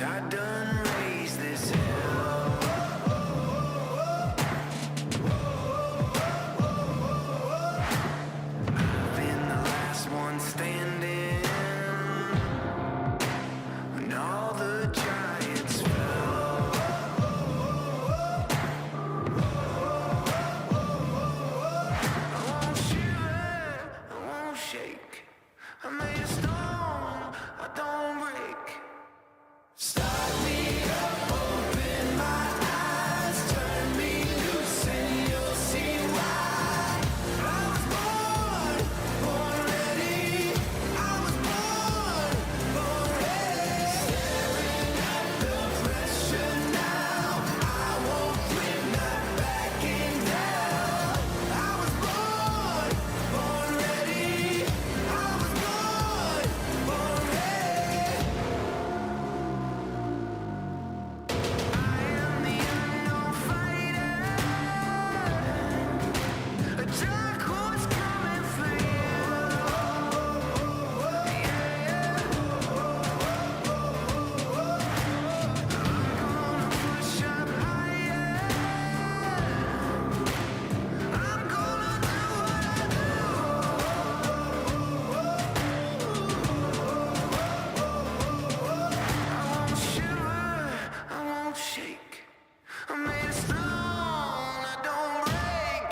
I done raised this hell. I've been the last one standing when all the giants fell. I won't shiver, I won't shake. I'm made of stone, I don't break. Start me up, open my eyes, turn me loose and you'll see why. I was born ready. I was born ready. Staring at the pressure now, I won't quit, not backing down. I was born ready. I was born ready. A dark horse coming for you. Yeah. I'm gonna push up higher. I'm gonna do what I do. I won't shiver, I won't shake. I'm made of stone, I don't break.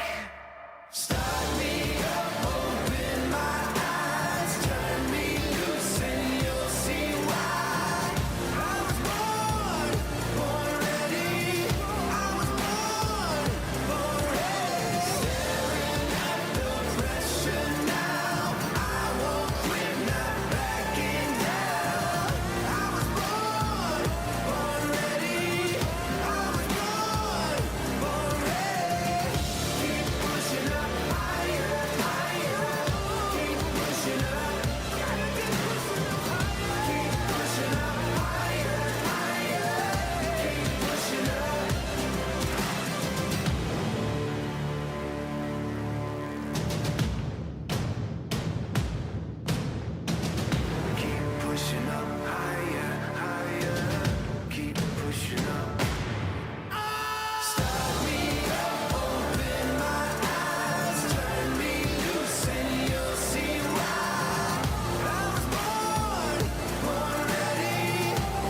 Start me up, open my eyes, turn me loose and you'll see why. I was born ready. I was born ready. Staring at the pressure now, I won't quit, not backing down. I was born ready. I was born ready. Keep pushing up higher, higher. Keep pushing up. Gotta keep pushing up higher. Keep pushing up higher, higher. Keep pushing up. Keep pushing up higher, higher. Keep pushing up. Start me up, open my eyes, turn me loose and you'll see why. I was born ready.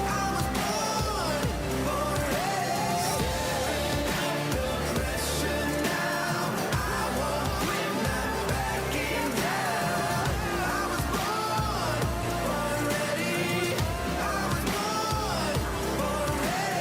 I was born ready. Staring at the pressure now, I won't quit, not backing down. I was born ready. I was born ready.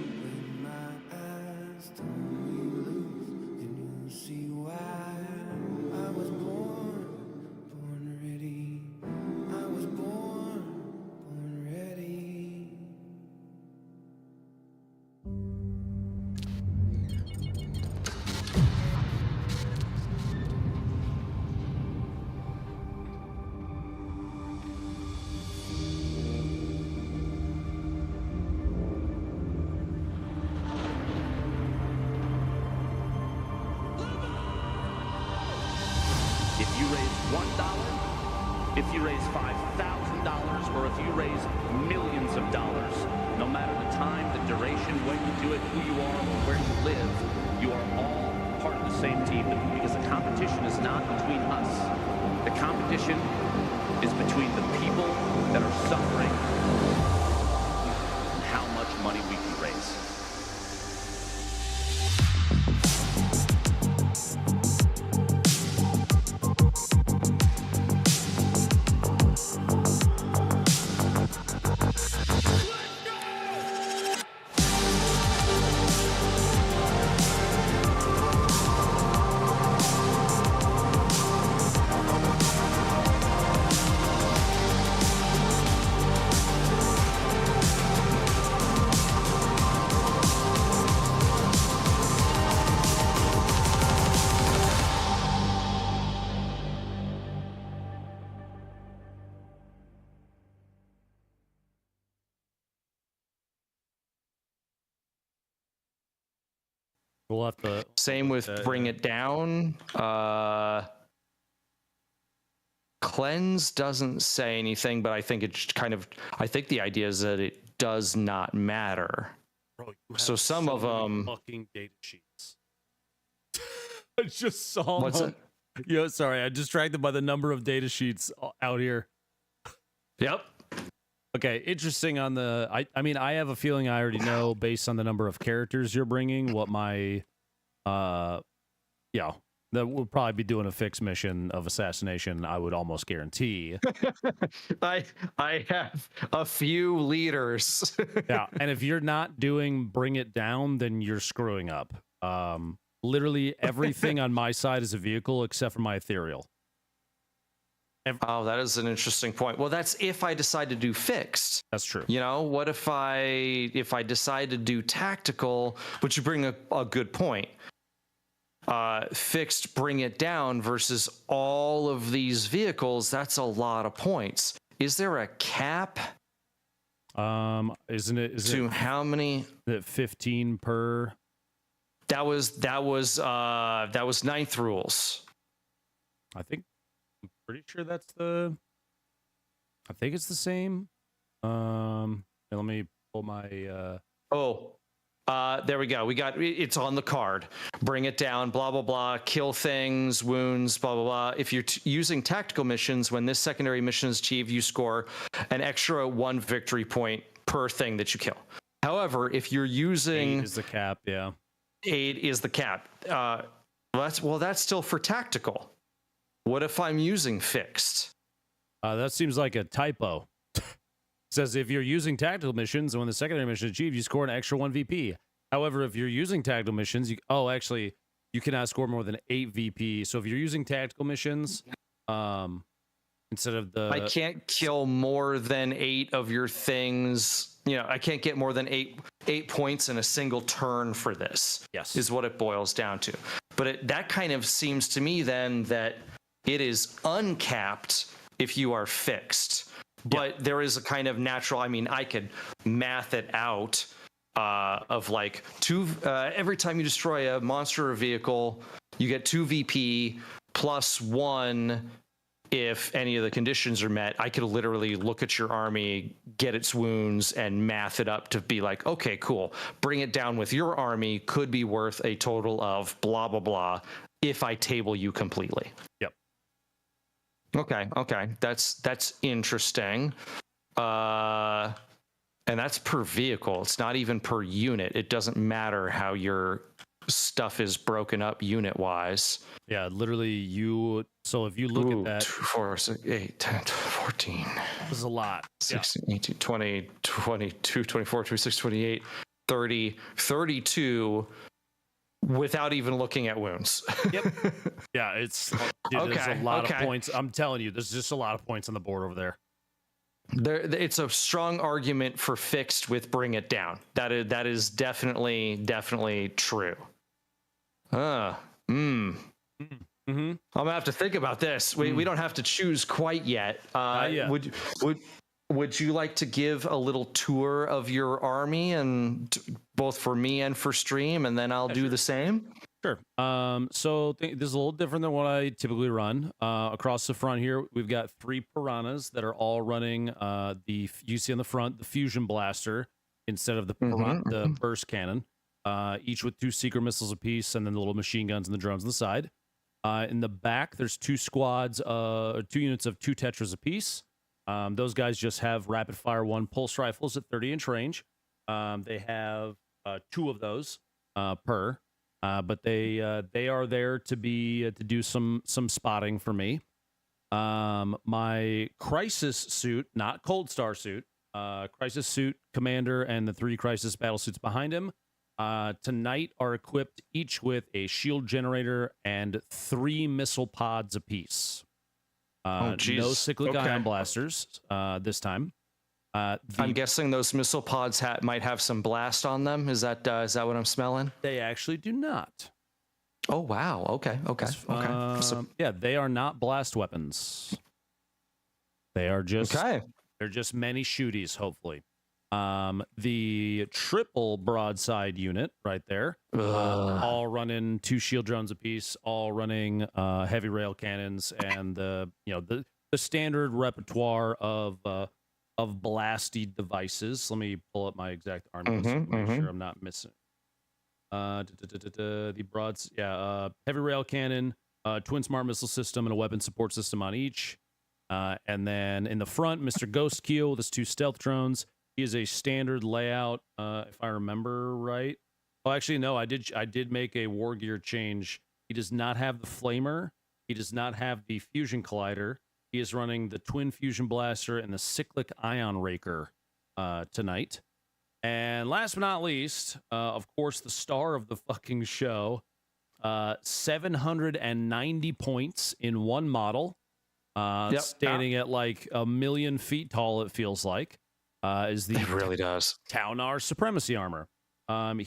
Open my eyes, turn me loose, and you'll see why. I was born ready. I was born ready. If you raise $1, if you raise $5,000, or if you raise millions of dollars, no matter the time, the duration, when you do it, who you are, or where you live, you are all part of the same team, because the competition is not between us. The competition is between the people that are suffering and how much money we can raise. We'll have to. Same with bring it down. Cleanse doesn't say anything, but I think it's kind of. I think the idea is that it does not matter. Bro, you So have some of many them. fucking data sheets. I just saw What's them. Yo, sorry, I'm distracted by the number of data sheets out here. Yep. Okay, interesting on the. I mean, I have a feeling I already know based on the number of characters you're bringing what my, yeah, that we'll probably be doing a fixed mission of assassination. I would almost guarantee. I have a few leaders. Yeah, and if you're not doing bring it down, then you're screwing up. Literally everything on my side is a vehicle except for my ethereal. Oh, that is an interesting point. Well, that's if I decide to do fixed. That's true. You know, what if I decide to do tactical, which you bring a good point. Fixed, bring it down versus all of these vehicles, that's a lot of points. Is there a cap? Isn't it? Is to it how many? 15 per? That was ninth rules. I think I'm pretty sure that's the. I think it's the same. Let me pull my. There we go. We got it's on the card. Bring it down. Blah blah blah. Kill things, wounds. Blah blah blah. If you're using tactical missions, when this secondary mission is achieved, you score an extra 1 victory point per thing that you kill. However, if you're using 8 is the cap, yeah. 8 is the cap. That's still for tactical. What if I'm using fixed? That seems like a typo. Says if you're using tactical missions and when the secondary mission is achieved, you score an extra 1 VP. However, if you're using tactical missions, you cannot score more than 8 VP. So if you're using tactical missions, instead of the I can't kill more than 8 of your things. You know, I can't get more than 8 points in a single turn for this. Yes, is what it boils down to. But that kind of seems to me then that it is uncapped if you are fixed. But there is a kind of natural. I mean, I could math it out of like 2 every time you destroy a monster or vehicle, you get 2 VP plus 1 if any of the conditions are met. I could literally look at your army, get its wounds, and math it up to be like, okay, cool. Bring it down with your army could be worth a total of blah blah blah if I table you completely. Yep. Okay. That's interesting. And that's per vehicle. It's not even per unit. It doesn't matter how your stuff is broken up unit wise. Yeah, literally so if you look at that 2, 4, 6, 8, 10, 14. This is a lot. 16, 18, 20, 22, 24, 26, 28, 30, 32 without even looking at wounds. Yep. Yeah, there's a lot of points. I'm telling you, there's just a lot of points on the board over there. It's a strong argument for fixed with bring it down. That is definitely true. Mm-hmm. I'm gonna have to think about this. We don't have to choose quite yet. Would you like to give a little tour of your army, and both for me and for stream, and then I'll do the same? Sure. So this is a little different than what I typically run. Across the front here, we've got 3 piranhas that are all running you see on the front the fusion blaster instead of the burst cannon. Each with 2 secret missiles apiece, and then the little machine guns and the drones on the side. In the back, there's 2 squads, 2 units of 2 tetras apiece. Those guys just have rapid fire 1 pulse rifles at 30-inch range. They have 2 of those per, but they are there to do some spotting for me. My crisis suit, not cold star suit, crisis suit commander and the 3 crisis battle suits behind him. Tonight are equipped each with a shield generator and 3 missile pods apiece. No cyclic ion blasters this time. I'm guessing those missile pods might have some blast on them. Is that what I'm smelling? They actually do not. Oh wow! Okay. Yeah, they are not blast weapons. They are just they're just many shooties. Hopefully. The triple broadside unit right there, all running 2 shield drones apiece, all running heavy rail cannons, and the standard repertoire of blasty devices. Let me pull up my exact army list to make sure I'm not missing. The broads, heavy rail cannon, twin smart missile system, and a weapon support system on each. And then in the front, Mr. Ghost Keel with his 2 stealth drones. He is a standard layout, if I remember right. Oh, actually, no, I did make a war gear change. He does not have the flamer. He does not have the fusion collider. He is running the twin fusion blaster and the cyclic ion raker tonight. And last but not least, of course, the star of the fucking show, 790 points in one model, standing at like 1,000,000 feet tall, it feels like, is the it really does. Taunar Supremacy Armor.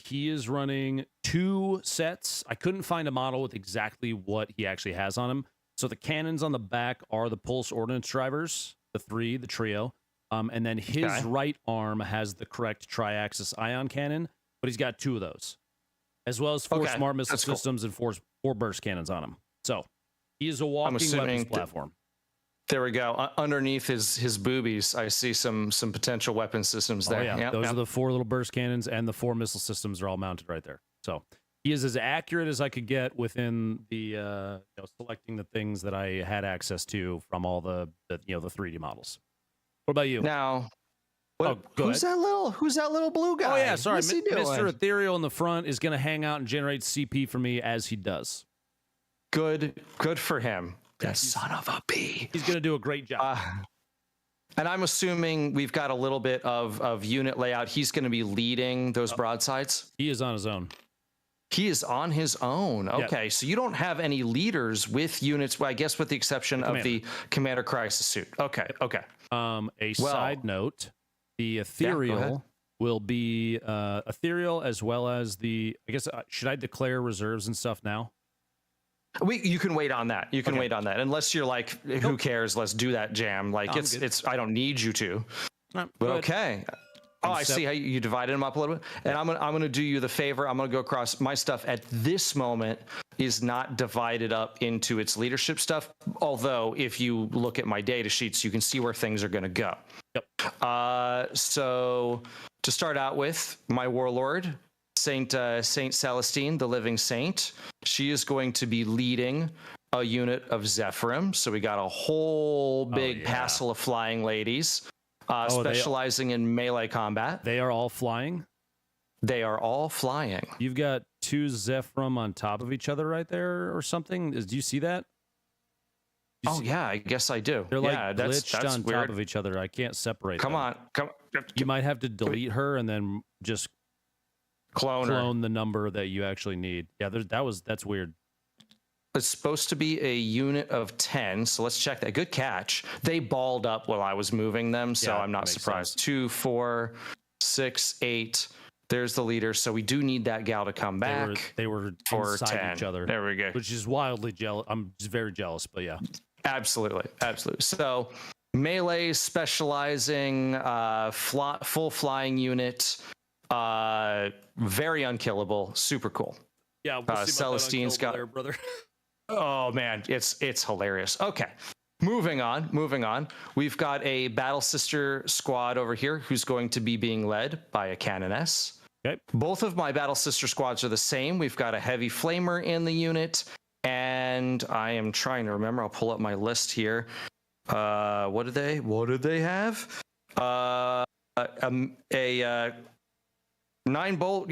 He is running 2 sets. I couldn't find a model with exactly what he actually has on him. So the cannons on the back are the pulse ordnance drivers, the trio. And then his right arm has the correct tri-axis ion cannon, but he's got 2 of those, as well as 4 smart missile systems and 4 burst cannons on him. So he is a walking weapons platform. There we go. Underneath his boobies, I see some potential weapon systems there. Oh, yeah. Those are the 4 little burst cannons, and the 4 missile systems are all mounted right there. So he is as accurate as I could get within the selecting the things that I had access to from all the 3D models. What about you? Now, who's that little blue guy? Oh yeah, sorry, What's he doing? Mr. Ethereal in the front is going to hang out and generate CP for me as he does. Good for him. That son of a bee. He's going to do a great job. And I'm assuming we've got a little bit of unit layout. He's going to be leading those broadsides. He is on his own. He is on his own. Okay, so you don't have any leaders with units, well, I guess with the exception of the Commander Crisis suit. Okay. Side note, the Ethereal will be Ethereal as well as the, I guess, should I declare reserves and stuff now? You can wait on that. You can wait on that. Unless you're like, who cares? Let's do that jam. Like it's I don't need you to. But okay. Oh, I see how you divided them up a little bit. And I'm gonna do you the favor. I'm gonna go across my stuff at this moment is not divided up into its leadership stuff. Although if you look at my data sheets, you can see where things are gonna go. Yep. So to start out with, my warlord, Saint Celestine, the Living Saint, she is going to be leading a unit of Zephyrim. So we got a whole big passel of flying ladies. Specializing in melee combat. They are all flying? They are all flying. You've got 2 Zephyrim on top of each other right there or something? Do you see that? Yeah, I guess I do. They're like that's glitched on weird. top of each other. I can't separate them. Come on. You might have to delete her and then just clone the number that you actually need. Yeah, that's weird. It's supposed to be a unit of 10, so let's check that. Good catch. They balled up while I was moving them, so I'm not surprised. Sense. 2, 4, 6, 8. There's the leader, so we do need that gal to come back. They were for inside 10. each other. There we go. Which is wildly jealous. I'm just very jealous, but yeah. Absolutely. So melee specializing, full flying unit, very unkillable, super cool. Yeah, we'll see Celestine's got there, brother. Oh man, it's hilarious. Okay. Moving on. We've got a Battle Sister squad over here who's going to be being led by a Canoness. Okay. Both of my Battle Sister squads are the same. We've got a heavy flamer in the unit, and I am trying to remember. I'll pull up my list here. What did they have? A 7 bolt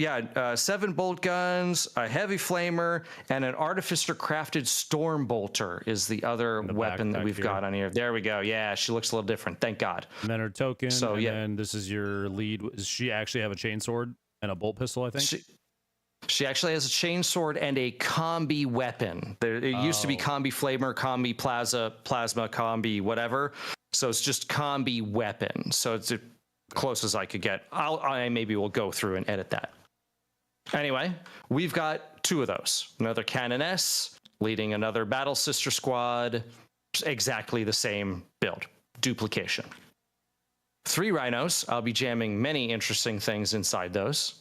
guns, a heavy flamer, and an artificer crafted storm bolter is the other weapon that we've got on here. There we go. Yeah, she looks a little different. Thank God. And then her token. So and this is your lead. Does she actually have a chainsword and a bolt pistol? I think she actually has a chainsword and a combi weapon. It used to be combi flamer, combi plasma, combi whatever. So it's just combi weapon. So it's close as I could get. I maybe will go through and edit that. Anyway, we've got 2 of those. Another Canoness leading another Battle Sister squad. Exactly the same build. Duplication. 3 rhinos. I'll be jamming many interesting things inside those.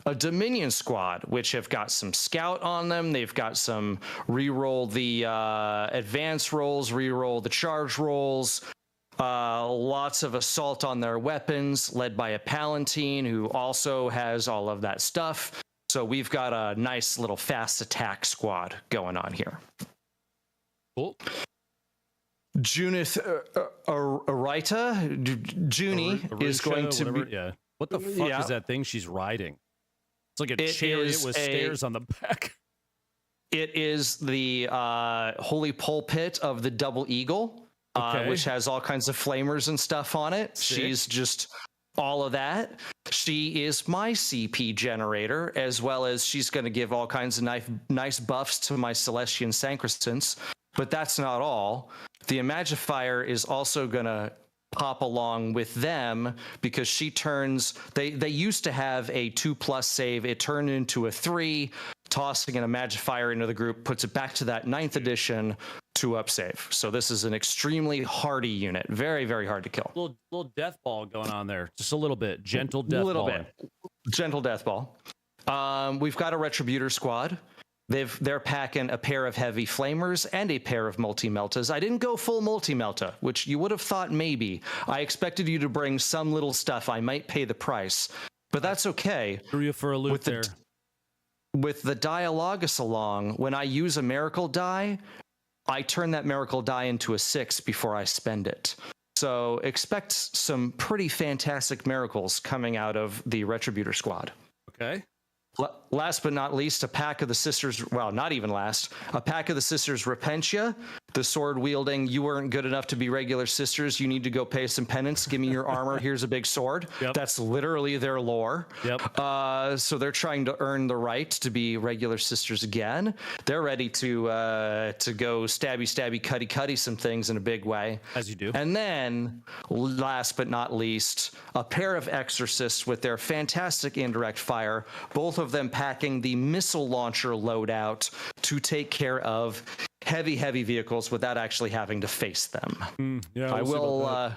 A Dominion squad, which have got some scout on them. They've got some reroll the advance rolls, reroll the charge rolls. Lots of assault on their weapons, led by a Palatine who also has all of that stuff. So we've got a nice little fast attack squad going on here. Cool. Junith Arita, Junie is going to be. Yeah. What the fuck is that thing she's riding? It's like a chariot with stairs on the back. It is the holy pulpit of the Double Eagle, which has all kinds of flamers and stuff on it. Sick. She's just all of that. She is my CP generator, as well as she's going to give all kinds of nice buffs to my Celestian Sacristants. But that's not all. The Imagifier is also going to pop along with them because she turns. They used to have a 2+ save. It turned into a 3. Tossing an Imagifier into the group puts it back to that 9th edition 2-up save. So this is an extremely hardy unit. Very, very hard to kill. Little death ball going on there. Just a little bit. Gentle death ball. A little bit. Gentle death ball. We've got a Retributor squad. They're packing a pair of heavy flamers and a pair of multi-meltas. I didn't go full multi-melta, which you would have thought maybe. I expected you to bring some little stuff. I might pay the price, but that's okay. Threw you for a loop there. With the Dialogus along, when I use a miracle die, I turn that miracle die into a 6 before I spend it. So expect some pretty fantastic miracles coming out of the Retributor squad. Okay. Last but not least, a pack of the Sisters, well, not even last, a pack of the Sisters Repentia, the sword wielding, you weren't good enough to be regular sisters, you need to go pay some penance, give me your armor, here's a big sword. Yep. That's literally their lore. Yep. So they're trying to earn the right to be regular sisters again. They're ready to go stabby, cutty some things in a big way. As you do. And then, last but not least, a pair of Exorcists with their fantastic indirect fire, both of them packing the missile launcher loadout to take care of heavy vehicles without actually having to face them. I will.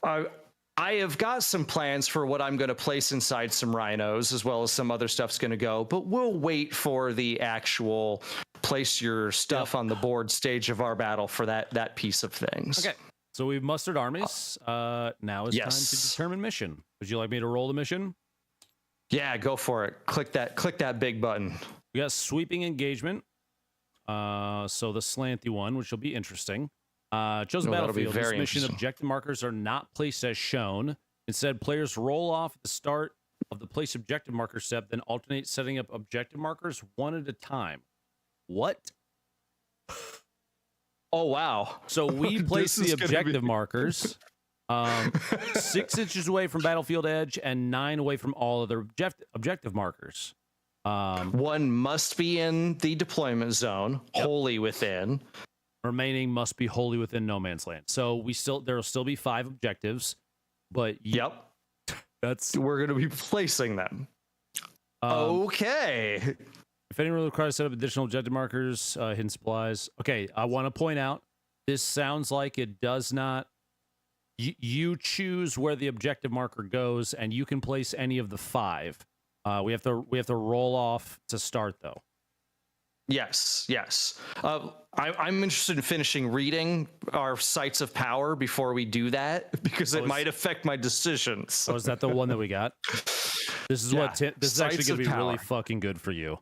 I have got some plans for what I'm going to place inside some rhinos, as well as some other stuff's going to go, but we'll wait for the actual place your stuff on the board stage of our battle for that piece of things. Okay. So we've mustered armies. Now is time to determine mission. Would you like me to roll the mission? Yeah, go for it. Click that big button. We got sweeping engagement. So the slanty one, which will be interesting. Chosen battlefield. This mission objective markers are not placed as shown. Instead, players roll off at the start of the place objective marker step, then alternate setting up objective markers one at a time. What? Oh, wow. So we place the objective markers 6 inches away from battlefield edge and 9 away from all other objective markers. One must be in the deployment zone, wholly within. Remaining must be wholly within no man's land. So there will still be 5 objectives, but we're going to be placing them. Okay. If anyone requires to set up additional objective markers, hidden supplies. Okay, I want to point out this sounds like it does not. You choose where the objective marker goes, and you can place any of the 5. We have to roll off to start though. Yes. I'm interested in finishing reading our sites of power before we do that, because it might affect my decisions. Oh, is that the one that we got? This is this is actually going to be really fucking good for you.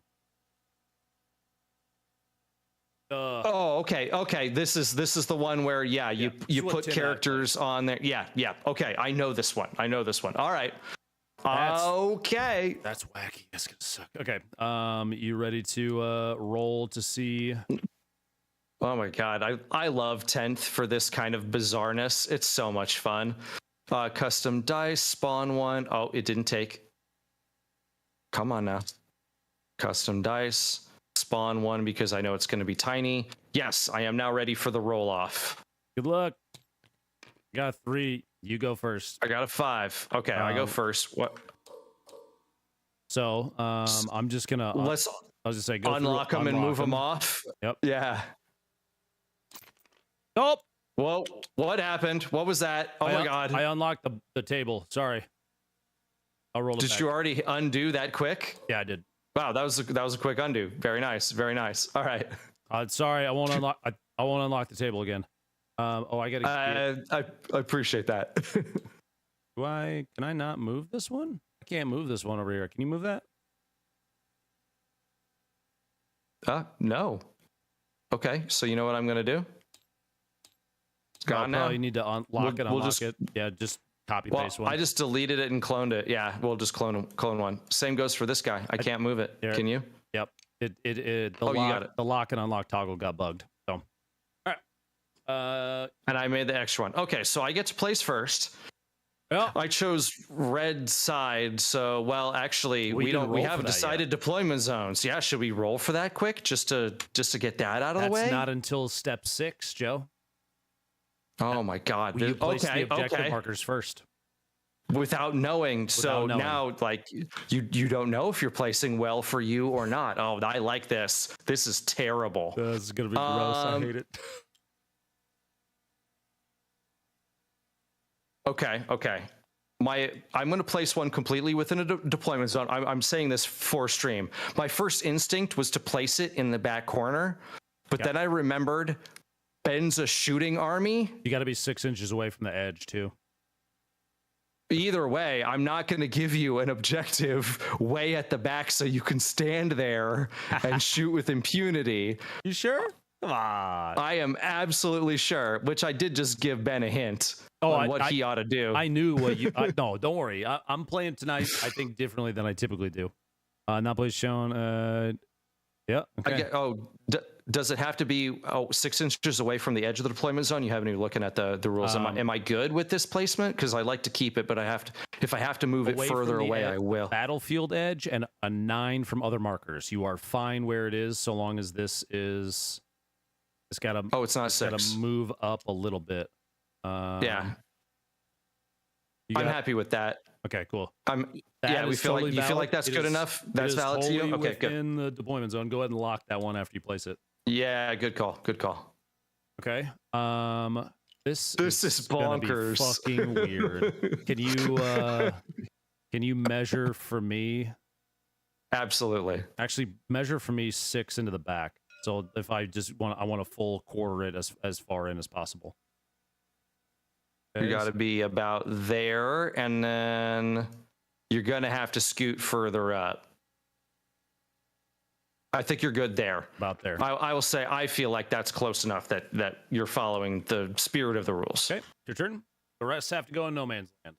Okay. This is the one where you put characters on there. Yeah. Okay, I know this one. All right. Okay. That's wacky. That's gonna suck. Okay. You ready to roll to see? Oh my god, I love 10th for this kind of bizarreness. It's so much fun. Custom dice, spawn one. Oh, it didn't take. Come on now. Custom dice, spawn one because I know it's going to be tiny. Yes, I am now ready for the roll off. Good luck. You got 3. You go first. I got a 5. Okay, I go first. What? So I'm just gonna go unlock them and move them off. Yep. Yeah. Nope. Whoa, what happened? What was that? Oh my God. I unlocked the table. Sorry. I'll roll it Did back. you already undo that quick? Yeah, I did. Wow, that was a quick undo. Very nice. Very nice. All right. Sorry, I won't unlock. I won't unlock the table again. I gotta. I appreciate that. Can I not move this one? I can't move this one over here. Can you move that? No. Okay, so you know what I'm gonna do? It's gone now. You need to unlock it. Yeah, just copy paste one. I just deleted it and cloned it. Yeah, we'll just clone one. Same goes for this guy. I can't move it. Can you? Yep. You got it. The lock and unlock toggle got bugged. So, all right. And I made the extra one. Okay, so I get to place first. Well, I chose red side, so actually we haven't decided deployment zones. Yeah, should we roll for that quick just to get that out of the way? That's not until step 6, Joe. Oh my God! You place the objective markers first. Without knowing. Now, like you don't know if you're placing well for you or not. Oh, I like this. This is terrible. This is gonna be gross. I hate it. Okay. I'm going to place one completely within a deployment zone. I'm saying this for stream. My first instinct was to place it in the back corner, but then I remembered Ben's a shooting army. You got to be 6 inches away from the edge too. Either way, I'm not going to give you an objective way at the back so you can stand there and shoot with impunity. You sure? Come on. I am absolutely sure, which I did just give Ben a hint on what he ought to do. I knew what you... no, don't worry. I'm playing tonight, I think, differently than I typically do. Not place shown. Yeah. Okay. Does it have to be 6 inches away from the edge of the deployment zone? You haven't even looking at the rules. Am I good with this placement? Because I like to keep it, but if I have to move it further away, I will. Battlefield edge and a 9 from other markers. You are fine where it is, so long as this is... It's got to. It's not 6. Got to move up a little bit. Yeah. I'm happy with that. Okay, cool. We feel like you feel like that's good enough. That's valid to you. Okay, good. In the deployment zone, go ahead and lock that one after you place it. Yeah, good call. Good call. Okay. This is bonkers. Fucking weird. Can you measure for me? Absolutely. Actually, measure for me 6 into the back. So if I want to full quarter it as far in as possible. You got to be about there, and then you're gonna have to scoot further up. I think you're good there. About there. I will say I feel like that's close enough that you're following the spirit of the rules. Okay, your turn. The rest have to go in no man's land.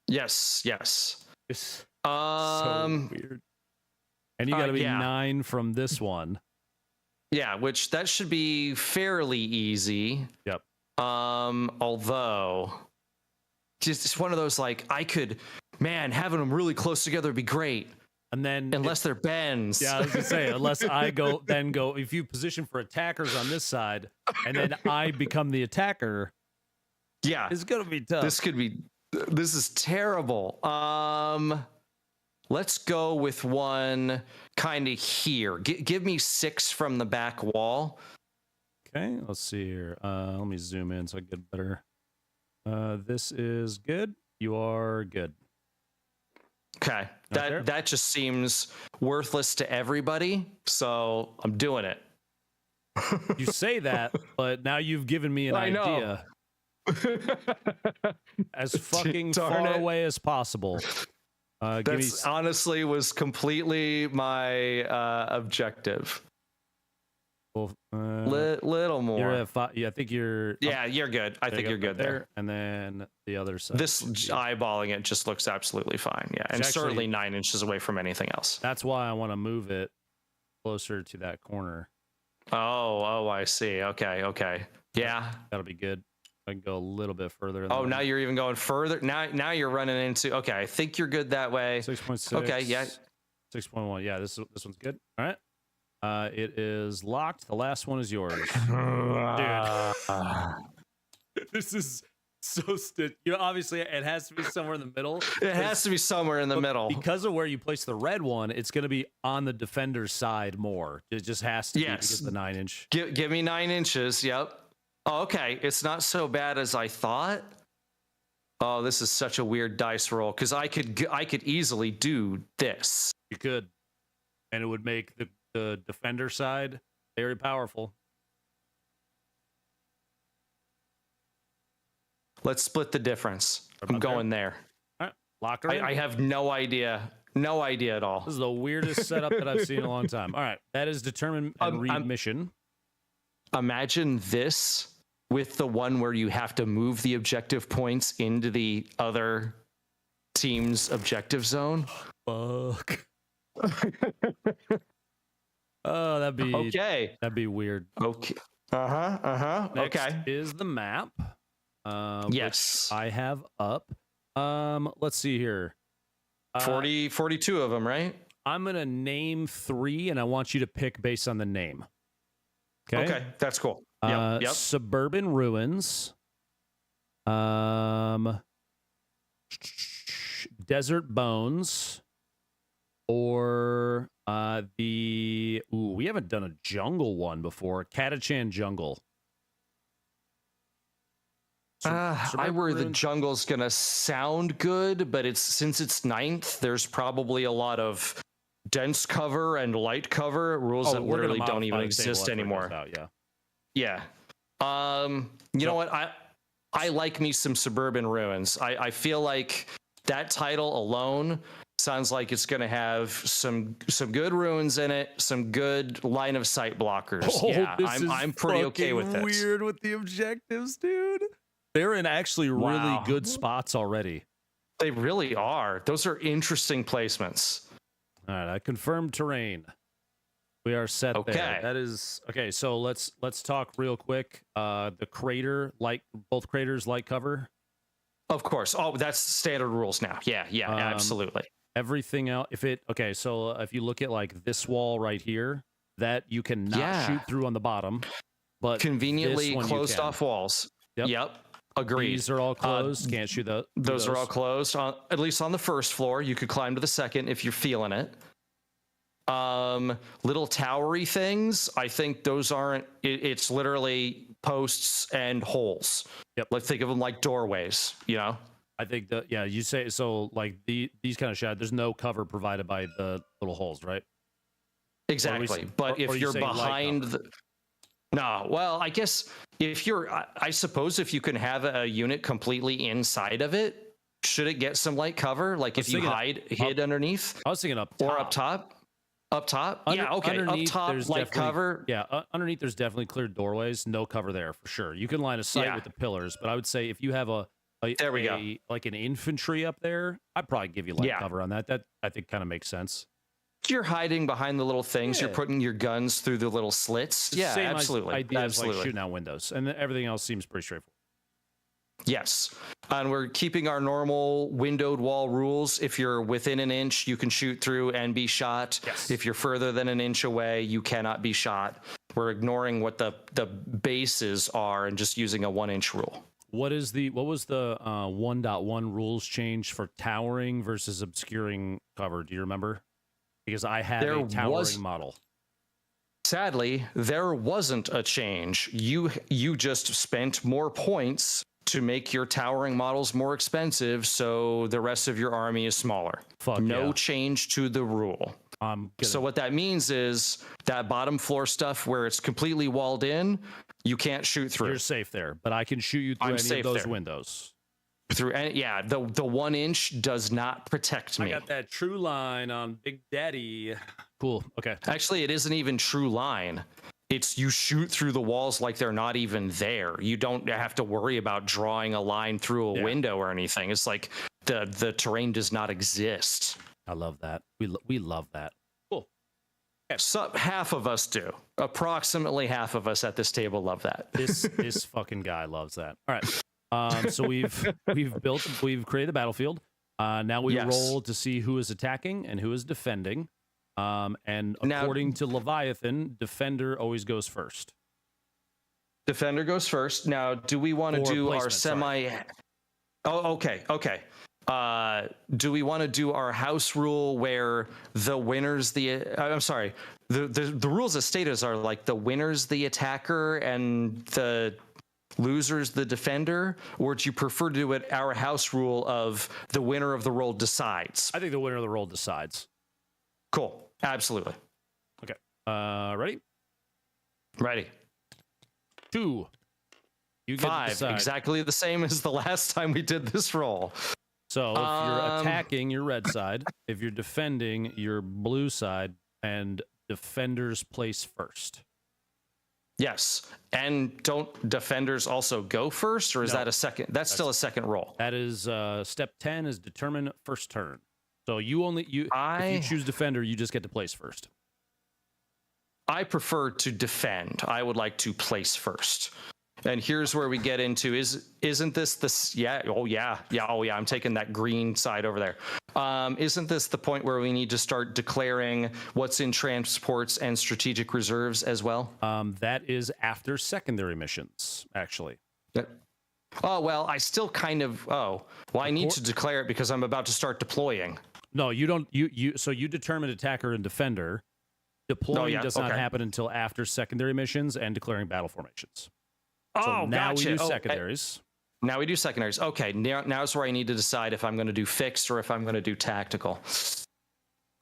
Yes. It's so weird. And you got to be 9 from this one. Yeah, which that should be fairly easy. Yep. Although, just it's one of those like having them really close together would be great. And then unless they're bends. Yeah, I was gonna say, unless I go, if you position for attackers on this side, and then I become the attacker. Yeah, it's gonna be tough. This is terrible. Let's go with one kind of here. Give me 6 from the back wall. Okay, let's see here. Let me zoom in so I get better. This is good. You are good. Okay, that just seems worthless to everybody, so I'm doing it. You say that, but now you've given me an idea. As fucking far away as possible. That's honestly was completely my objective. Well, little more. You're at 5. Yeah, I think you're. Yeah, you're good. I think you're good there. And then the other side. This eyeballing it just looks absolutely fine. Yeah, and certainly 9 inches away from anything else. That's why I want to move it closer to that corner. Oh, I see. Okay. Yeah, that'll be good. I can go a little bit further. Now you're even going further. Now you're running into. Okay, I think you're good that way. 6.6. Okay, yeah. 6.1. Yeah, this one's good. All right. It is locked. The last one is yours. Dude. This is so stitched. Obviously, it has to be somewhere in the middle. It has to be somewhere in the middle. Because of where you place the red one, it's going to be on the defender's side more. It just has to be because of the 9 inch. Give me 9 inches. Yep. Oh, okay, it's not so bad as I thought. Oh, this is such a weird dice roll because I could easily do this. You could, and it would make the defender side very powerful. Let's split the difference. I'm going there. All right, lock her in. I have no idea. No idea at all. This is the weirdest setup that I've seen in a long time. All right, that is determine and read mission. Imagine this with the one where you have to move the objective points into the other team's objective zone. Fuck. Oh, that'd be okay. That'd be weird. Okay. Next Okay. is the map. Yes. Which I have up. Let's see here. 42 of them, right? I'm gonna name 3, and I want you to pick based on the name. Okay, that's cool. Yep. Suburban Ruins. Desert Bones. Or we haven't done a jungle one before. Catachan Jungle. I worry the jungle's gonna sound good, but since it's 9th, there's probably a lot of dense cover and light cover rules that literally don't even exist anymore. Yeah. You know what? I like me some Suburban Ruins. I feel like that title alone sounds like it's going to have some good ruins in it, some good line of sight blockers. I'm pretty okay with this. Weird with the objectives, dude. They're in actually really good spots already. They really are. Those are interesting placements. All right, I confirmed terrain. We are set there. That is okay. So let's talk real quick. The crater, both craters, light cover. Of course. Oh, that's standard rules now. Yeah, absolutely. Everything else, so if you look at like this wall right here, that you cannot shoot through on the bottom, but conveniently closed off walls. Yep. Agreed. These are all closed. Can't shoot those are all closed. At least on the first floor. You could climb to the second if you're feeling it. Little towery things. I think those aren't. It's literally posts and holes. Yep. Let's think of them like doorways. You know. I think that you say so. Like these kind of shots. There's no cover provided by the little holes, right? Exactly. But if you're behind no, well, I guess if I suppose if you can have a unit completely inside of it, should it get some light cover? Like if you hid underneath? I was thinking up top. Or up top? Up top? Yeah, okay. Up top, light cover. Yeah, underneath there's definitely cleared doorways. No cover there for sure. You can line of sight with the pillars, but I would say if you have there we go. Like an infantry up there, I'd probably give you light cover on that. That I think kind of makes sense. You're hiding behind the little things. You're putting your guns through the little slits. Same absolutely. Ideas like shooting out windows, and everything else seems pretty straightforward. Yes, and we're keeping our normal windowed wall rules. If you're within an inch, you can shoot through and be shot. Yes. If you're further than an inch away, you cannot be shot. We're ignoring what the bases are and just using a 1-inch rule. What was the 1.1 rules change for towering versus obscuring cover? Do you remember? Because I had a towering model. Sadly, there wasn't a change. You just spent more points to make your towering models more expensive, so the rest of your army is smaller. No change to the rule. So what that means is that bottom floor stuff where it's completely walled in, you can't shoot through. You're safe there, but I can shoot you through any of those windows. Through any, the 1 inch does not protect me. I got that true line on Big Daddy. Cool. Okay. Actually, it isn't even true line. It's you shoot through the walls like they're not even there. You don't have to worry about drawing a line through a window or anything. It's like the terrain does not exist. I love that. We love that. Cool. Okay. So half of us do. Approximately half of us at this table love that. This fucking guy loves that. All right. So we've created the battlefield. Now we roll to see who is attacking and who is defending. And according to Leviathan, defender always goes first. Defender goes first. Now, do we want to do our semi? Sorry. Oh, okay. Do we want to do our house rule where the winner's I'm sorry. The rules as stated are like the winner's the attacker and the loser's the defender, or do you prefer to do it our house rule of the winner of the roll decides? I think the winner of the roll decides. Cool. Absolutely. Okay. Ready? Ready. 2. You get to 5. decide. Exactly the same as the last time we did this roll. So if you're attacking your red side, if you're defending your blue side, and defenders place first. Yes. And don't defenders also go first, or is that a second? That's still a second roll. That is step 10 is determine first turn. So if you choose defender, you just get to place first. I prefer to defend. I would like to place first. And here's where we get into isn't this yeah, I'm taking that green side over there. Isn't this the point where we need to start declaring what's in transports and strategic reserves as well? That is after secondary missions, actually. Oh, well, I still kind of I need to declare it because I'm about to start deploying. No, you don't so you determine attacker and defender. Deploying does not happen until after secondary missions and declaring battle formations. So now we do secondaries. Now we do secondaries. Okay, now's where I need to decide if I'm going to do fixed or if I'm going to do tactical.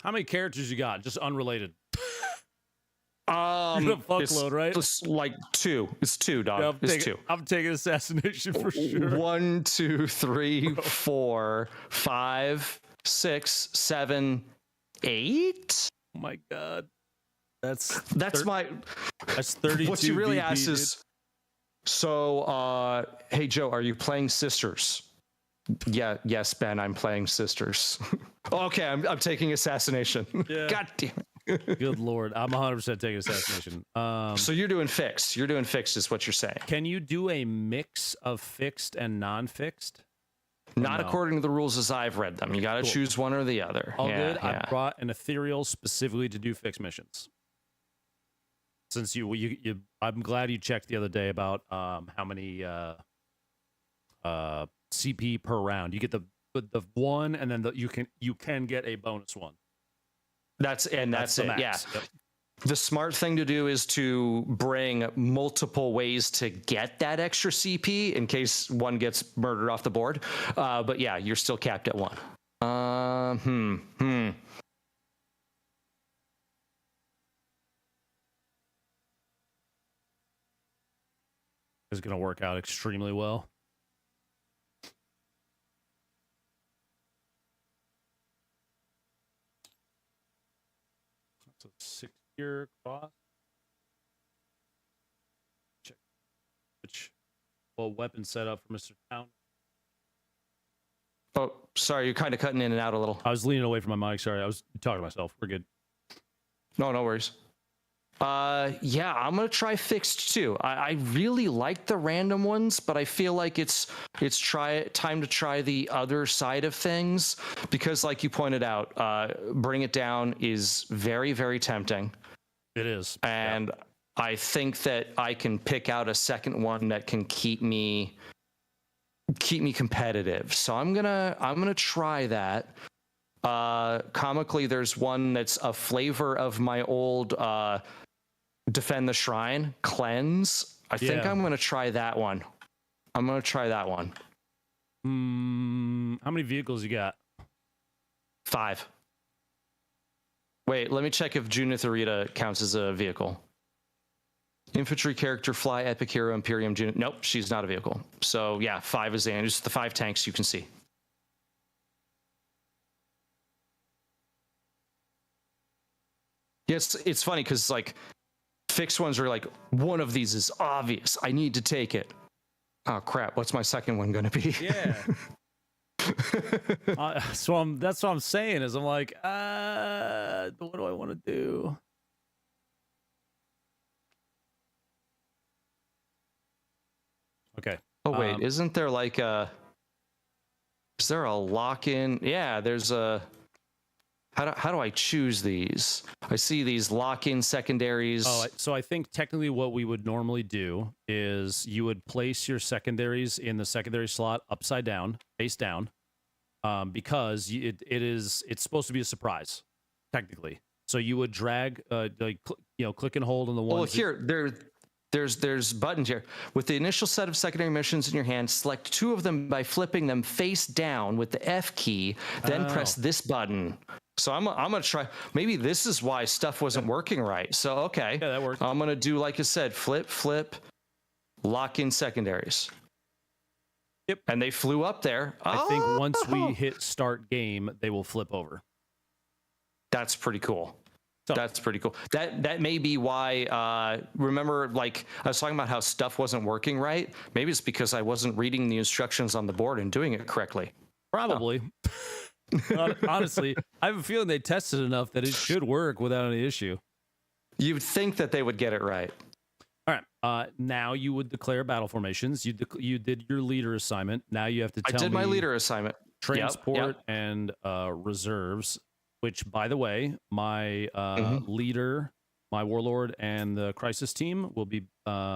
How many characters you got? Just unrelated. You have a fuckload, right? It's like 2. It's 2, dog. Yeah, it's 2. I'm taking assassination for sure. 1, 2, 3, 4, 5, 6, 7, 8. Oh my god. That's 32. What you really VP, ask is, so, hey Joe, are you playing Sisters? Yeah, yes, Ben, I'm playing Sisters. Okay, I'm taking assassination. Yeah. God damn it. Good lord, I'm 100% taking assassination. So you're doing fixed. You're doing fixed, is what you're saying. Can you do a mix of fixed and non-fixed? Not according to the rules as I've read them. You got to choose one or the other. All good. I brought an ethereal specifically to do fixed missions. Since I'm glad you checked the other day about how many CP per round. You get the one, and then you can get a bonus one. That's it. Max. Yeah. Yep. The smart thing to do is to bring multiple ways to get that extra CP in case one gets murdered off the board. But yeah, you're still capped at 1. Is going to work out extremely well. That's a 6-year cost. Check which weapon setup for Mr. Town. Oh, sorry, you're kind of cutting in and out a little. I was leaning away from my mic. Sorry, I was talking to myself. We're good. No worries. Yeah, I'm gonna try fixed too. I really like the random ones, but I feel like it's time to try the other side of things because, like you pointed out, bring it down is very, very tempting. It is, and I think that I can pick out a second one that can keep me competitive. So I'm gonna try that. Comically, there's one that's a flavor of my old Defend the Shrine, Cleanse. I think I'm going to try that one. How many vehicles you got? 5. Wait, let me check if Junitharita counts as a vehicle. Infantry character, fly, epic hero, Imperium, nope, she's not a vehicle. So yeah, 5 is just the 5 tanks you can see. Yes, it's funny because like fixed ones are like, one of these is obvious. I need to take it. Oh crap! What's my second one going to be? Yeah. That's what I'm saying. Is I'm like, what do I want to do? Okay. Oh wait, isn't there like is there a lock-in? Yeah, there's a. How do I choose these? I see these lock-in secondaries. So I think technically what we would normally do is you would place your secondaries in the secondary slot upside down, face down, because it's supposed to be a surprise, technically. So you would drag, click and hold on the ones. Well, here there's buttons here. With the initial set of secondary missions in your hand, select 2 of them by flipping them face down with the F key, then press this button. So I'm gonna try. Maybe this is why stuff wasn't working right. So okay, Yeah, that worked. I'm gonna do like I said, flip, lock in secondaries. Yep. And they flew up there. I think once we hit start game, they will flip over. That's pretty cool. So, That's pretty cool. That may be why. Remember, like I was talking about how stuff wasn't working right. Maybe it's because I wasn't reading the instructions on the board and doing it correctly. probably. Honestly, I have a feeling they tested enough that it should work without any issue. You'd think that they would get it right. All right. Now you would declare battle formations. You did your leader assignment. Now you have to tell me. I did my leader assignment. Transport and reserves. Which, by the way, my leader, my warlord, and the crisis team will be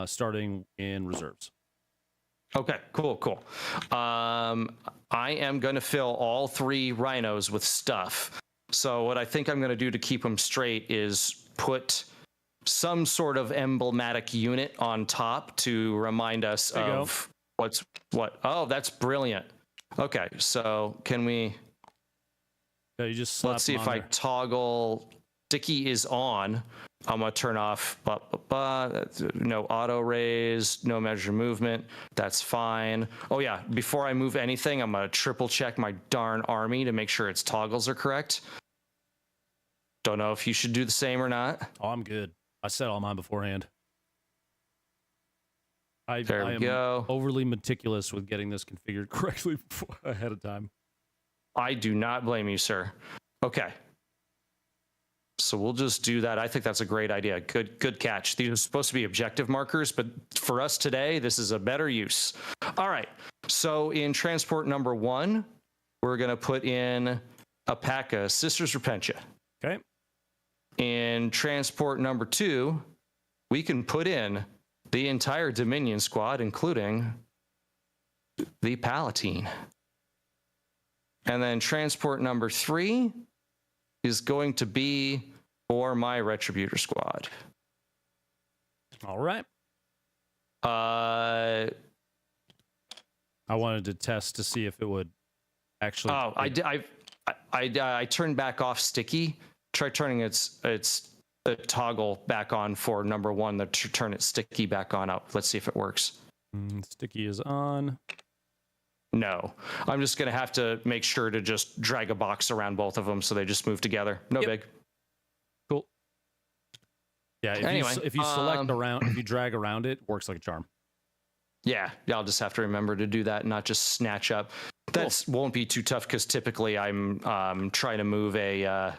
starting in reserves. Okay, cool. I am going to fill all 3 rhinos with stuff. So what I think I'm going to do to keep them straight is put some sort of emblematic unit on top to remind us of what's what. Oh, that's brilliant. Okay, so can we... So you just let's see if I toggle sticky is on. I'm gonna turn off no auto raise, no measure movement. That's fine. Oh yeah, before I move anything, I'm gonna triple check my darn army to make sure its toggles are correct. Don't know if you should do the same or not. Oh, I'm good. I set all mine beforehand. I am go. overly meticulous with getting this configured correctly ahead of time. I do not blame you, sir. Okay. So we'll just do that. I think that's a great idea. Good catch. These are supposed to be objective markers, but for us today, this is a better use. All right. So in transport number 1, we're going to put in a pack of Sisters Repentia. Okay. In transport number 2, we can put in the entire Dominion squad, including the Palatine. And then transport number 3 is going to be for my Retributor squad. All right. I wanted to test to see if it would actually. Oh, I turned back off sticky. Try turning its toggle back on for number 1 to turn its sticky back on up. Let's see if it works. Sticky is on. No, I'm just going to have to make sure to just drag a box around both of them so they just move together. No big. Cool. Yeah, if you select around, if you drag around it, works like a charm. Yeah, I'll just have to remember to do that and not just snatch up. That won't be too tough because typically I'm trying to move a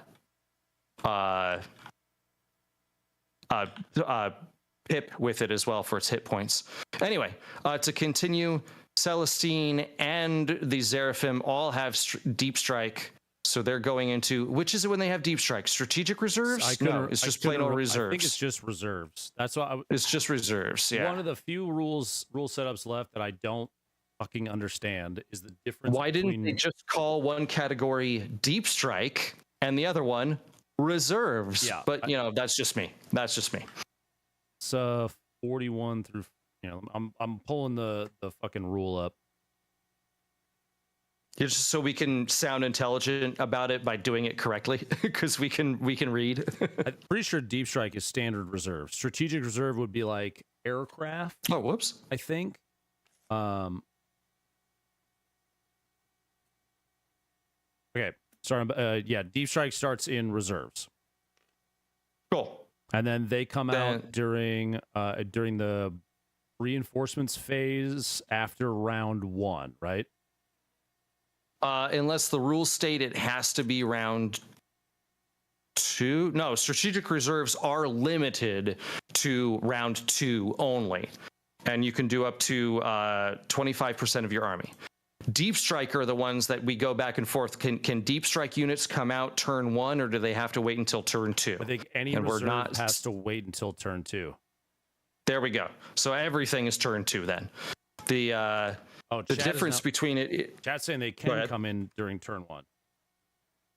pip with it as well for its hit points. Anyway, to continue, Celestine and the Seraphim all have deep strike, so they're going into, which is it when they have deep strike? Strategic reserves? No, it's just plain old reserves. I think it's just reserves. That's why it's just reserves. Yeah. One of the few rule setups left that I don't fucking understand is the difference. Why didn't they just call one category deep strike and the other one reserves? Yeah, but that's just me. That's just me. It's 41 through. I'm pulling the fucking rule up. It's just so we can sound intelligent about it by doing it correctly, because we can read. I'm pretty sure deep strike is standard reserve. Strategic reserve would be like aircraft. Oh, whoops! I think. Okay, sorry. Yeah, deep strike starts in reserves. Cool. And then they come out during the reinforcements phase after round 1, right? Unless the rules state it has to be round 2. No, strategic reserves are limited to round 2 only, and you can do up to 25% of your army. Deep strike are the ones that we go back and forth. Can deep strike units come out turn 1, or do they have to wait until turn 2? I think any reserve has to wait until turn 2. There we go. So everything is turn 2 then. The difference between it. Chat's saying they can come in during turn 1.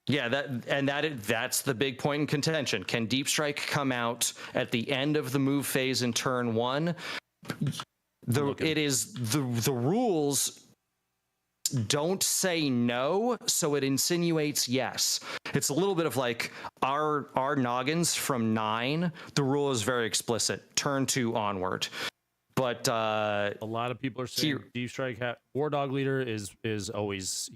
Yeah, that's the big point in contention. Can Deep Strike come out at the end of the move phase in turn 1? The rules don't say no, so it insinuates yes. It's a little bit of like our noggins from 9. The rule is very explicit. Turn 2 onward. But a lot of people are saying Deep Strike War Dog Leader is always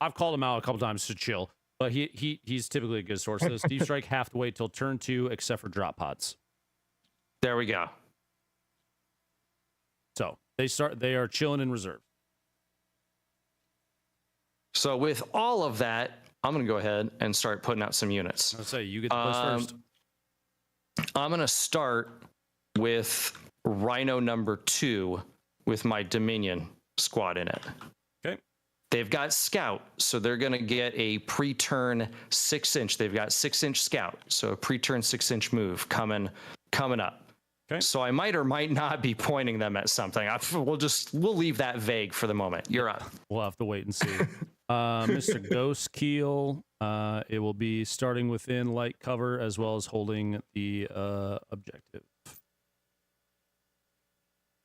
I've called him out a couple times to chill, but he's typically a good source. So Deep Strike have to wait till turn 2, except for drop pods. There we go. So they are chilling in reserve. So with all of that, I'm going to go ahead and start putting out some units. I'll say you get the place first. I'm going to start with Rhino number 2 with my Dominion squad in it. Okay. They've got Scout, so they're going to get a pre-turn 6-inch. They've got 6-inch Scout, so a pre-turn 6-inch move coming up. Okay. So I might or might not be pointing them at something. We'll leave that vague for the moment. You're up. We'll have to wait and see. Mr. Ghost Keel, it will be starting within light cover as well as holding the objective.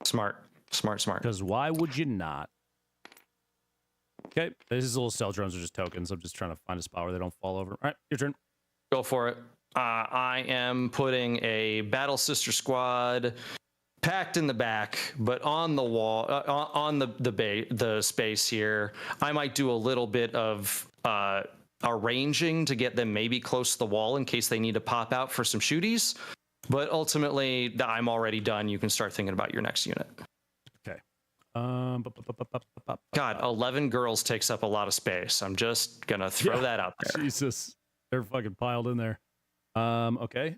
Smart. Because why would you not? Okay, these little stealth drones are just tokens. I'm just trying to find a spot where they don't fall over. All right, your turn. Go for it. I am putting a Battle Sister squad packed in the back, but on the wall, on the space here. I might do a little bit of arranging to get them maybe close to the wall in case they need to pop out for some shooties. But ultimately, I'm already done. You can start thinking about your next unit. Okay. God, 11 girls takes up a lot of space. I'm just gonna throw that out there. Jesus, they're fucking piled in there. Okay.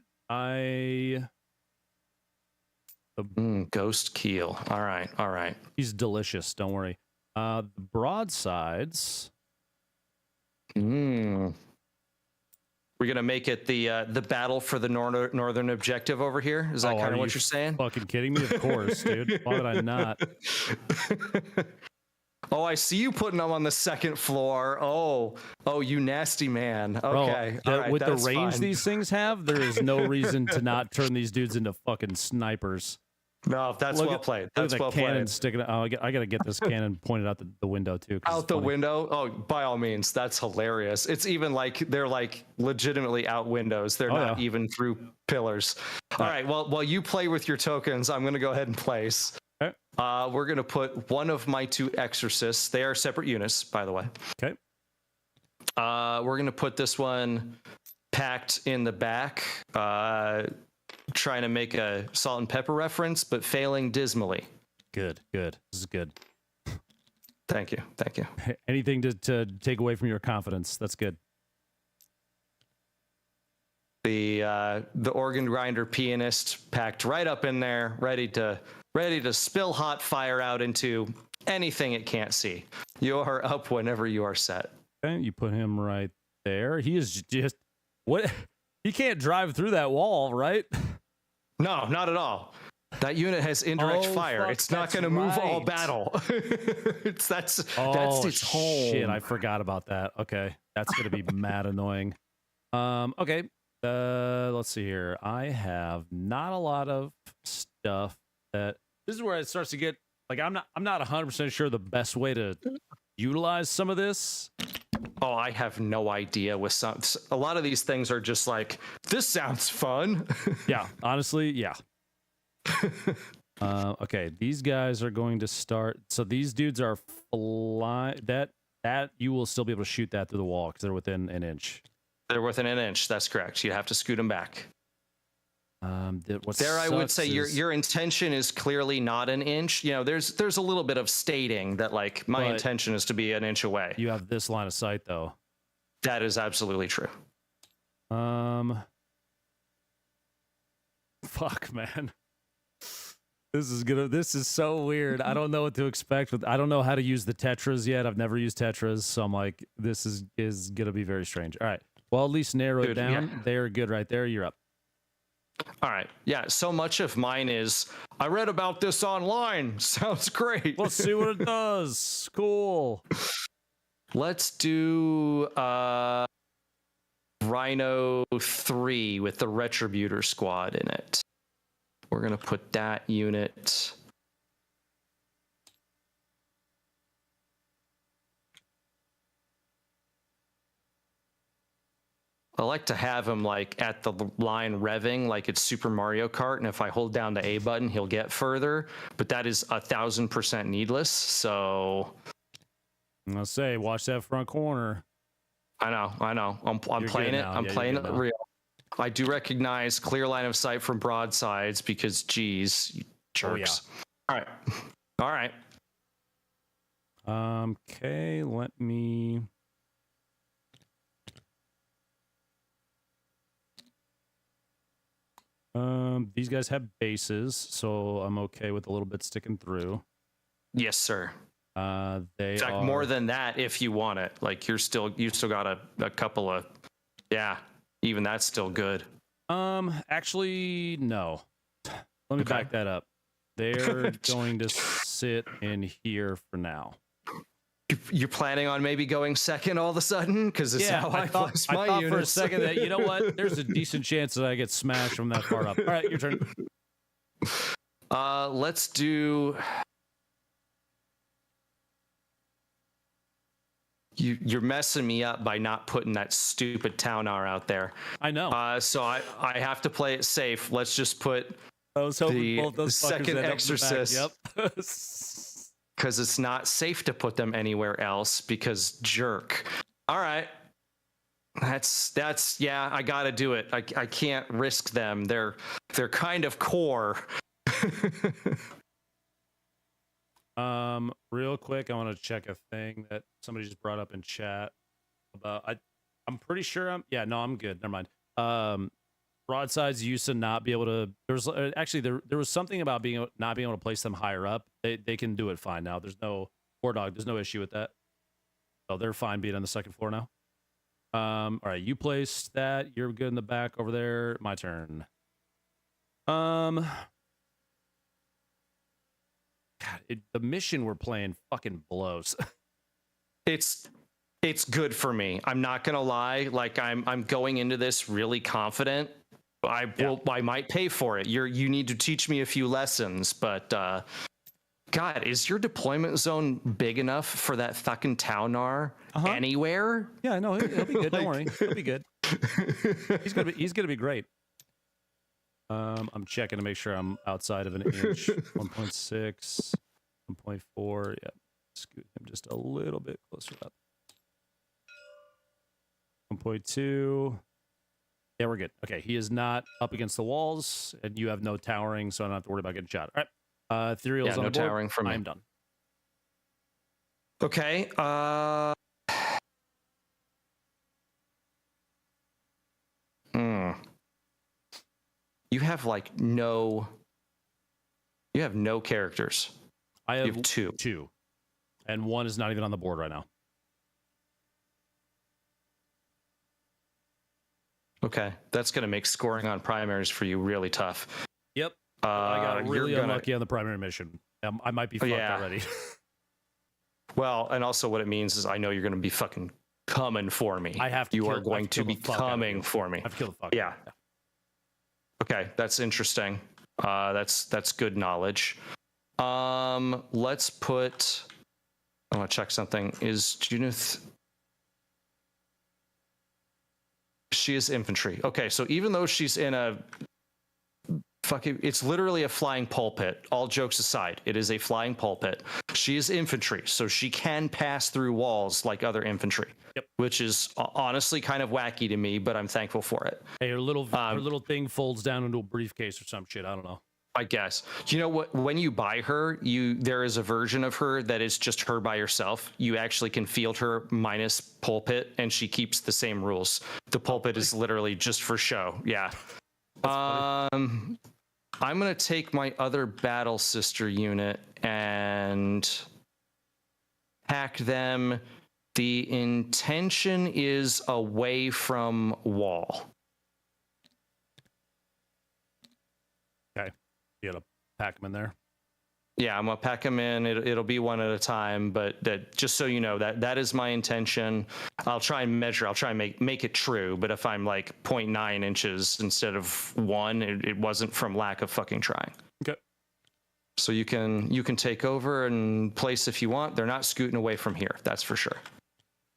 Ghost Keel. All right. He's delicious. Don't worry. The broadsides. We're gonna make it the battle for the northern objective over here. Is that kind of what you're saying? Fucking kidding me? Of course, dude. Why would I not? Oh, I see you putting them on the second floor. Oh, you nasty man. Okay. Bro, all right, with the that's range fine. these things have, there is no reason to not turn these dudes into fucking snipers. No, that's well played. That's look at well the cannon played. sticking. Oh, I got to get this cannon pointed out the window too. Out the window? Oh, by all means, that's hilarious. It's even like they're like legitimately out windows. They're not even through pillars. All right. Well, while you play with your tokens, I'm going to go ahead and place. Okay. We're going to put one of my 2 exorcists. They are separate units, by the way. Okay. We're going to put this one packed in the back, trying to make a salt and pepper reference, but failing dismally. Good. This is good. Thank you. Anything to take away from your confidence? That's good. The organ grinder pianist packed right up in there, ready to spill hot fire out into anything it can't see. You are up whenever you are set. Okay, you put him right there. He is just what? He can't drive through that wall, right? No, not at all. That unit has indirect fire. Fuck, it's not going to move all battle. that's its home. Shit, I forgot about that. Okay, that's going to be mad annoying. Okay. Let's see here. I have not a lot of stuff that. This is where it starts to get like I'm not 100% sure the best way to utilize some of this. Oh, I have no idea. With a lot of these things are just like, this sounds fun. Yeah, honestly, yeah. Okay, these guys are going to start. So these dudes are that you will still be able to shoot that through the wall because they're within an inch. They're within an inch. That's correct. You have to scoot them back. I would say your intention is clearly not an inch. You know, there's a little bit of stating that like my intention is to be an inch away. You have this line of sight though. That is absolutely true. Fuck, man. This is so weird. I don't know what to expect. I don't know how to use the tetras yet. I've never used tetras, so I'm like, this is gonna be very strange. All right. Well, at least narrow it down. Yeah. They're good right there. You're up. All right. Yeah. So much of mine is, I read about this online. Sounds great. Let's see what it does. Cool. Let's do Rhino 3 with the Retributor squad in it. We're going to put that unit. I like to have him like at the line revving like it's Super Mario Kart, and if I hold down the A button, he'll get further. But that is 1,000% needless. So I'll say, watch that front corner. I know. I'm playing it. I'm playing it real. I do recognize clear line of sight from broadsides because, geez, you jerks. Oh, yeah. All right. Okay, let me. These guys have bases, so I'm okay with a little bit sticking through. Yes, sir. They In fact, are... more than that if you want it. Like you still got a couple of, yeah, even that's still good. Actually, no. Let me back that up. They're going to sit in here for now. You're planning on maybe going second all of a sudden? Because it's how I thought for a second that, you know what, there's a decent chance that I get smashed from that far up. All right, your turn. Let's do. You're messing me up by not putting that stupid Taunar out there. I know. So I have to play it safe. Let's just put I was hoping the both those second Exorcist. Yep. Because it's not safe to put them anywhere else because jerk. All right. That's yeah, I gotta do it. I can't risk them. They're kind of core. Real quick, I want to check a thing that somebody just brought up in chat about. I'm pretty sure I'm good. Never mind. Broadsides used to not be able to. There's actually there was something about not being able to place them higher up. They can do it fine now. There's no War Dog. There's no issue with that. So they're fine being on the second floor now. All right, you placed that. You're good in the back over there. My turn. God, the mission we're playing fucking blows. It's good for me. I'm not gonna lie. Like I'm going into this really confident. I might pay for it. You need to teach me a few lessons, but God, is your deployment zone big enough for that fucking Taunar anywhere? Yeah, no, he'll be good. Don't worry, he'll be good. He's gonna be great. I'm checking to make sure I'm outside of an inch. 1.6, 1.4. Yeah, scoot him just a little bit closer up. 1.2. Yeah, we're good. Okay, he is not up against the walls, and you have no towering, so I don't have to worry about getting shot. All right, Ethereal's on no the board. towering from me. I'm done. Okay. You have you have no characters. I have you have two, and one is not even on the board right now. Okay, that's going to make scoring on primaries for you really tough. Yep. I got really unlucky on the primary mission. I might be fucked already. Well, and also what it means is I know you're going to be fucking coming for me. I have to. You are going to be coming for me. I've killed the fuck. Yeah. Okay, that's interesting. That's good knowledge. Let's put. I want to check something. Is Junith? She is infantry. Okay, so even though she's in a it's literally a flying pulpit. All jokes aside, it is a flying pulpit. She is infantry, so she can pass through walls like other infantry. Yep. Which is honestly kind of wacky to me, but I'm thankful for it. Hey, her little thing folds down into a briefcase or some shit. I don't know. I guess. You know what? When you buy her, there is a version of her that is just her by herself. You actually can field her minus pulpit, and she keeps the same rules. The pulpit is literally just for show. Yeah. I'm gonna take my other battle sister unit and hack them. The intention is away from wall. Okay. You gotta pack them in there. Yeah, I'm gonna pack them in. It'll be one at a time, but that just so you know that is my intention. I'll try and measure. I'll try and make it true. But if I'm like 0.9 inches instead of 1, it wasn't from lack of fucking trying. Okay. So you can take over and place if you want. They're not scooting away from here. That's for sure.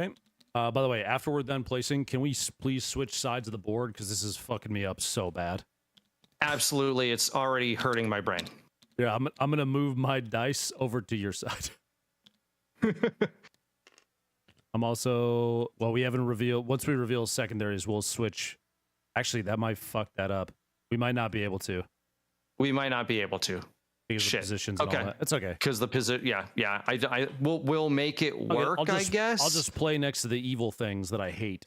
Okay. By the way, after we're done placing, can we please switch sides of the board because this is fucking me up so bad. Absolutely, it's already hurting my brain. Yeah, I'm gonna move my dice over to your side. I'm also we haven't revealed. Once we reveal secondaries, we'll switch. Actually, that might fuck that up. We might not be able to. We might not be able to. Because of positions. And okay, all that. It's okay. Because the position. Yeah. We'll make it work. I guess. I'll just play next to the evil things that I hate.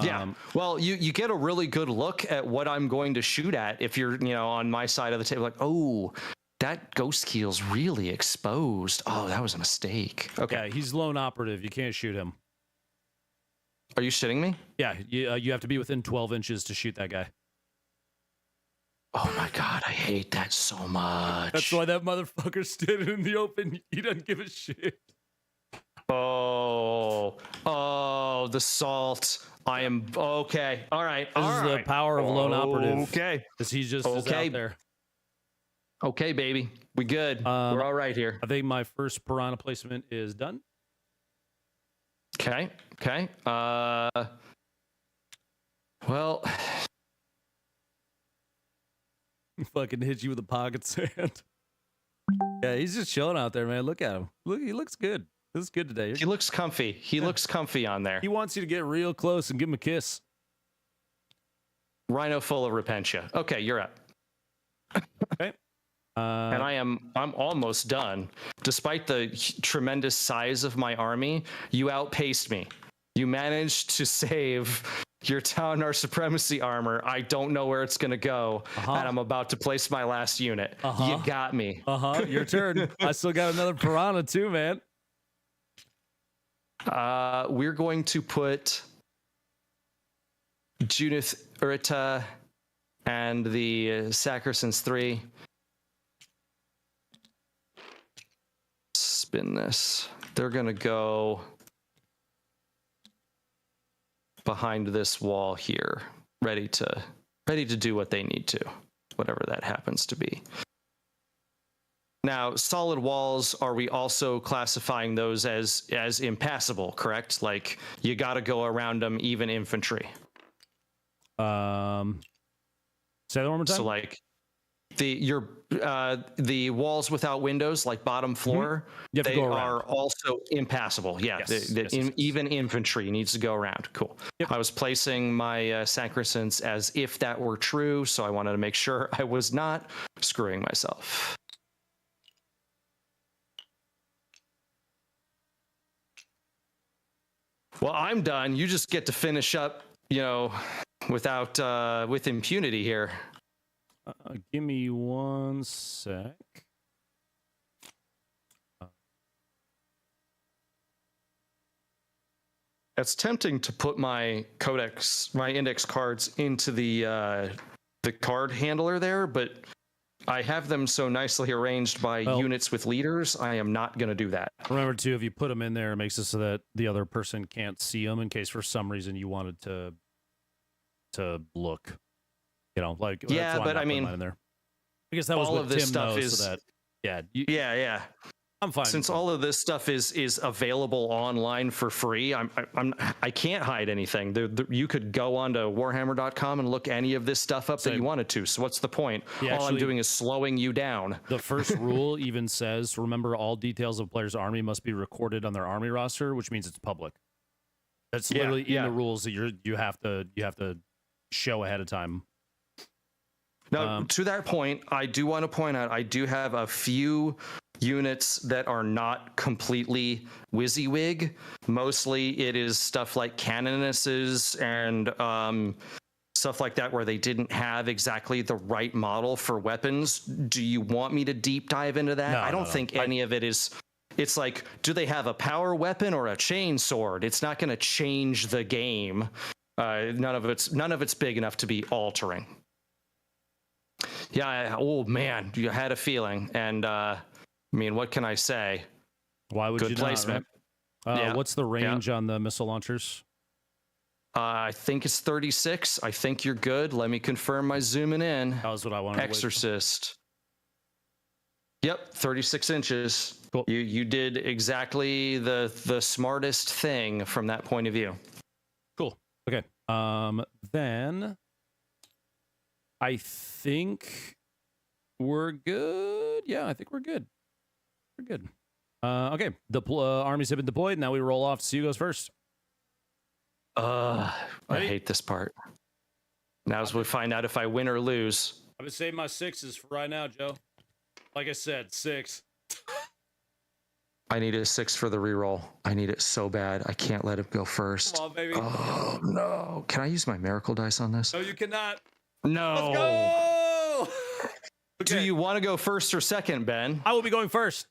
Yeah. Well, you get a really good look at what I'm going to shoot at if you're, on my side of the table. Like, oh, that ghost keel's really exposed. Oh, that was a mistake. Okay. Yeah, he's lone operative. You can't shoot him. Are you shitting me? Yeah, you have to be within 12 inches to shoot that guy. Oh my god, I hate that so much. That's why that motherfucker's standing in the open. He doesn't give a shit. Oh, the salt. I am okay. All right. This is the power of lone operative. Okay. Because he's just is out there. Okay, baby. We good. We're all right here. I think my first piranha placement is done. Okay. Well, fucking hit you with a pocket sand. Yeah, he's just chilling out there, man. Look at him. Look, he looks good. This is good today. He looks comfy. He looks comfy on there. He wants you to get real close and give him a kiss. Rhino full of repentia. Okay, you're up. Okay. And I'm almost done. Despite the tremendous size of my army, you outpaced me. You managed to save your Tower Supremacy armor. I don't know where it's gonna go, and I'm about to place my last unit. You got me. Your turn. I still got another piranha too, man. We're going to put Judith Urita and the Sacrisans 3. Spin this. They're gonna go behind this wall here, ready to do what they need to, whatever that happens to be. Now, solid walls, are we also classifying those as impassable, correct? Like, you got to go around them, even infantry. Say that one more time. So, like, the walls without windows, like bottom floor, they are also impassable. Yeah, yes, even infantry needs to go around. Cool. Yep. I was placing my Sacrisans as if that were true, so I wanted to make sure I was not screwing myself. Well, I'm done. You just get to finish up, without with impunity here. Give me one sec. It's tempting to put my index cards into the card handler there, but I have them so nicely arranged by units with leaders. I am not going to do that. Remember, too, if you put them in there, it makes it so that the other person can't see them in case for some reason you wanted to look. Yeah, but I mean, in there. I guess that was all what of this Tim stuff knows, is. So that, yeah. I'm fine. Since all of this stuff is available online for free, I can't hide anything. You could go onto Warhammer.com and look any of this stuff up that you wanted to. So what's the point? All I'm doing is slowing you down. The first rule even says, remember, all details of a player's army must be recorded on their army roster, which means it's public. That's literally in the rules that you have to show ahead of time. Now, to that point, I do want to point out I do have a few units that are not completely WYSIWYG. Mostly it is stuff like canonesses and stuff like that where they didn't have exactly the right model for weapons. Do you want me to deep dive into that? I don't think any of it is. It's like, do they have a power weapon or a chain sword? It's not going to change the game. None of it's big enough to be altering. Yeah. Oh man, you had a feeling, and I mean, what can I say? Why would Good you placement. not, right? Yeah. What's the range on the missile launchers? I think it's 36. I think you're good. Let me confirm my zooming in. That was what I wanted to wait for. Exorcist. Yep, 36 inches. Cool. You did exactly the smartest thing from that point of view. Cool. Okay. Then I think we're good. Yeah, I think we're good. We're good. Okay. The armies have been deployed. Now we roll off to see who goes first. I Ready? hate this part. Now as we find out if I win or lose. I've been saving my sixes for right now, Joe. Like I said, 6. I need a 6 for the reroll. I need it so bad. I can't let it go first. Come on, baby. Oh no! Can I use my miracle dice on this? No, you cannot. No. Let's go! Do Okay. you want to go first or second, Ben? I will be going first.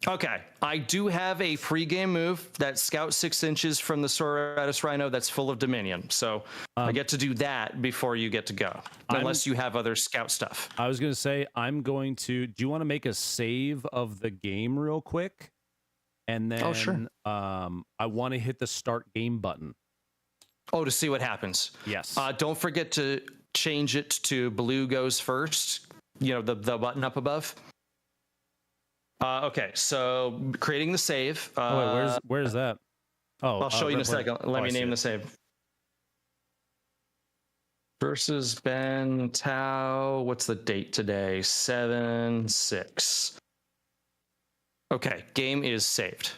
Okay. I do have a pregame move that scouts 6 inches from the Soratus Rhino that's full of Dominion. So I get to do that before you get to go. Unless you have other scout stuff. I was going to say, I'm going to... Do you want to make a save of the game real quick? And then sure. I want to hit the start game button. Oh, to see what happens. Yes. Don't forget to change it to blue goes first. You know, the button up above. Okay, so creating the save. wait, where's that? Oh, I'll show you in a second. Let me I see name it. the save. Versus Ben Tao. What's the date today? 7/6. Okay, game is saved.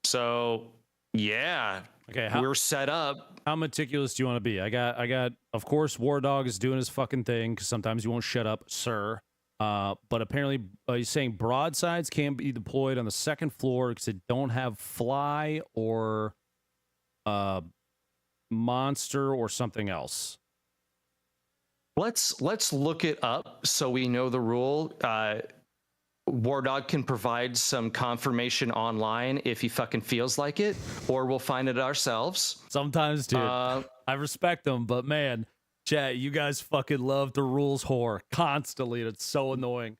So yeah, Okay, we're set up. how meticulous do you want to be? I got. Of course, War Dog is doing his fucking thing because sometimes you won't shut up, sir. But apparently, he's saying broadsides can't be deployed on the second floor because they don't have fly or monster or something else. Let's look it up so we know the rule. War Dog can provide some confirmation online if he fucking feels like it, or we'll find it ourselves. Sometimes, dude, I respect them, but man, chat, you guys fucking love the rules whore constantly, and it's so annoying.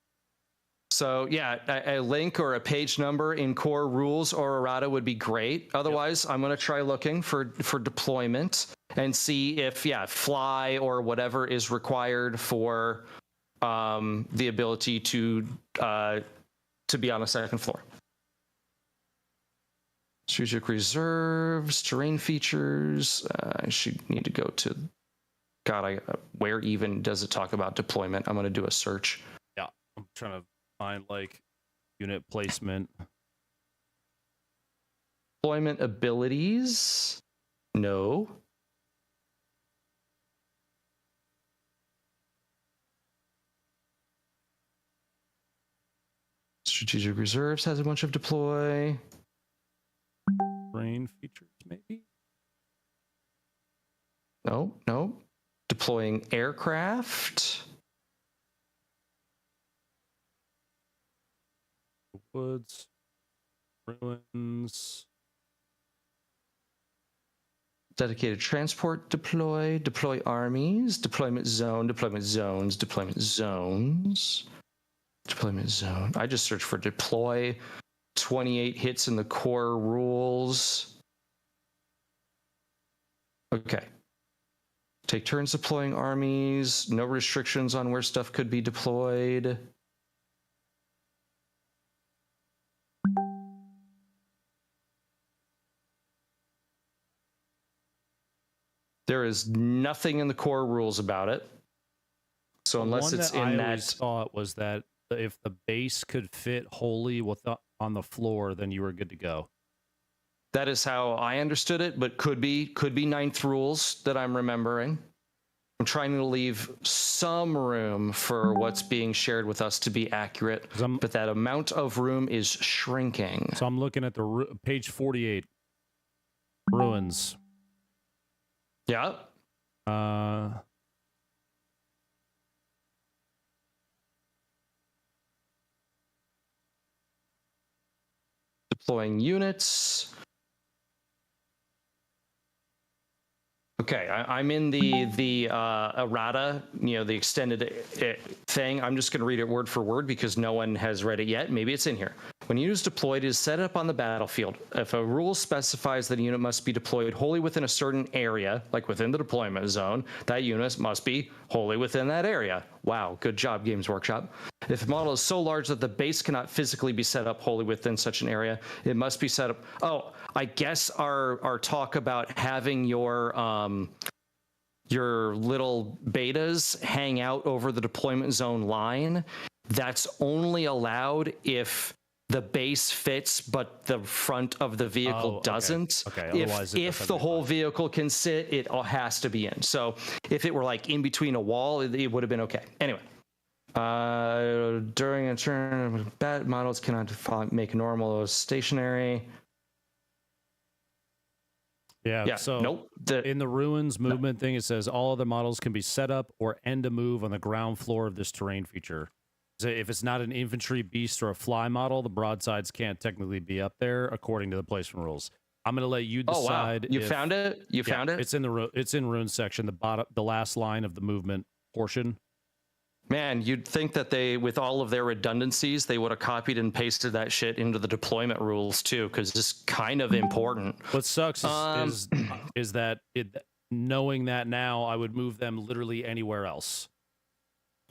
So yeah, a link or a page number in core rules or errata would be great. Otherwise, I'm going to try looking for deployment and see if fly or whatever is required for the ability to be on a second floor. Strategic reserves, terrain features. I should need to go to. God, where even does it talk about deployment? I'm going to do a search. Yeah, I'm trying to find like unit placement. Deployment abilities? No. Strategic reserves has a bunch of deploy. Terrain features, maybe? No. Deploying aircraft. Woods, ruins. Dedicated transport deploy armies, deployment zone, deployment zones, deployment zones, deployment zone. I just searched for deploy, 28 hits in the core rules. Okay. Take turns deploying armies, no restrictions on where stuff could be deployed. There is nothing in the core rules about it. So unless it's in I that, always thought was that if the base could fit wholly on the floor, then you were good to go. that is how I understood it, but could be ninth rules that I'm remembering. I'm trying to leave some room for what's being shared with us to be accurate, but that amount of room is shrinking. So I'm looking at the page 48, ruins. Yeah. Deploying units. Okay, I'm in the errata, the extended thing. I'm just going to read it word for word because no one has read it yet. Maybe it's in here. When a unit is deployed, it is set up on the battlefield. If a rule specifies that a unit must be deployed wholly within a certain area, like within the deployment zone, that unit must be wholly within that area. Wow, good job, Games Workshop. If the model is so large that the base cannot physically be set up wholly within such an area, it must be set up. Oh, I guess our talk about having your little betas hang out over the deployment zone line, that's only allowed if the base fits but the front of the vehicle doesn't. Okay. If the whole vehicle can sit, it all has to be in. So if it were like in between a wall, it would have been okay. Anyway. During a turn, bat models cannot make normal or stationary. Yeah. So nope. In the ruins movement thing, it says all other models can be set up or end a move on the ground floor of this terrain feature. So if it's not an infantry, beast, or a fly model, the broadsides can't technically be up there according to the placement rules. I'm going to let you decide. You found it? You found it? It's in the ruins section, the last line of the movement portion. Man, you'd think that they, with all of their redundancies, they would have copied and pasted that shit into the deployment rules too, because it's kind of important. What sucks is that knowing that now, I would move them literally anywhere else.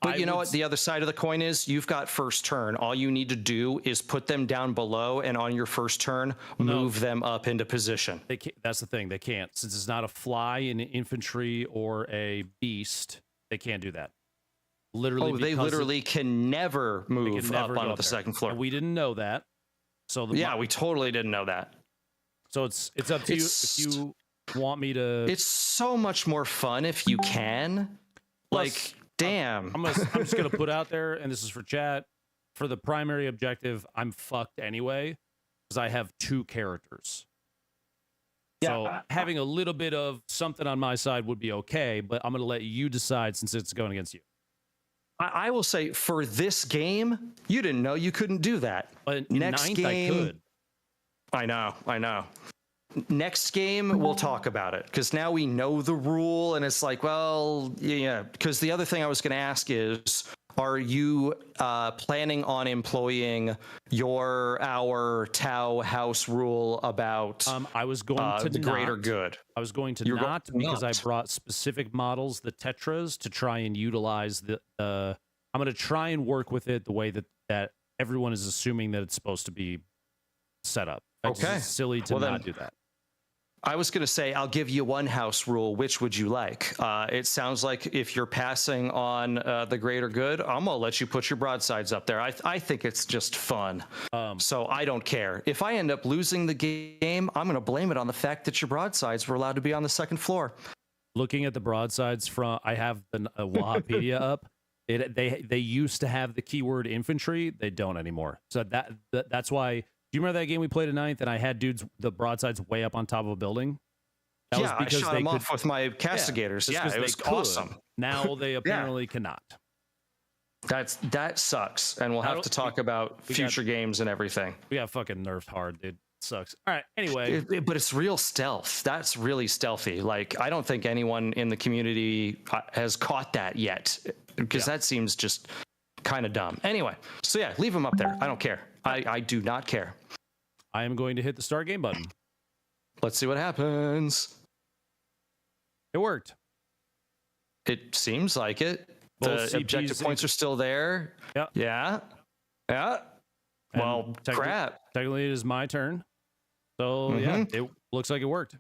But you know what? The other side of the coin is you've got first turn. All you need to do is put them down below, and on your first turn, move them up into position. They can't, that's the thing. They can't. Since it's not a fly, an infantry, or a beast, they can't do that. Literally, they literally can never move up onto the second floor. And we didn't know that. So we totally didn't know that. So it's up to you if you want me to. It's so much more fun if you can. Like, damn. I'm just gonna put out there, and this is for chat. For the primary objective, I'm fucked anyway because I have 2 characters. So having a little bit of something on my side would be okay, but I'm gonna let you decide since it's going against you. I will say for this game, you didn't know you couldn't do that. But next game, I could. I know. Next game, we'll talk about it because now we know the rule, and it's like, well, yeah. Because the other thing I was going to ask is, are you planning on employing our Tau house rule about I was going to the greater good? I was going to not because I brought specific models, the Tetras, to try and utilize the. I'm going to try and work with it the way that everyone is assuming that it's supposed to be set up. It's silly to not do that. I was going to say, I'll give you one house rule. Which would you like? It sounds like if you're passing on the greater good, I'm going to let you put your broadsides up there. I think it's just fun. So I don't care. If I end up losing the game, I'm going to blame it on the fact that your broadsides were allowed to be on the second floor. Looking at the broadsides from, I have the Wikipedia up. They used to have the keyword infantry. They don't anymore. So that's why. Do you remember that game we played at 9th and I had the broadsides way up on top of a building? That was because I shot them off with my castigators. It was awesome. Now they apparently cannot. That sucks, and we'll have to talk about future games and everything. We got fucking nerfed hard, dude. It sucks. All right, anyway. But it's real stealth. That's really stealthy. Like, I don't think anyone in the community has caught that yet, because that seems just kind of dumb. Anyway, so yeah, leave them up there. I don't care. I do not care. I am going to hit the start game button. Let's see what happens. It worked. It seems like it. The objective points are still there. Yeah. Well, crap. Technically, it is my turn. So, yeah, it looks like it worked.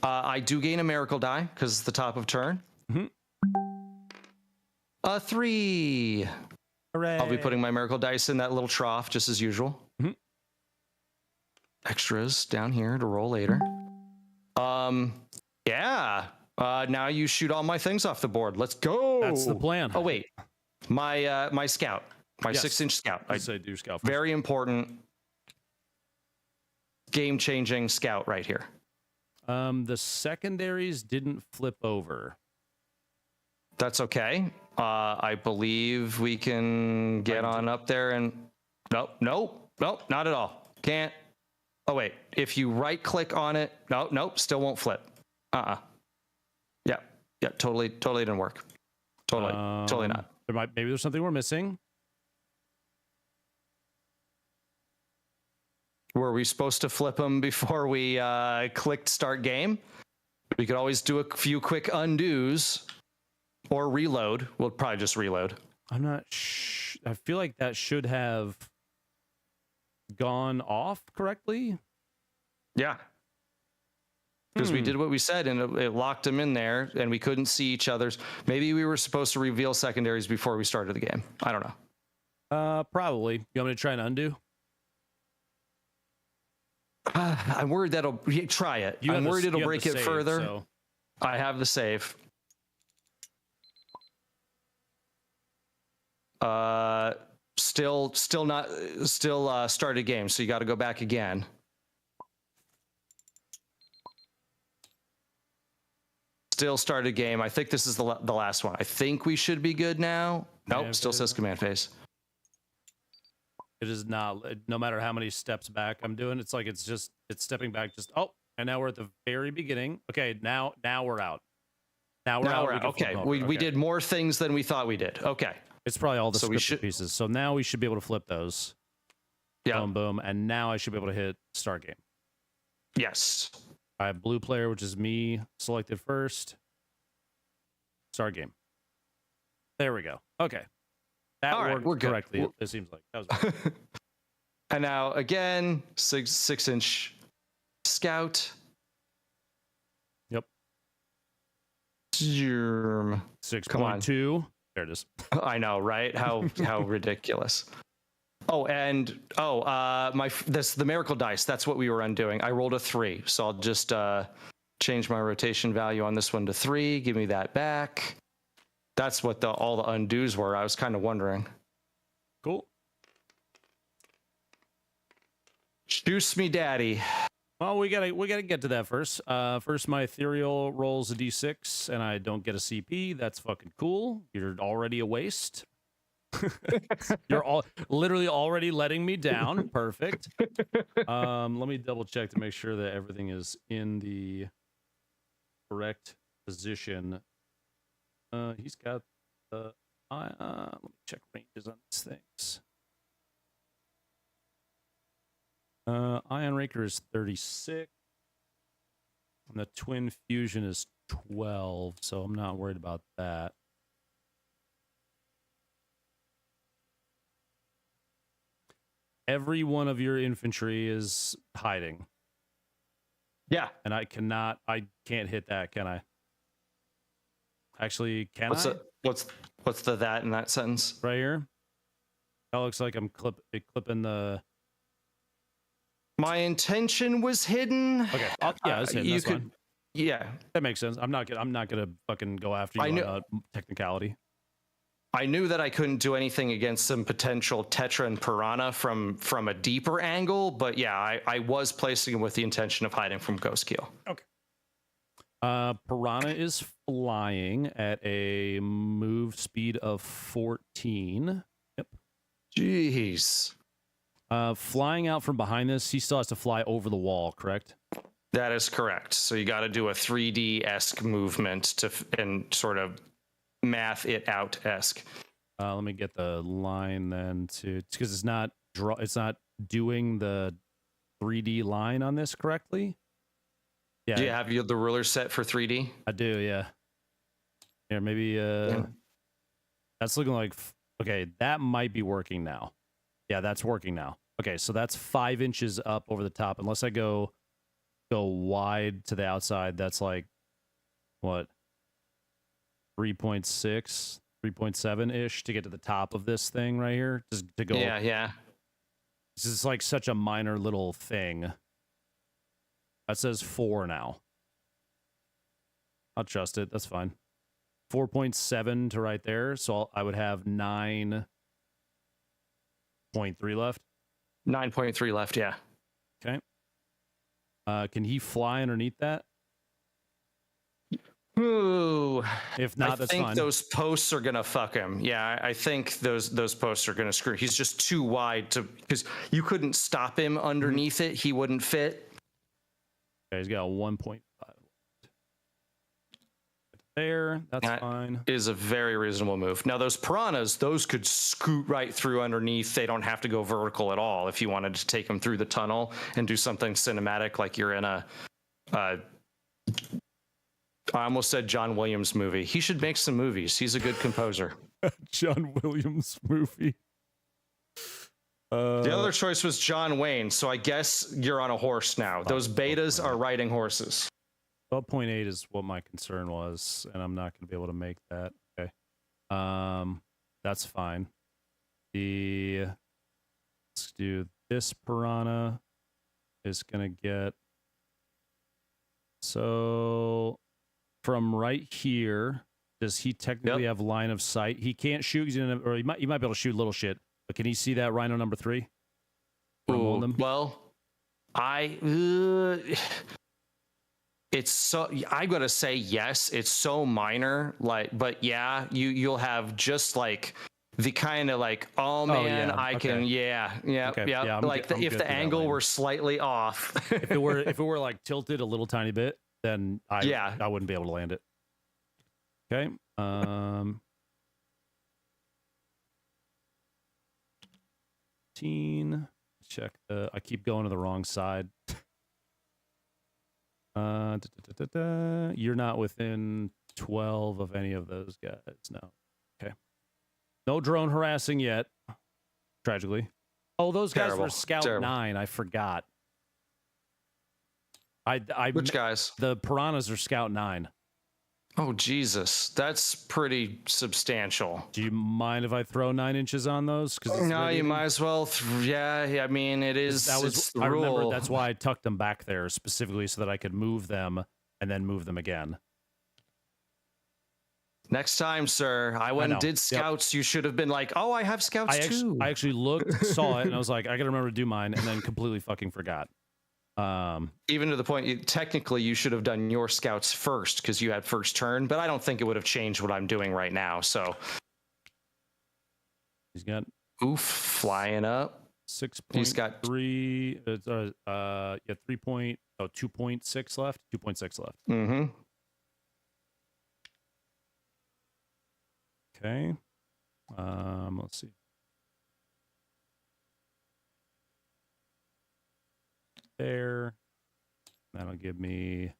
I do gain a miracle die because it's the top of turn. 3. Hooray. I'll be putting my miracle dice in that little trough just as usual. Extras down here to roll later. Yeah. Now you shoot all my things off the board. Let's go. That's the plan. Oh wait, my scout, my 6-inch scout. I say do scout. Very important, game-changing scout right here. The secondaries didn't flip over. That's okay. I believe we can get on up there and nope, not at all. Can't. Oh wait, if you right click on it, nope, still won't flip. Yeah, totally didn't work. Totally not. Maybe there's something we're missing. Were we supposed to flip them before we clicked start game? We could always do a few quick undos or reload. We'll probably just reload. I'm not I feel like that should have gone off correctly. Yeah. Because we did what we said and it locked them in there and we couldn't see each other's. Maybe we were supposed to reveal secondaries before we started the game. I don't know. Probably. You want me to try and undo? I'm worried that'll try it. I'm worried it'll break it further. So. I have the save. Still started game. So you got to go back again. Still started game. I think this is the last one. I think we should be good now. Nope. Still says command phase. It is not, no matter how many steps back I'm doing, it's like it's stepping back just, and now we're at the very beginning. Okay, now we're out. Now we're out. Okay, we did more things than we thought we did. Okay. It's probably all the scripted pieces. So now we should be able to flip those. Yeah. Boom, boom. And now I should be able to hit start game. Yes. I have blue player, which is me, selected first. Start game. There we go. Okay. That worked correctly. It seems like that was. And now again, 6-inch scout. Yep. 6.2. There it is. I know, right? How ridiculous. The miracle dice. That's what we were undoing. I rolled a 3, so I'll just change my rotation value on this one to 3. Give me that back. That's what all the undos were. I was kind of wondering. Cool. Juice me, daddy. Well, we gotta get to that first. First, my ethereal rolls a d6, and I don't get a CP. That's fucking cool. You're already a waste. You're literally already letting me down. Perfect. Let me double check to make sure that everything is in the correct position. He's got the let me check ranges on these things. Ion Raker is 36. And the Twin Fusion is 12, so I'm not worried about that. Every one of your infantry is hiding. Yeah. And I can't hit that, can I? Actually, what's the that in that sentence? Right here. That looks like I'm clipping the. My intention was hidden. Okay. Yeah, it's hidden. That's fine. Yeah, that makes sense. I'm not gonna fucking go after you on technicality. I knew that I couldn't do anything against some potential Tetra and Piranha from a deeper angle, but yeah, I was placing him with the intention of hiding from Ghost Keel. Okay. Piranha is flying at a move speed of 14. Yep. Jeez. Flying out from behind this, he still has to fly over the wall, correct? That is correct. So you got to do a 3D-esque movement and sort of math it out-esque. Let me get the line then because it's not doing the 3D line on this correctly. Yeah. Do you have the ruler set for 3D? I do, yeah. Here, maybe that's looking like okay, that might be working now. Yeah, that's working now. Okay, so that's 5 inches up over the top. Unless I go wide to the outside, that's like what? 3.6, 3.7-ish to get to the top of this thing right here. Just to go. Yeah. This is like such a minor little thing. That says 4 now. I'll trust it. That's fine. 4.7 to right there. So I would have 9.3 left. 9.3 left, yeah. Okay. Can he fly underneath that? Ooh. If not, that's fine. I think those posts are gonna fuck him. Yeah, I think those posts are gonna screw. He's just too wide because you couldn't stop him underneath it. He wouldn't fit. Okay, he's got a 1.5. there. That's That fine. is a very reasonable move. Now, those piranhas, those could scoot right through underneath. They don't have to go vertical at all. If you wanted to take them through the tunnel and do something cinematic, like you're in a, I almost said John Williams movie. He should make some movies. He's a good composer. John Williams movie. The other choice was John Wayne. So I guess you're on a horse now. Those betas are riding horses. 12.8 is what my concern was, and I'm not going to be able to make that. Okay. That's fine. Let's do this piranha is going to get, so from right here, does he technically have line of sight? He can't shoot, or he might be able to shoot little shit, but can he see that rhino number 3? Ooh, well, it's so, I'm gonna say yes. It's so minor, like, but yeah, you'll have just like the kind of like, oh man, yeah. I can, yeah, Okay. Yeah, like if the angle were slightly off. if it were like tilted a little tiny bit, then I wouldn't be able to land it. Okay. Check the. I keep going to the wrong side. You're not within 12 of any of those guys. No. Okay. No drone harassing yet. Tragically. Oh, those guys were Scout 9. I forgot. Which guys? The piranhas are Scout 9. Oh Jesus, that's pretty substantial. Do you mind if I throw 9 inches on those? No, you might as well. Yeah, I mean, it is. It's the rule. Remember, that's why I tucked them back there specifically so that I could move them and then move them again. Next time, sir, I went and did scouts. Yep. You should have been like, "Oh, I have scouts too." I actually looked, saw it, and I was like, "I gotta remember to do mine," and then completely fucking forgot. Even to the point, technically, you should have done your scouts first because you had first turn. But I don't think it would have changed what I'm doing right now. So he's got flying up 6.3. He's got 2.6 left. 2.6 left. Mm-hmm. Okay. Let's see. There. That'll give me,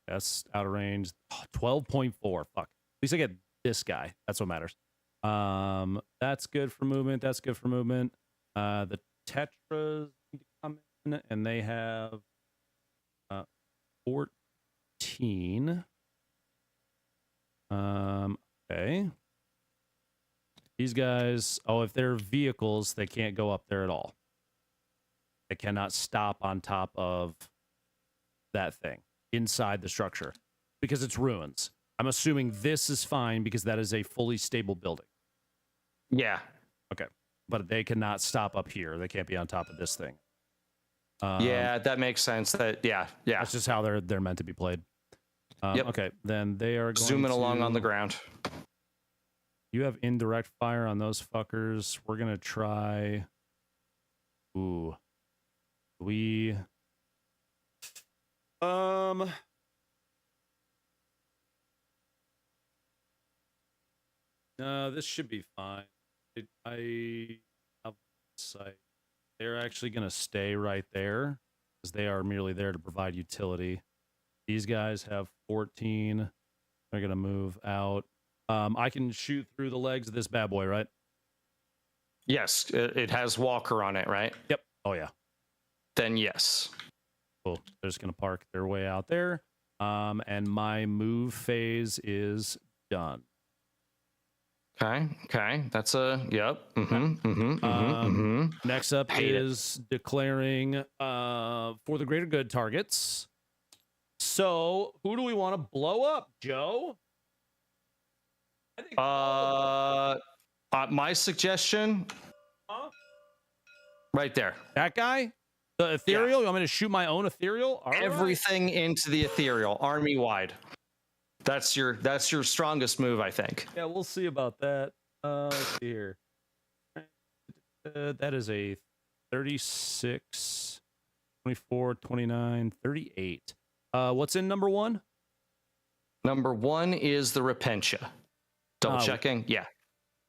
that's out of range. 12.4. Fuck. At least I get this guy. That's what matters. That's good for movement. That's good for movement. The Tetras need to come in, and they have 14. Okay. These guys, if they're vehicles, they can't go up there at all. They cannot stop on top of that thing inside the structure because it's ruins. I'm assuming this is fine because that is a fully stable building. Yeah. Okay. But they cannot stop up here. They can't be on top of this thing. Yeah, that makes sense. Yeah. That's just how they're meant to be played. Yep. Okay, then they are going zooming along on the ground. You have indirect fire on those fuckers. We're gonna try. Ooh. No, this should be fine. I have sight. They're actually going to stay right there because they are merely there to provide utility. These guys have 14. They're going to move out. I can shoot through the legs of this bad boy, right? Yes, it has Walker on it, right? Yep. Oh, yeah. Then yes. Cool. They're just going to park their way out there. And my move phase is done. Okay. That's yep. Next up is declaring for the greater good targets. So who do we want to blow up, Joe? I think my suggestion, right there. That guy? The ethereal? Yeah. You want me to shoot my own ethereal? All Everything into the ethereal, army wide. That's your strongest move, I think. Yeah, we'll see about that. Let's see here. That is a 36, 24, 29, 38. What's in number 1? Number 1 is the Repentia. Double checking. Yeah.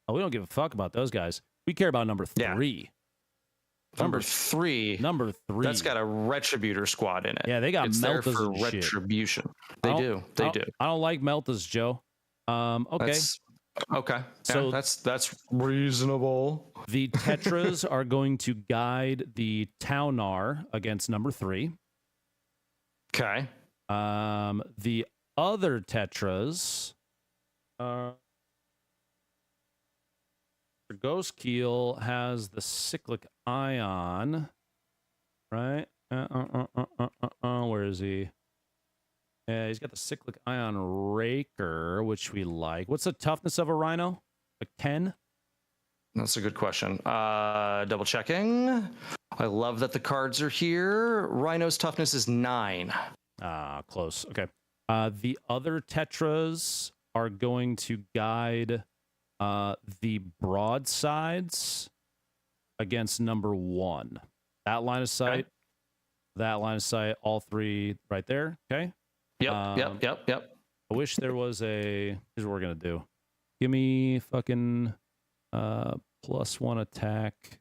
Oh, we don't give a fuck about those guys. We care about number 3. Number 3. Number 3. That's got a Retributor squad in it. Yeah, they got it's there Meltas for and shit. retribution. They do. They do. I don't like Meltas, Joe. Okay. Okay. So that's reasonable. The Tetras are going to guide the Taunar against number 3. Okay. The other Tetras, Ghost Keel has the Cyclic Ion, right? Where is he? Yeah, he's got the Cyclic Ion Raker, which we like. What's the toughness of a Rhino? Like 10? That's a good question. Double checking. I love that the cards are here. Rhino's toughness is 9. Close. Okay. The other Tetras are going to guide the broadsides against number 1. That line of sight. Okay. That line of sight. All 3 right there. Okay. Yep. I wish there was a. Here's what we're gonna do. Give me fucking +1 attack.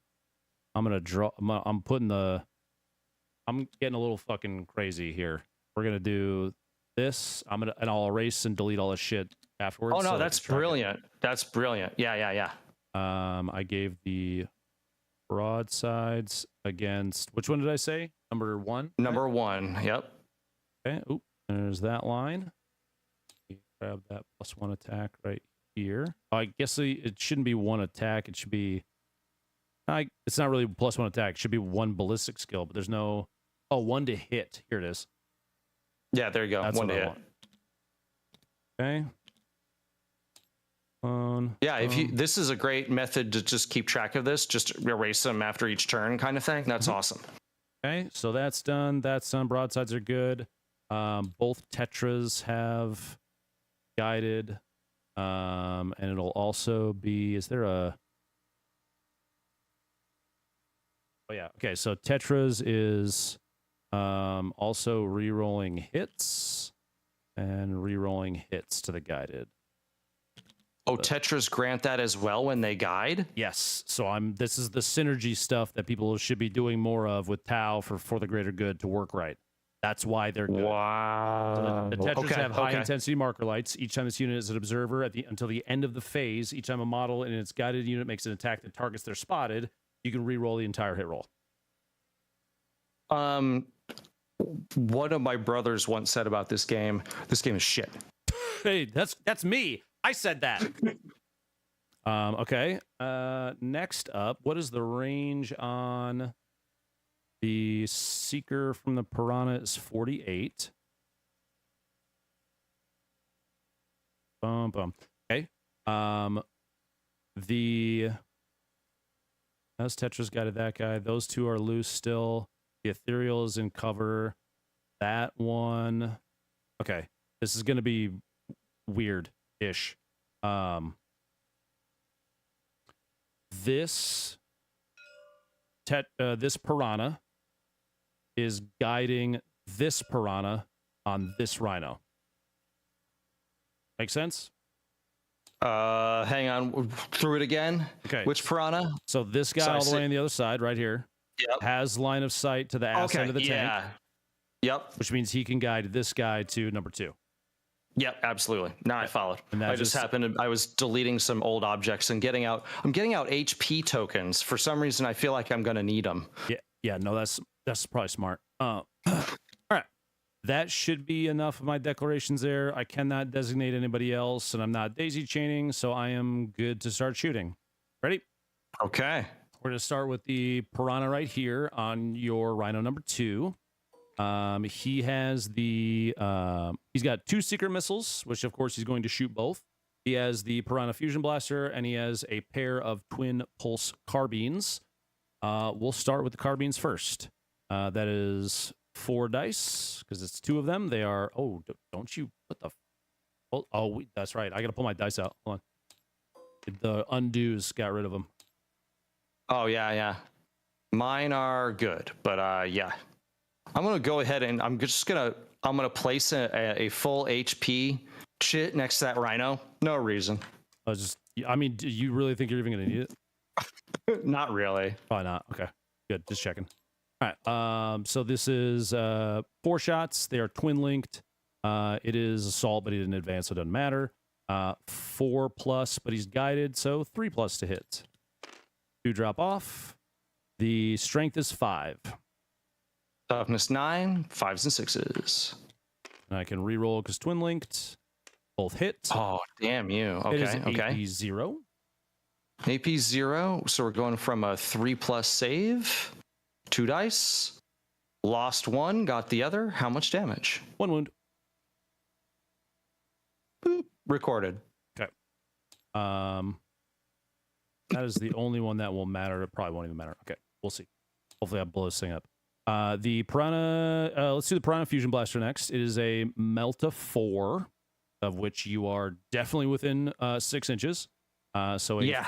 I'm gonna draw. I'm putting the. I'm getting a little fucking crazy here. We're gonna do this. And I'll erase and delete all this shit afterwards. Oh no, that's brilliant. That's brilliant. Yeah. I gave the broadsides against. Which one did I say? Number 1. Number 1. Yep. Okay. Oop. There's that line. Grab that +1 attack right here. I guess it shouldn't be 1 attack. It should be. It's not really +1 attack. It should be 1 ballistic skill, but there's no. Oh, 1 to hit. Here it is. Yeah, there you go. That's 1 to hit. Okay. Yeah, if you. This is a great method to just keep track of this. Just erase them after each turn, kind of thing. That's awesome. Okay, so that's done. That's done. Broadsides are good. Both Tetras have guided, and it'll also be. Is there a? Oh yeah. Okay, so Tetras is also re-rolling hits and re-rolling hits to the guided. Oh, Tetras grant that as well when they guide? Yes. So this is the synergy stuff that people should be doing more of with Tau for the greater good to work right. That's why they're good. Wow. So the Tetras have high intensity marker lights. Each time this unit is an observer until the end of the phase, each time a model in its guided unit makes an attack that targets their spotted, you can re-roll the entire hit roll. One of my brothers once said about this game is shit. Hey, that's me. I said that. Okay. Next up, what is the range on the Seeker from the Piranha? Is 48. Okay. As Tetris guided that guy. Those 2 are loose still. The Ethereal is in cover. That one. Okay. This is going to be weird-ish. This Piranha is guiding this Piranha on this Rhino. Make sense? Hang on. Through it again. Okay. Which Piranha? So this guy all the way on the other side, right here, has line of sight to the ass end of the tank. Yep. Which means he can guide this guy to number 2. Yep, absolutely. Now I followed. And that I just happened to, I was deleting some old objects and I'm getting out HP tokens. For some reason, I feel like I'm going to need them. Yeah, no, that's probably smart. All right. That should be enough of my declarations there. I cannot designate anybody else, and I'm not daisy chaining, so I am good to start shooting. Ready? Okay. We're going to start with the Piranha right here on your Rhino number 2. He has he's got 2 secret missiles, which of course he's going to shoot both. He has the Piranha Fusion Blaster, and he has a pair of twin pulse carbines. We'll start with the carbines first. That is 4 dice, because it's 2 of them. They are, don't you, what the, that's right. I got to pull my dice out. Hold on. The undos got rid of them. Oh, yeah. Mine are good, but yeah. I'm going to go ahead and I'm going to place a full HP shit next to that rhino. No reason. I mean, do you really think you're even going to need it? Not really. Probably not. Okay, good. Just checking. All right. So this is 4 shots. They are twin linked. It is assault, but he didn't advance, so it doesn't matter. 4+, but he's guided, so 3+ to hit. 2 drop off. The strength is 5. Toughness 9, 5s and 6s. And I can reroll because twin linked. Both hit. Oh, damn you. It is Okay, okay. AP 0. AP 0, so we're going from a 3+ save. 2 dice. Lost 1, got the other. How much damage? 1 wound. Boop. Recorded. Okay. That is the only one that will matter. It probably won't even matter. Okay, we'll see. Hopefully I blow this thing up. The Piranha, let's do the Piranha Fusion Blaster next. It is a Melta 4, of which you are definitely within 6 inches. So yeah.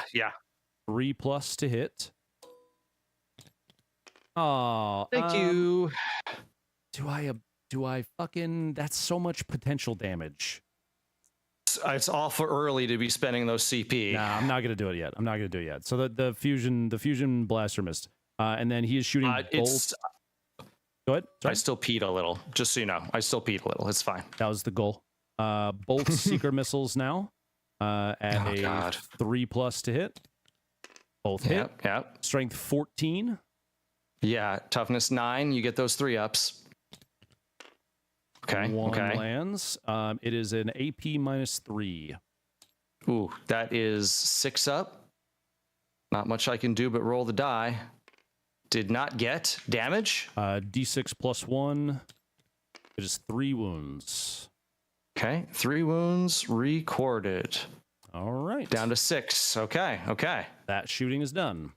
3+ to hit. Oh, Thank you. Do I fucking, that's so much potential damage. It's awful early to be spending those CP. Nah, I'm not gonna do it yet. So the fusion blaster missed, and then he is shooting bolts. Go ahead. Sorry. I still peed a little, just so you know. I still peed a little. It's fine. That was the goal. Bolt seeker missiles now, at a 3+ to hit. Both hit. Yep. Strength 14. Yeah. Toughness 9. You get those 3 ups. Okay. One okay. lands. It is an AP -3. Ooh, that is 6 up. Not much I can do but roll the die. Did not get damage. D6 +1. It is 3 wounds. Okay. 3 wounds recorded. All right. Down to 6. Okay. Okay. That shooting is done.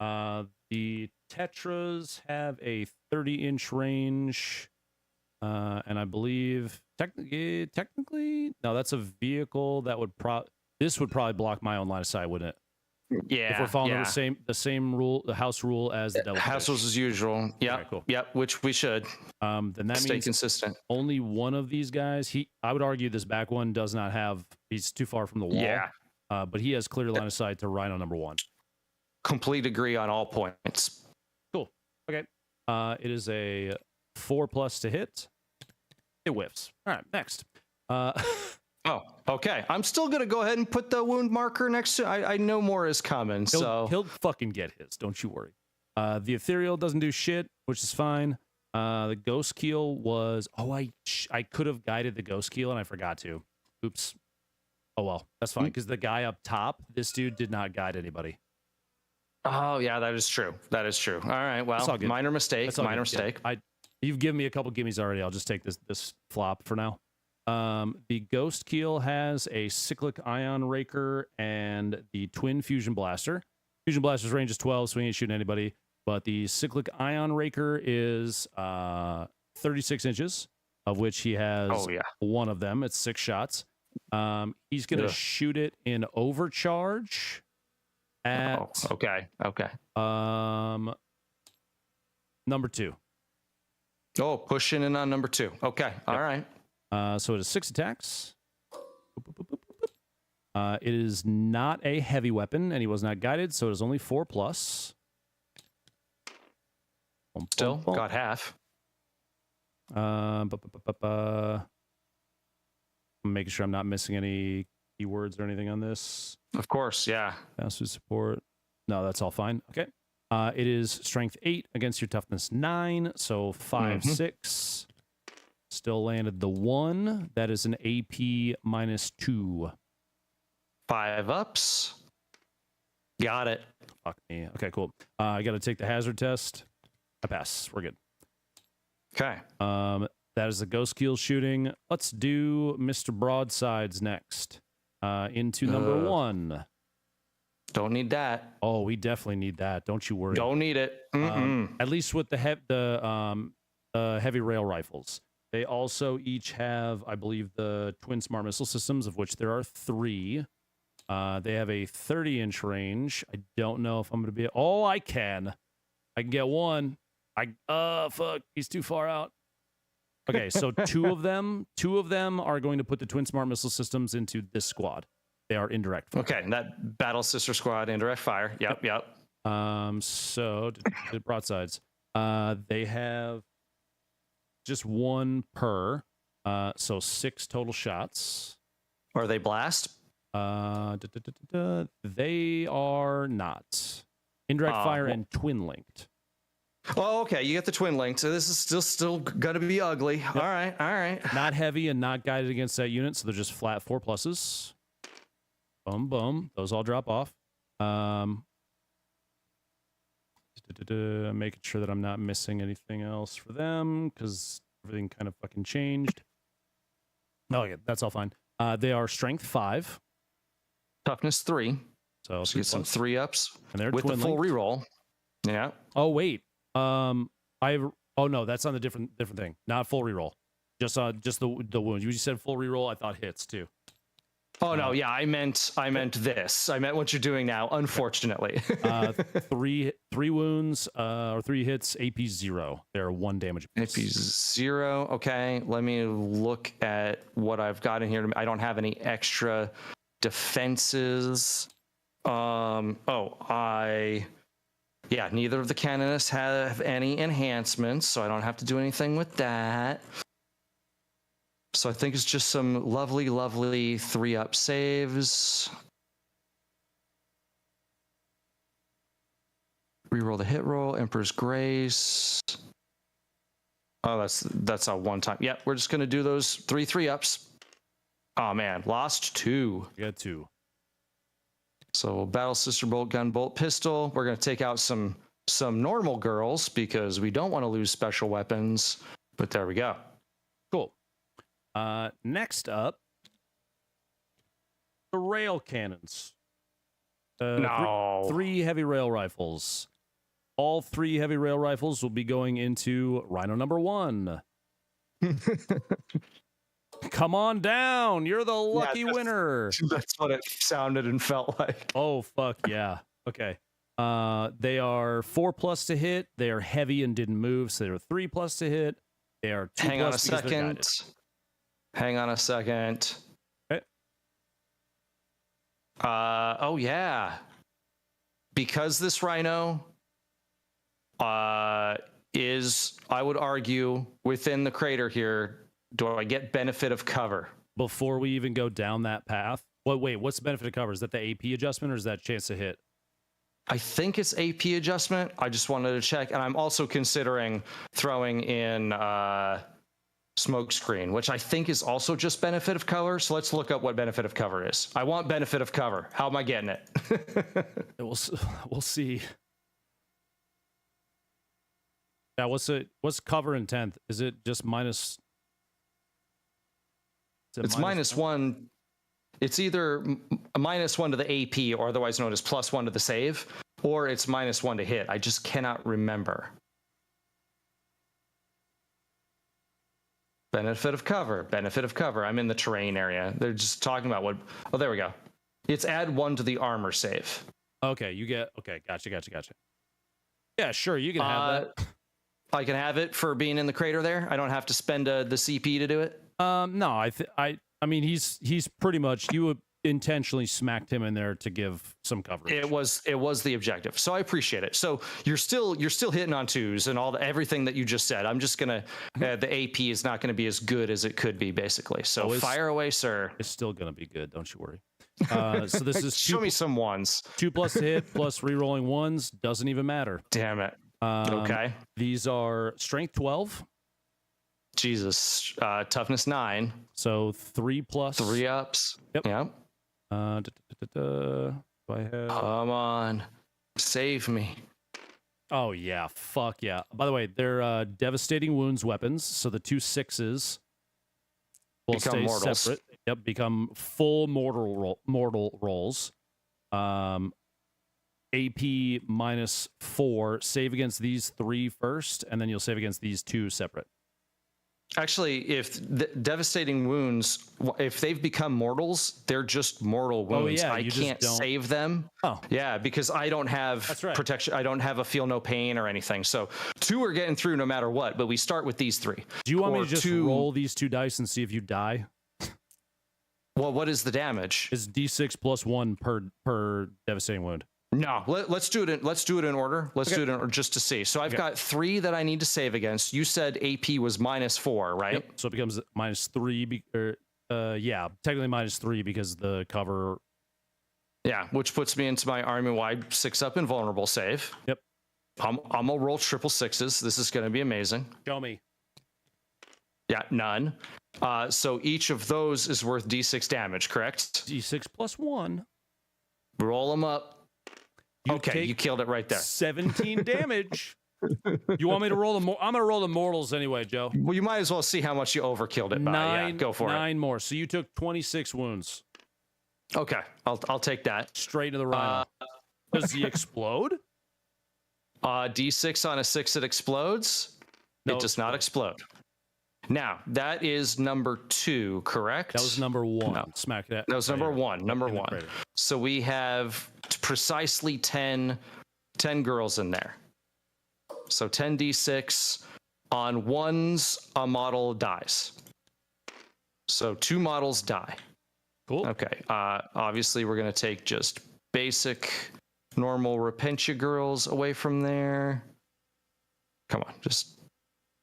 The Tetras have a 30-inch range. And I believe technically, no, that's a vehicle that would this would probably block my own line of sight, wouldn't it? Yeah. If we're following the same rule, the house rule as the Devil House Fish. rules as usual. Yep. Okay, cool. Yep. Which we should. Then that Stay means consistent. only one of these guys. I would argue this back one does not have. He's too far from the wall. Yeah. But he has clear line of sight to Rhino number 1. Complete agree on all points. Cool. Okay. It is a 4+ to hit. It whiffs. All right. Next. Oh, okay. I'm still gonna go ahead and put the wound marker next to. I know more is coming, He'll fucking get his. Don't you worry. The ethereal doesn't do shit, which is fine. The ghost keel was. Oh, I could have guided the ghost keel and I forgot to. Oops. Oh well, that's fine because the guy up top, this dude did not guide anybody. Oh yeah, that is true. That is true. All right. Well, minor mistake. Minor mistake. Yeah. You've given me a couple gimmies already. I'll just take this flop for now. The Ghost Keel has a Cyclic Ion Raker and the Twin Fusion Blaster. Fusion Blaster's range is 12, so we ain't shooting anybody. But the Cyclic Ion Raker is 36 inches, of which he has one of them. It's 6 shots. He's going to shoot it in overcharge at... Okay. Number 2. Oh, pushing in on number 2. Okay. All right. So it is 6 attacks. It is not a heavy weapon, and he was not guided, so it is only 4+. Still got half. I'm making sure I'm not missing any keywords or anything on this. Of course, yeah. Fast food support. No, that's all fine. Okay. It is strength 8 against your toughness 9, so 5, 6. Still landed the 1. That is an AP -2. 5 ups. Got it. Fuck me. Okay, cool. I got to take the hazard test. I pass. We're good. Okay. That is the Ghost Keel shooting. Let's do Mr. Broadsides next. Into number 1. Don't need that. Oh, we definitely need that. Don't you worry. Don't need it. At least with the heavy rail rifles. They also each have, I believe, the twin smart missile systems, of which there are 3. They have a 30-inch range. I don't know if I'm going to be... Oh, I can get one. Fuck. He's too far out. Okay, so two of them are going to put the Twin Smart Missile Systems into this squad. They are indirect fire. Okay, that Battle Sister Squad, indirect fire. Yep. So the broadsides. They have just one per. So 6 total shots. Are they blast? They are not. Indirect fire and twin linked. Oh, okay. You get the twin link, so this is still gonna be ugly. Yep. All right. Not heavy and not guided against that unit, so they're just flat 4 pluses. Boom, boom. Those all drop off. Making sure that I'm not missing anything else for them because everything kind of fucking changed. Oh, yeah, that's all fine. They are strength 5, toughness 3. So get some 3-ups and they're with the full reroll. Yeah. Oh wait. Oh no, that's on the different thing. Not full reroll. Just the wounds. You said full reroll. I thought hits too. Oh no, yeah, I meant this. I meant what you're doing now. Unfortunately, 3 wounds or 3 hits. AP 0. They're 1 damage. AP 0. Okay, let me look at what I've got in here. I don't have any extra defenses. Neither of the canonists have any enhancements, so I don't have to do anything with that. So I think it's just some lovely 3-up saves. Reroll the hit roll, Emperor's Grace. Oh, that's a one-time. Yeah, we're just gonna do those 3-ups. Oh man, lost 2. You got 2. So Battle Sister Bolt, Gun Bolt, Pistol. We're gonna take out some normal girls because we don't want to lose special weapons. But there we go. Cool. Next up, the rail cannons. No. 3 heavy rail rifles. All 3 heavy rail rifles will be going into Rhino number 1. Come on down. You're the lucky winner. That's what it sounded and felt like. Oh, fuck yeah. Okay. They are 4 plus to hit. They are heavy and didn't move, so they're 3 plus to hit. They are 2 Hang on a plus because they're second. guided. Hang on a second. Okay. Oh yeah. Because this Rhino is, I would argue, within the crater here, do I get benefit of cover? Before we even go down that path, what's the benefit of cover? Is that the AP adjustment or is that chance to hit? I think it's AP adjustment. I just wanted to check. And I'm also considering throwing in smoke screen, which I think is also just benefit of cover. So let's look up what benefit of cover is. I want benefit of cover. How am I getting it? We'll see. Yeah, what's cover in 10th? Is it just minus? It's -1. It's either a -1 to the AP, or otherwise known as +1 to the save, or it's -1 to hit. I just cannot remember. Benefit of cover. I'm in the terrain area. They're just talking about what. Oh, there we go. It's add 1 to the armor save. Okay, gotcha. Yeah, sure, you can have that. I can have it for being in the crater there. I don't have to spend the CP to do it. No, I mean he's pretty much, you intentionally smacked him in there to give some coverage. It was the objective, so I appreciate it. So you're still hitting on 2s and everything that you just said. I'm just gonna the AP is not gonna be as good as it could be, basically. So fire away, sir. It's still gonna be good. Don't you worry. So this is show me some 1s. 2 plus to hit plus re-rolling 1s doesn't even matter. Damn it. Okay. These are strength 12. Jesus. Toughness 9. So 3 plus. 3-ups. Yep. Yep. Do I have? Come on. Save me. Oh yeah. Fuck yeah. By the way, they're devastating wounds weapons. So the 2 6s will become stay mortals. separate. Yep. Become full mortal rolls. AP -4. Save against these 3 first, and then you'll save against these 2 separate. Actually, if the devastating wounds, if they've become mortals, they're just mortal wounds. yeah, I you just can't don't- save them. Oh. Yeah, because I don't have That's right. protection. I don't have a feel no pain or anything. So 2 are getting through no matter what, but we start with these 3. Do you want me Or to just 2 roll these 2 dice and see if you die? Well, what is the damage? It's D6 plus 1 per devastating wound. No, let's do it in order. Let's do it in order just to see. So I've got 3 that I need to save against. You said AP was -4, right? Yep. So it becomes -3. Yeah, technically -3 because the cover. Yeah, which puts me into my army-wide 6-up invulnerable save. Yep. I'm gonna roll 666s. This is gonna be amazing. Show me. Yeah, none. So each of those is worth D6 damage, correct? D6 plus 1. Roll them up. Okay, take you killed it right there. 17 damage. You want me to roll the more? I'm gonna roll the mortals anyway, Joe. Well, you might as well see how much you overkilled it by. Yeah, go for it. 9 more. So you took 26 wounds. Okay, I'll take that. Straight to the rhino. Does he explode? D6 on a 6, it explodes. No, it does not explode. Now, that is number 2, correct? That was number 1. No. Smack that. That was number right 1. Number in the 1. crater. So we have precisely 10 girls in there. So 10d6 on 1s, a model dies. So 2 models die. Cool. Okay. Obviously, we're going to take just basic, normal Repentia girls away from there. Come on. Just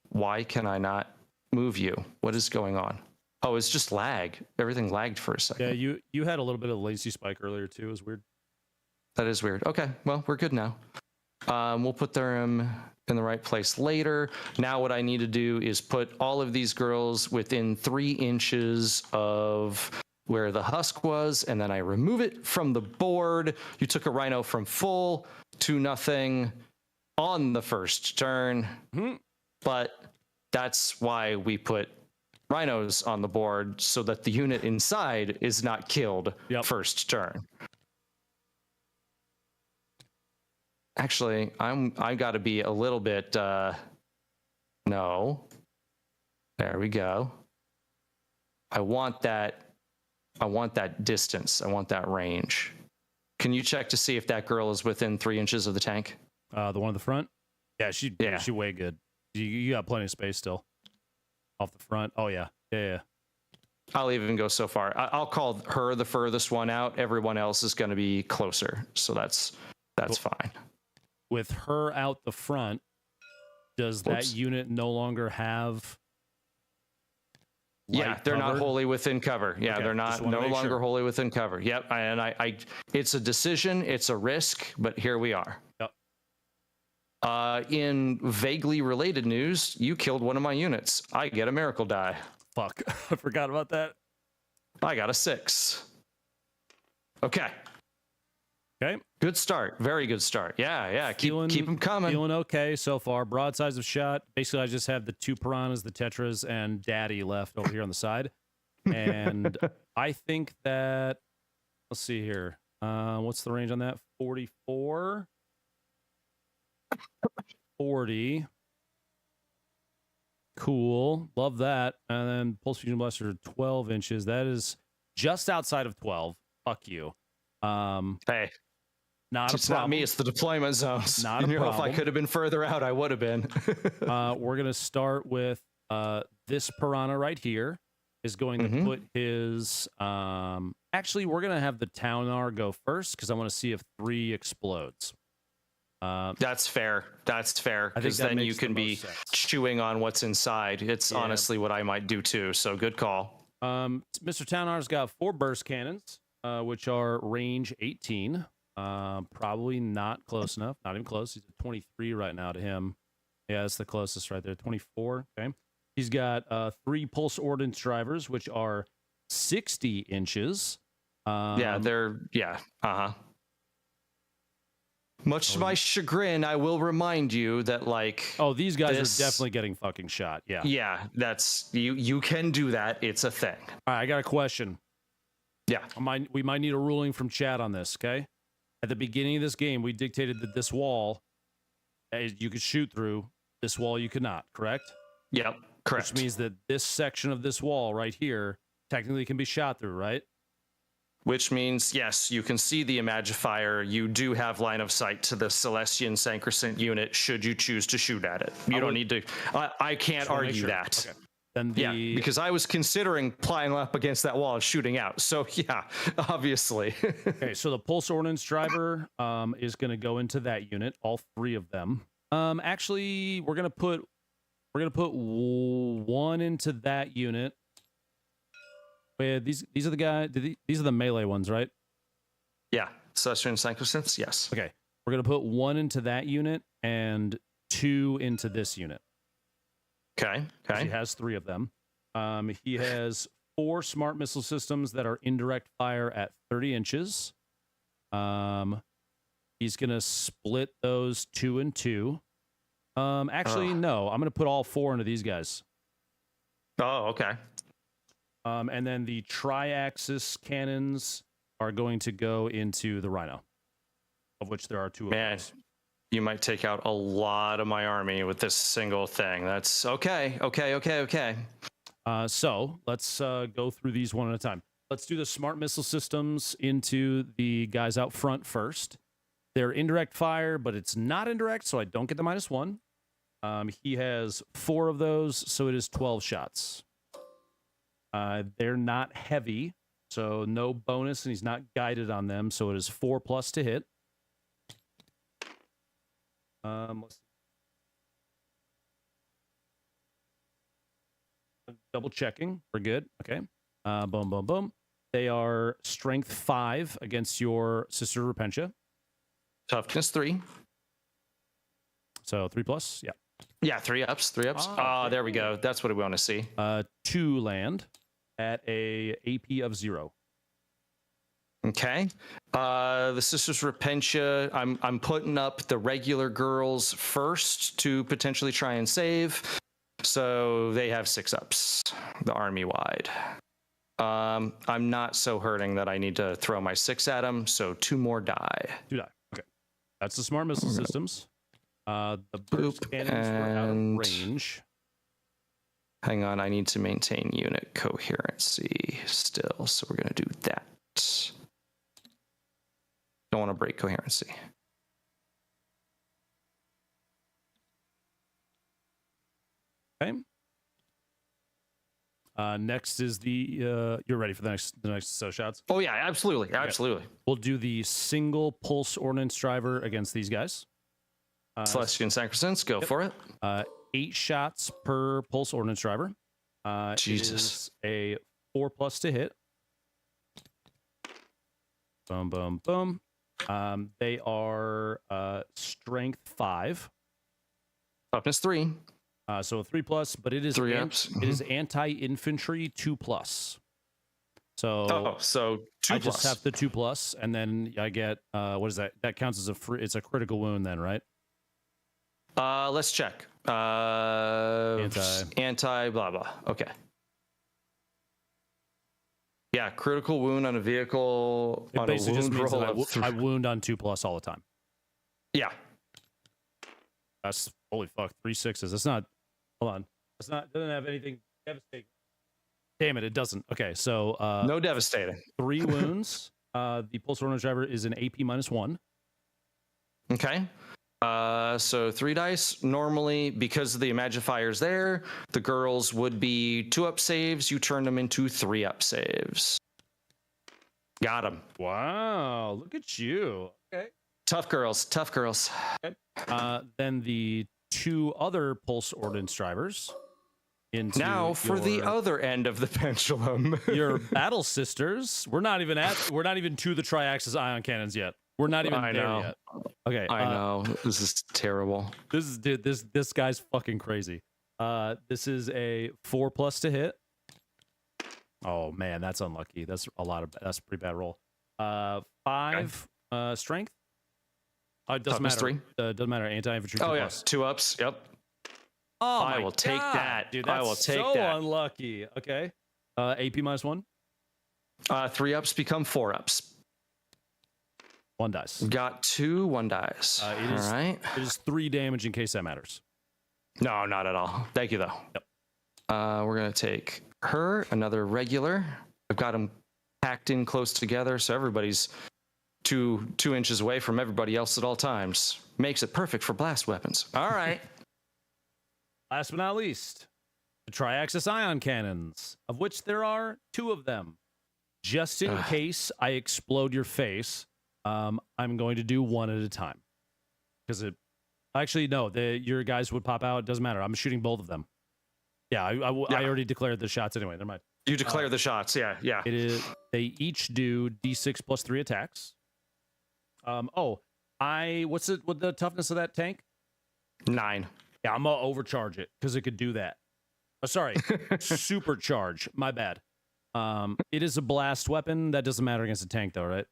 why can I not move you? What is going on? Oh, it's just lag. Everything lagged for a second. Yeah, you had a little bit of latency spike earlier too. It was weird. That is weird. Okay, well, we're good now. We'll put them in the right place later. Now what I need to do is put all of these girls within 3 inches of where the husk was, and then I remove it from the board. You took a rhino from full to nothing on the first turn, but that's why we put rhinos on the board so that the unit inside is not killed first turn. Actually, I got to be a little bit no. There we go. I want that distance. I want that range. Can you check to see if that girl is within 3 inches of the tank? The one at the front? Yeah, she way good. You got plenty of space still. Off the front. Oh yeah. Yeah. I'll even go so far. I'll call her the furthest one out. Everyone else is going to be closer. So that's Cool. fine. With her out the front, does that unit no longer have Yeah, they're not wholly within cover. Yeah, Okay, they're just not wanna no make longer sure. wholly within cover. Yep, and I it's a decision, it's a risk, but here we are. Yep. In vaguely related news, you killed one of my units. I get a miracle die. Fuck. I forgot about that. I got a 6. Okay. Okay. Good start. Very good start. Yeah. Keep them coming. Feeling okay so far. Broadsides of shot. Basically, I just have the 2 piranhas, the tetras, and daddy left over here on the side. And I think that, let's see here. What's the range on that? 44? 40. Cool. Love that. And then Pulse Fusion Blaster, 12 inches. That is just outside of 12. Fuck you. Hey. Not It's a problem. not me, it's the deployment zones. Not a If I problem. could have been further out, I would have been. We're going to start with this piranha right here is going to put his... actually, we're going to have the Townar go first because I want to see if 3 explodes. That's fair. That's fair. I think Because that then you makes the can be most sense. chewing on what's inside. It's Yeah. honestly what I might do too. So good call. Mr. Townar's got 4 burst cannons, which are range 18. Probably not close enough. Not even close. He's at 23 right now to him. Yeah, that's the closest right there. 24. Okay. He's got 3 pulse ordnance drivers, which are 60 inches. Much to my chagrin, I will remind you that Oh, these guys this- are definitely getting fucking shot. Yeah. yeah, that's you can do that. It's a thing. All right, I got a question. Yeah. We might need a ruling from chat on this, okay? At the beginning of this game, we dictated that this wall you could shoot through. This wall you could not, correct? Yep. Correct. Which means that this section of this wall right here technically can be shot through, right? Which means, yes, you can see the Imagifier. You do have line of sight to the Celestian Sancrescent unit should you choose to shoot at it. You don't need to. I can't argue that. Okay. Then Yeah, because I was considering plying up against that wall and shooting out. So yeah, obviously. Okay, so the Pulse Ordnance Driver is going to go into that unit, all 3 of them. Actually, we're gonna put one into that unit. Wait, these are the guys. These are the melee ones, right? Yeah, Celestian Sancrescents, yes. Okay, we're gonna put 1 into that unit and 2 into this unit. Okay. He has 3 of them. He has 4 smart missile systems that are indirect fire at 30 inches. He's gonna split those 2 and 2. Actually, no. I'm gonna put all 4 into these guys. Oh, okay. And then the tri-axis cannons are going to go into the Rhino, of which there are 2 of Man, those. you might take out a lot of my army with this single thing. That's okay. Okay. So let's go through these one at a time. Let's do the smart missile systems into the guys out front first. They're indirect fire, but it's not indirect, so I don't get the -1. He has 4 of those, so it is 12 shots. They're not heavy, so no bonus, and he's not guided on them, so it is 4+ to hit. Let's double checking. We're good. Okay. Boom, boom, boom. They are strength 5 against your Sister Repentia. Toughness 3. So 3+. Yeah. Yeah, 3 ups. There we go. That's what we want to see. 2 land at a AP of 0. Okay. The Sisters Repentia, I'm putting up the regular girls first to potentially try and save. So they have 6 ups, the army wide. I'm not so hurting that I need to throw my 6 at them, so 2 more die. 2 die. Okay. That's the smart missile systems. The burst cannons were out of range. Hang on, I need to maintain unit coherency still, so we're going to do that. Don't want to break coherency. Okay. Next is the you're ready for the next set of shots? Oh yeah, absolutely. Absolutely. We'll do the single pulse ordnance driver against these guys. Celestian Sancrescents, go for it. 8 shots per pulse ordnance driver. Jesus. It is a 4+ to hit. Boom, boom, boom. They are strength 5. Toughness 3. So a 3+, but it is 3 ups. It is anti-infantry 2+. So so 2+. I just have the 2+, and then I get what is that? That counts as it's a critical wound then, right? Let's check. Anti blah blah. Okay. Yeah, critical wound on a vehicle. It on basically a just wound means roll that of I wound on 2+ all the time. Yeah. That's holy fuck, 3 6s. That's not. Hold on. That's not. Doesn't have anything devastating. Damn it, it doesn't. Okay, so no devastating. 3 wounds. The pulse ordnance driver is an AP -1. Okay. So 3 dice. Normally, because the Imagifiers there, the girls would be 2-up saves. You turn them into 3-up saves. Got them. Wow, look at you. Okay. Tough girls. Tough girls. Okay. Then the 2 other pulse ordnance drivers. Into now for the other end of the pendulum. Your battle sisters. We're not even to the tri-axis ion cannons yet. We're not even there yet. Okay. I know. This is terrible. This guy's fucking crazy. This is a 4+ to hit. Oh man, that's unlucky. That's a pretty bad roll. 5 strength. It doesn't matter. 3. Doesn't matter. Anti-infantry. Oh yeah, 2 ups. Yep. Oh, I will take that, dude. I will take that. Unlucky. Okay. AP -1. 3 ups become 4 ups. 1 dice. Got 2 1 dice. All right. It is 3 damage in case that matters. No, not at all. Thank you though. Yep. We're going to take her, another regular. I've got them packed in close together, so everybody's two inches away from everybody else at all times. Makes it perfect for blast weapons. All right. Last but not least, the triaxis ion cannons, of which there are 2 of them. Just in case I explode your face, I'm going to do one at a time. Because actually, no, your guys would pop out. It doesn't matter. I'm shooting both of them. Yeah, I already declared the shots anyway. Never mind. You declare the shots. Yeah. It is. They each do D6 plus 3 attacks. What's the toughness of that tank? 9. Yeah, I'm gonna overcharge it because it could do that. Oh, sorry, supercharge. My bad. It is a blast weapon. That doesn't matter against a tank, though, right?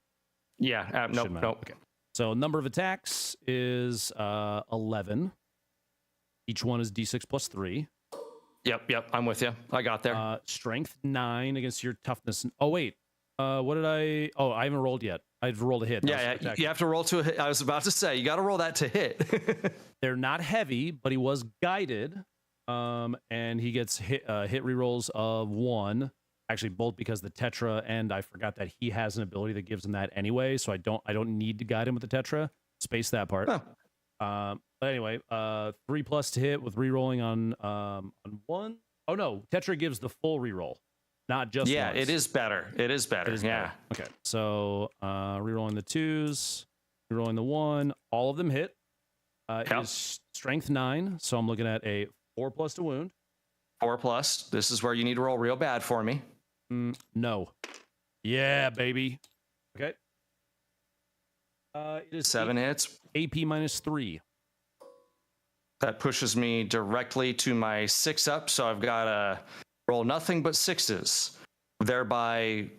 Yeah. Nope. Okay. So number of attacks is 11. Each one is D6 plus 3. Yep. I'm with you. I got there. Strength 9 against your toughness. Oh wait, what did I? Oh, I haven't rolled yet. I've rolled a hit. Yeah. You have to roll to a hit. I was about to say you got to roll that to hit. They're not heavy, but he was guided, and he gets hit rerolls of 1. Actually, both because the Tetra, and I forgot that he has an ability that gives him that anyway, so I don't need to guide him with the Tetra. Space that part. Oh. But anyway, 3+ to hit with rerolling on 1. Oh no, Tetra gives the full reroll, not just yeah. once. It is better. It is better. Yeah. Better. Okay, so rerolling the 2s, rerolling the 1, all of them hit. It is strength 9, so I'm looking at a 4+ to wound. 4+. This is where you need to roll real bad for me. No. Yeah, baby. Okay. It is 7 hits. AP -3. That pushes me directly to my 6 up, so I've got to roll nothing but 6s, thereby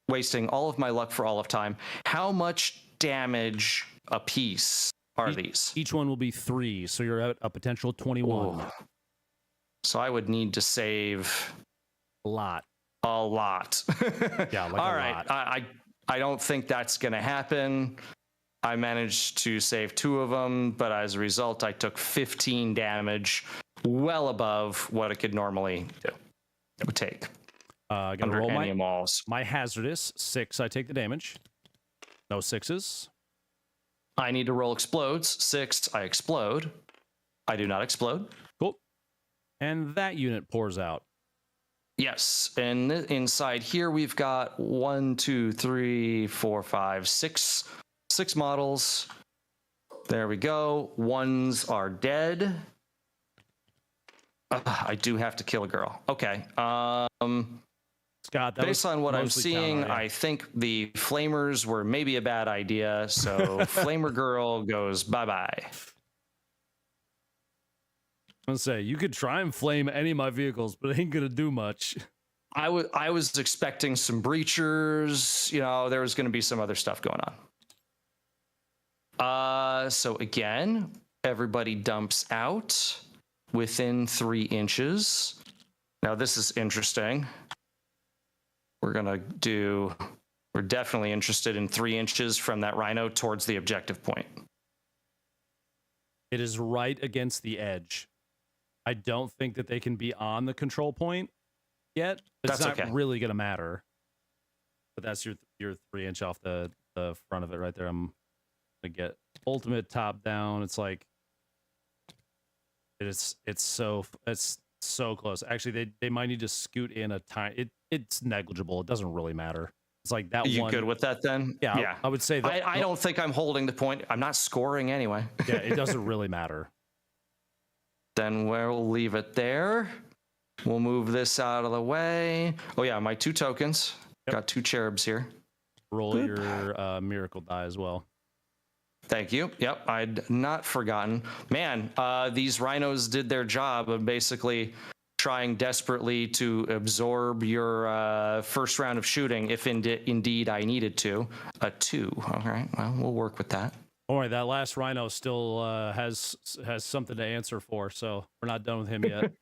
wasting all of my luck for all of time. How much damage a piece are these? Each one will be 3, so you're at a potential 21. Ooh. So I would need to save a lot. Yeah, like all right. Lot. I don't think that's going to happen. I managed to save 2 of them, but as a result, I took 15 damage, well above what it could normally do. It would take. I gotta roll my hazardous 6. I take the damage. No 6s. I need to roll explodes. 6. I explode. I do not explode. Cool. And that unit pours out. Yes, and inside here we've got 1, 2, 3, 4, 5, 6 models. There we go. 1s are dead. I do have to kill a girl. Okay. Scott, based on what I'm seeing, I think the flamers were maybe a bad idea. So flamer girl goes bye-bye. I'm gonna say you could try and flame any of my vehicles, but it ain't gonna do much. I was expecting some breachers. There was gonna be some other stuff going on. So again, everybody dumps out within 3 inches. Now this is interesting. We're definitely interested in 3 inches from that rhino towards the objective point. It is right against the edge. I don't think that they can be on the control point yet. It's not really going to matter. But that's your 3-inch off the front of it right there. I'm going to get ultimate top down. It's like it's so close. Actually, they might need to scoot in a tiny. It's negligible. It doesn't really matter. It's like that. You good with that then? Yeah. I would say that. I don't think I'm holding the point. I'm not scoring anyway. Yeah, it doesn't really matter. Then we'll leave it there. We'll move this out of the way. Oh yeah, my 2 tokens. Yep. Got 2 cherubs here. Roll your miracle die as well. Thank you. Yep, I'd not forgotten. Man, these rhinos did their job of basically trying desperately to absorb your first round of shooting, if indeed I needed to. A 2. All right, well, we'll work with that. All right, that last rhino still has something to answer for, so we're not done with him yet.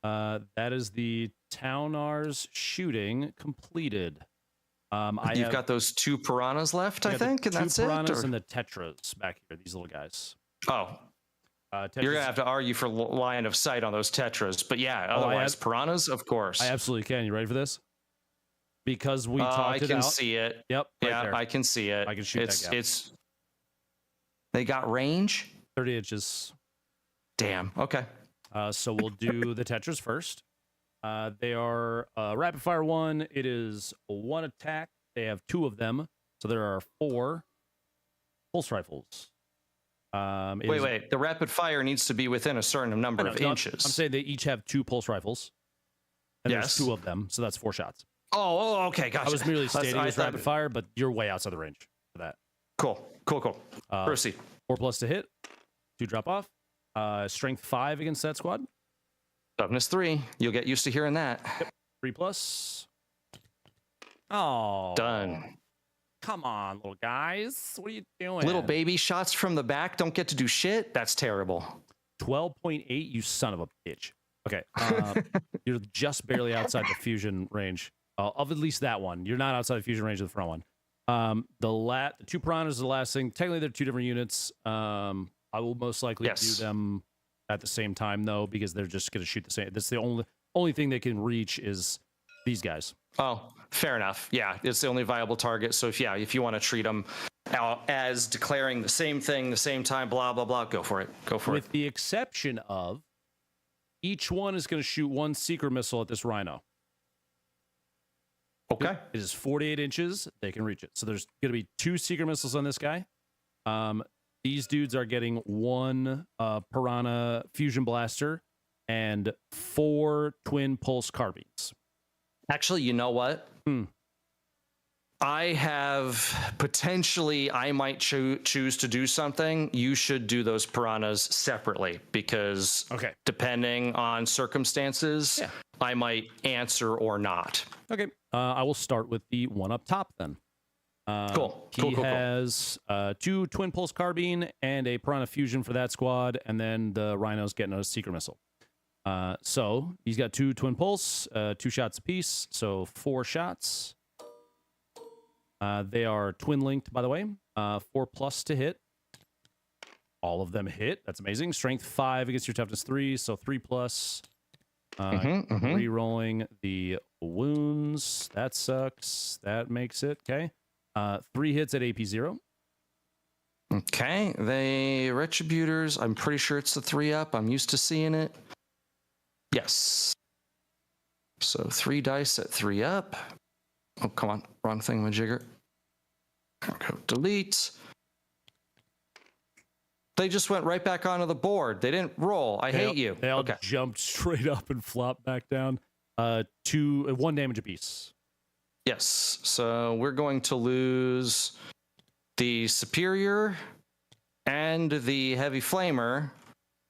That is the Townars shooting completed. You've got those 2 piranhas left, I think, and that's it. 2 piranhas and the tetras back here, these little guys. Oh, You're gonna have to argue for line of sight on those tetras, but yeah, otherwise piranhas, of course. I absolutely can. You ready for this? Because we talked it out. I can see it. Yep. Right yeah, there. I can see it. I can shoot that gap. They got range. 30 inches. Damn. Okay. So we'll do the tetras first. They are rapid fire 1. It is 1 attack. They have 2 of them, so there are 4 pulse rifles. Wait. The rapid fire needs to be within a certain number of inches. I'm saying they each have 2 pulse rifles. And there's 2 of them, so that's 4 shots. Oh, okay, gotcha. I was merely stating it was rapid fire, but you're way outside the range for that. Cool. Proceed. 4+ to hit, 2 drop off. Strength 5 against that squad. Toughness 3. You'll get used to hearing that. Yep. 3+. Oh. Done. Come on, little guys. What are you doing? Little baby shots from the back don't get to do shit. That's terrible. 12.8, you son of a bitch. Okay. You're just barely outside the fusion range. Of at least that one. You're not outside the fusion range of the front one. The 2 piranhas is the last thing. Technically, they're 2 different units. I will most likely do them at the same time, though, because they're just going to shoot the same. That's the only thing they can reach is these guys. Oh, fair enough. Yeah, it's the only viable target. So if you want to treat them as declaring the same thing, the same time, blah, blah, blah, go for it. With the exception of each one is going to shoot 1 seeker missile at this rhino. Okay. It is 48 inches. They can reach it. So there's going to be 2 seeker missiles on this guy. These dudes are getting 1 piranha fusion blaster and 4 twin pulse carbines. Actually, you know what? I have potentially, I might choose to do something. You should do those piranhas separately because depending on circumstances, I might answer or not. Okay. I will start with the one up top then. Cool. He has 2 twin pulse carbine and a piranha fusion for that squad, and then the rhino's getting a seeker missile. So he's got 2 twin pulse, 2 shots apiece, so 4 shots. They are twin linked, by the way. 4+ to hit. All of them hit. That's amazing. Strength 5 against your toughness 3, so 3+. Re-rolling the wounds. That sucks. That makes it okay. 3 hits at AP 0. Okay, the Retributors, I'm pretty sure it's the 3 up. I'm used to seeing it. Yes. So 3 dice at 3 up. Oh, come on. Wrong thing, majigger. Go delete. They just went right back onto the board. They didn't roll. I hate you. They all jumped straight up and flopped back down. 1 damage apiece. Yes. So we're going to lose the Superior and the Heavy Flamer.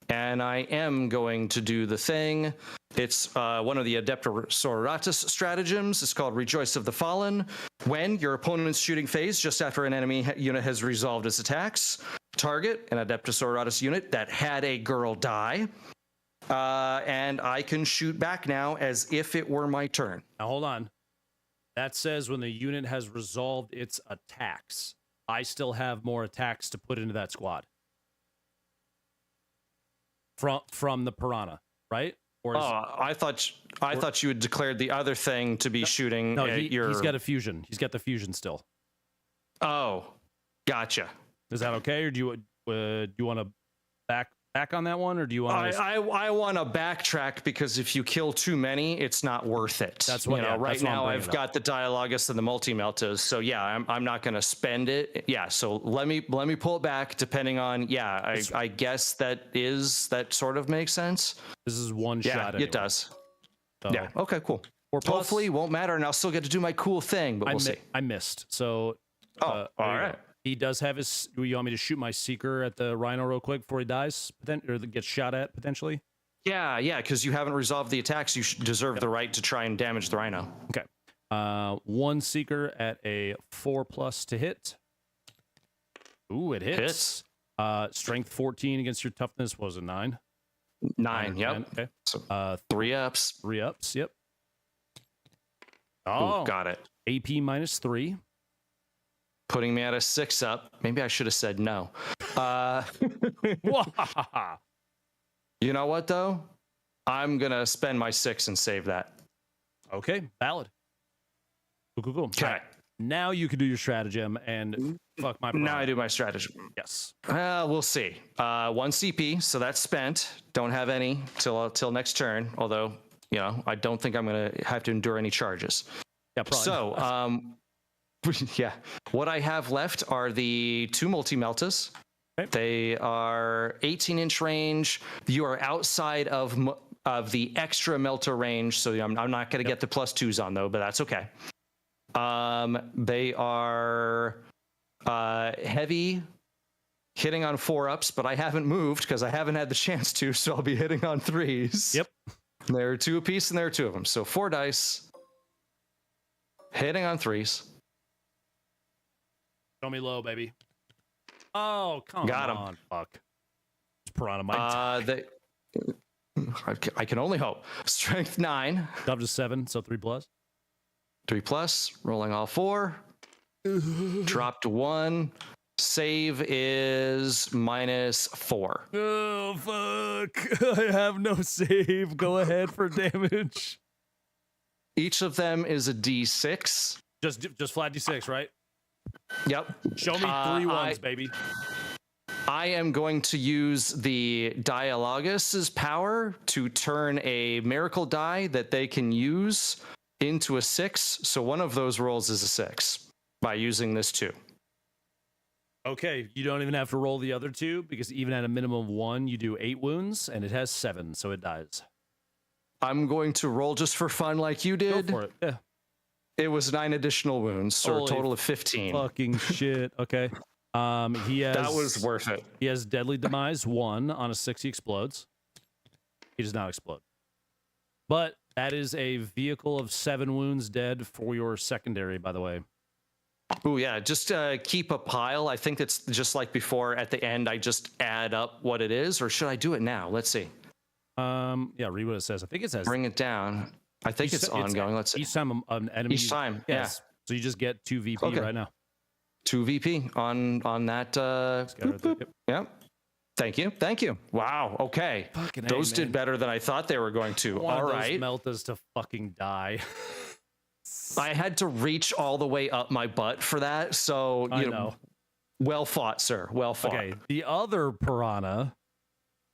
And I am going to do the thing. It's one of the Adepta Sororitas stratagems. It's called Rejoice of the Fallen. When your opponent's shooting phase, just after an enemy unit has resolved its attacks, target an Adepta Sororitas unit that had a girl die. And I can shoot back now as if it were my turn. Now, hold on. That says when the unit has resolved its attacks. I still have more attacks to put into that squad. From the piranha, right? Or I thought you had declared the other thing to be shooting. No, he's got a fusion. He's got the fusion still. Oh, gotcha. Is that okay, or do you want to back on that one, or do you want? I want to backtrack because if you kill too many, it's not worth it. That's what. Right now, I've got the Dialogus and the Multi-Meltas, so yeah, I'm not going to spend it. Yeah, so let me pull it back. Depending on I guess that sort of makes sense. This is 1 shot. Anyway. It does. So, yeah. Okay. Cool. 4+. Hopefully, it won't matter, and I'll still get to do my cool thing. But we'll see. I missed. So. All right. He does have his. Do you want me to shoot my Seeker at the Rhino real quick before he dies, or gets shot at potentially? Yeah, because you haven't resolved the attacks. You deserve the right to try and damage the Rhino. Okay. 1 Seeker at a 4+ to hit. Ooh, it hits. Strength 14 against your toughness was a 9. 9. Yep. Okay. So 3 ups. 3 ups. Yep. Oh, got it. AP -3. Putting me at a 6 up. Maybe I should have said no. You know what though? I'm gonna spend my 6 and save that. Okay, valid. Cool. Okay. All right, now you can do your stratagem and fuck my. Now I do my strategy. Yes. We'll see. 1 CP, so that's spent. Don't have any till next turn. Although, I don't think I'm gonna have to endure any charges. Yeah, probably. So, yeah, what I have left are the 2 multi-meltas. Okay. They are 18-inch range. You are outside of the extra melter range, so I'm not going to get the +2s on though, but that's okay. They are heavy, hitting on 4-ups, but I haven't moved because I haven't had the chance to, so I'll be hitting on 3s. Yep. There are 2 apiece, and there are 2 of them, so 4 dice, hitting on 3s. Show me low, baby. Oh, come Got him. on. Fuck. It's Piranha might I can only hope. Strength 9. up to 7, so 3+. 3+, rolling all 4. Drop to 1. Save is -4. Oh, fuck. I have no save. Go ahead for damage. Each of them is a D6. Just flat D6, right? Yep. Show me 3 ones, baby. I am going to use the Dialogus's power to turn a miracle die that they can use into a 6. So one of those rolls is a 6 by using this 2. Okay, you don't even have to roll the other 2 because even at a minimum of 1, you do 8 wounds and it has 7, so it dies. I'm going to roll just for fun like you did. Go for it. Yeah. It was 9 additional wounds, so Holy a total of 15. Fucking shit. Okay. He has That was worth it. He has Deadly Demise 1 on a 6. He explodes. He does not explode. But that is a vehicle of 7 wounds dead for your secondary, by the way. Oh yeah, just keep a pile. I think it's just like before. At the end, I just add up what it is, or should I do it now? Let's see. Yeah, read what it says. I think it says Bring it down. I think it's ongoing. Let's see. Each time an enemy. Each time, yes. So you just get 2 VP Okay. right now. 2 VP on that. Yep. Thank you. Wow. Okay. Fucking Those A, did man. better than I thought they were going to. One All of right. those meltas to fucking die. I had to reach all the way up my butt for that. So I know. Well fought, sir. Well fought. Okay, the other piranha.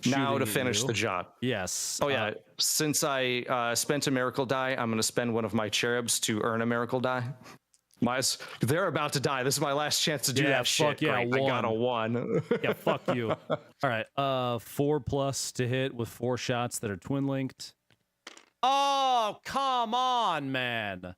Now shooting to at finish you. the job. Yes. Oh yeah. Since I spent a miracle die, I'm going to spend one of my cherubs to earn a miracle die. They're about to die. This is my last chance to do that shit. Fuck yeah, Great. I got a 1. Yeah, fuck you. All right. 4+ to hit with 4 shots that are twin linked. Oh, come on, man.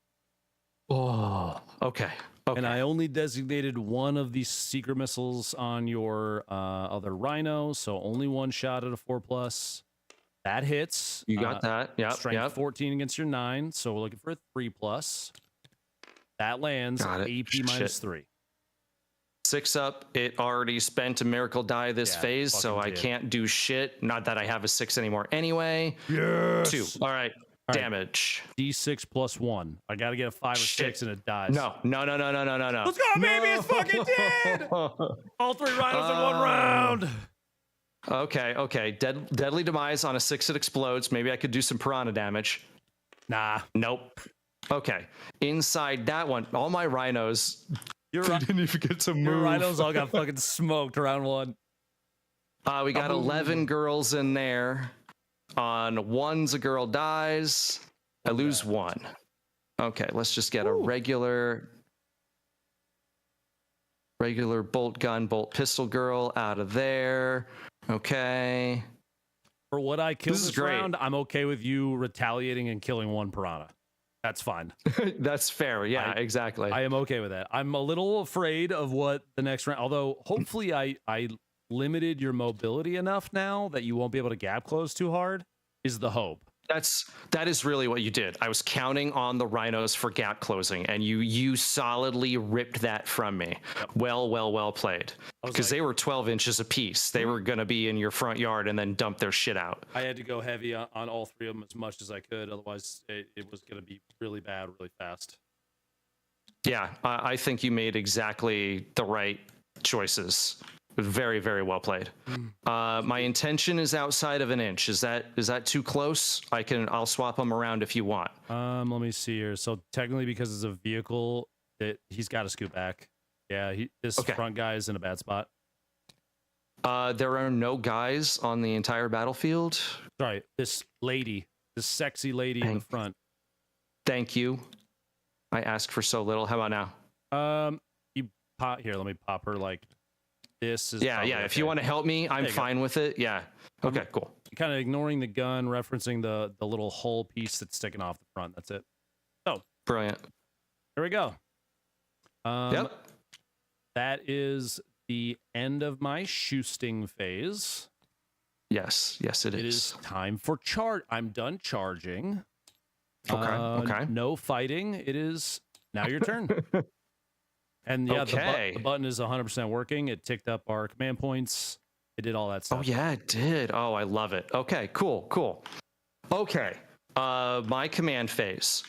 Oh, okay. And I only designated one of these secret missiles on your other rhino, so only 1 shot at a 4+. That hits. You got that. Yep. Strength 14 against your 9, so we're looking for a 3+. That lands. Got it. AP -3. 6 up. It already spent a miracle die this Yeah, phase, so fucking I did. can't do shit. Not that I have a 6 anymore anyway. Yes. 2. All right. Damage. D6 +1. I got to get a 5 or Shit. 6 and it dies. No. Let's go, baby! It's fucking dead! All 3 rhinos in 1 round. Okay. Deadly demise on a 6. It explodes. Maybe I could do some piranha damage. Nah. Nope. Okay. Inside that one, all my rhinos. Your Didn't even get to move. Your rhinos all got fucking smoked round 1. We got 11 girls in there. On 1s, a girl dies. I lose 1. Okay, let's just get a regular bolt gun, bolt pistol girl out of there. Okay. For what I killed This is this great. round, I'm okay with you retaliating and killing 1 piranha. That's fine. That's fair. Yeah, exactly. I am okay with that. I'm a little afraid of what the next round, although hopefully I limited your mobility enough now that you won't be able to gap close too hard, is the hope. That is really what you did. I was counting on the rhinos for gap closing, and you solidly ripped that from me. Yep. Well played. Because like- they were 12 inches apiece. They were going to be in your front yard and then dump their shit out. I had to go heavy on all 3 of them as much as I could. Otherwise, it was going to be really bad, really fast. Yeah, I think you made exactly the right choices. Very, very well played. My intention is outside of an inch. Is that too close? I'll swap them around if you want. Let me see here. So technically, because it's a vehicle, he's got to scoot back. Yeah, this front guy is in a bad spot. There are no guys on the entire battlefield. Sorry, this sexy lady in the front. Thank you. I asked for so little. How about now? You pop here. Let me pop her like this. Is yeah. If you want to help me, I'm fine with it. Yeah. Okay. Cool. Kind of ignoring the gun, referencing the little hull piece that's sticking off the front. That's it. So brilliant. Here we go. Yep. That is the end of my shooting phase. Yes, it is. It is time for charge. I'm done charging. Okay. No fighting. It is now your turn. And yeah, the button is 100% working. It ticked up our command points. It did all that stuff. Oh yeah, it did. Oh, I love it. Okay, cool. Okay. My command phase.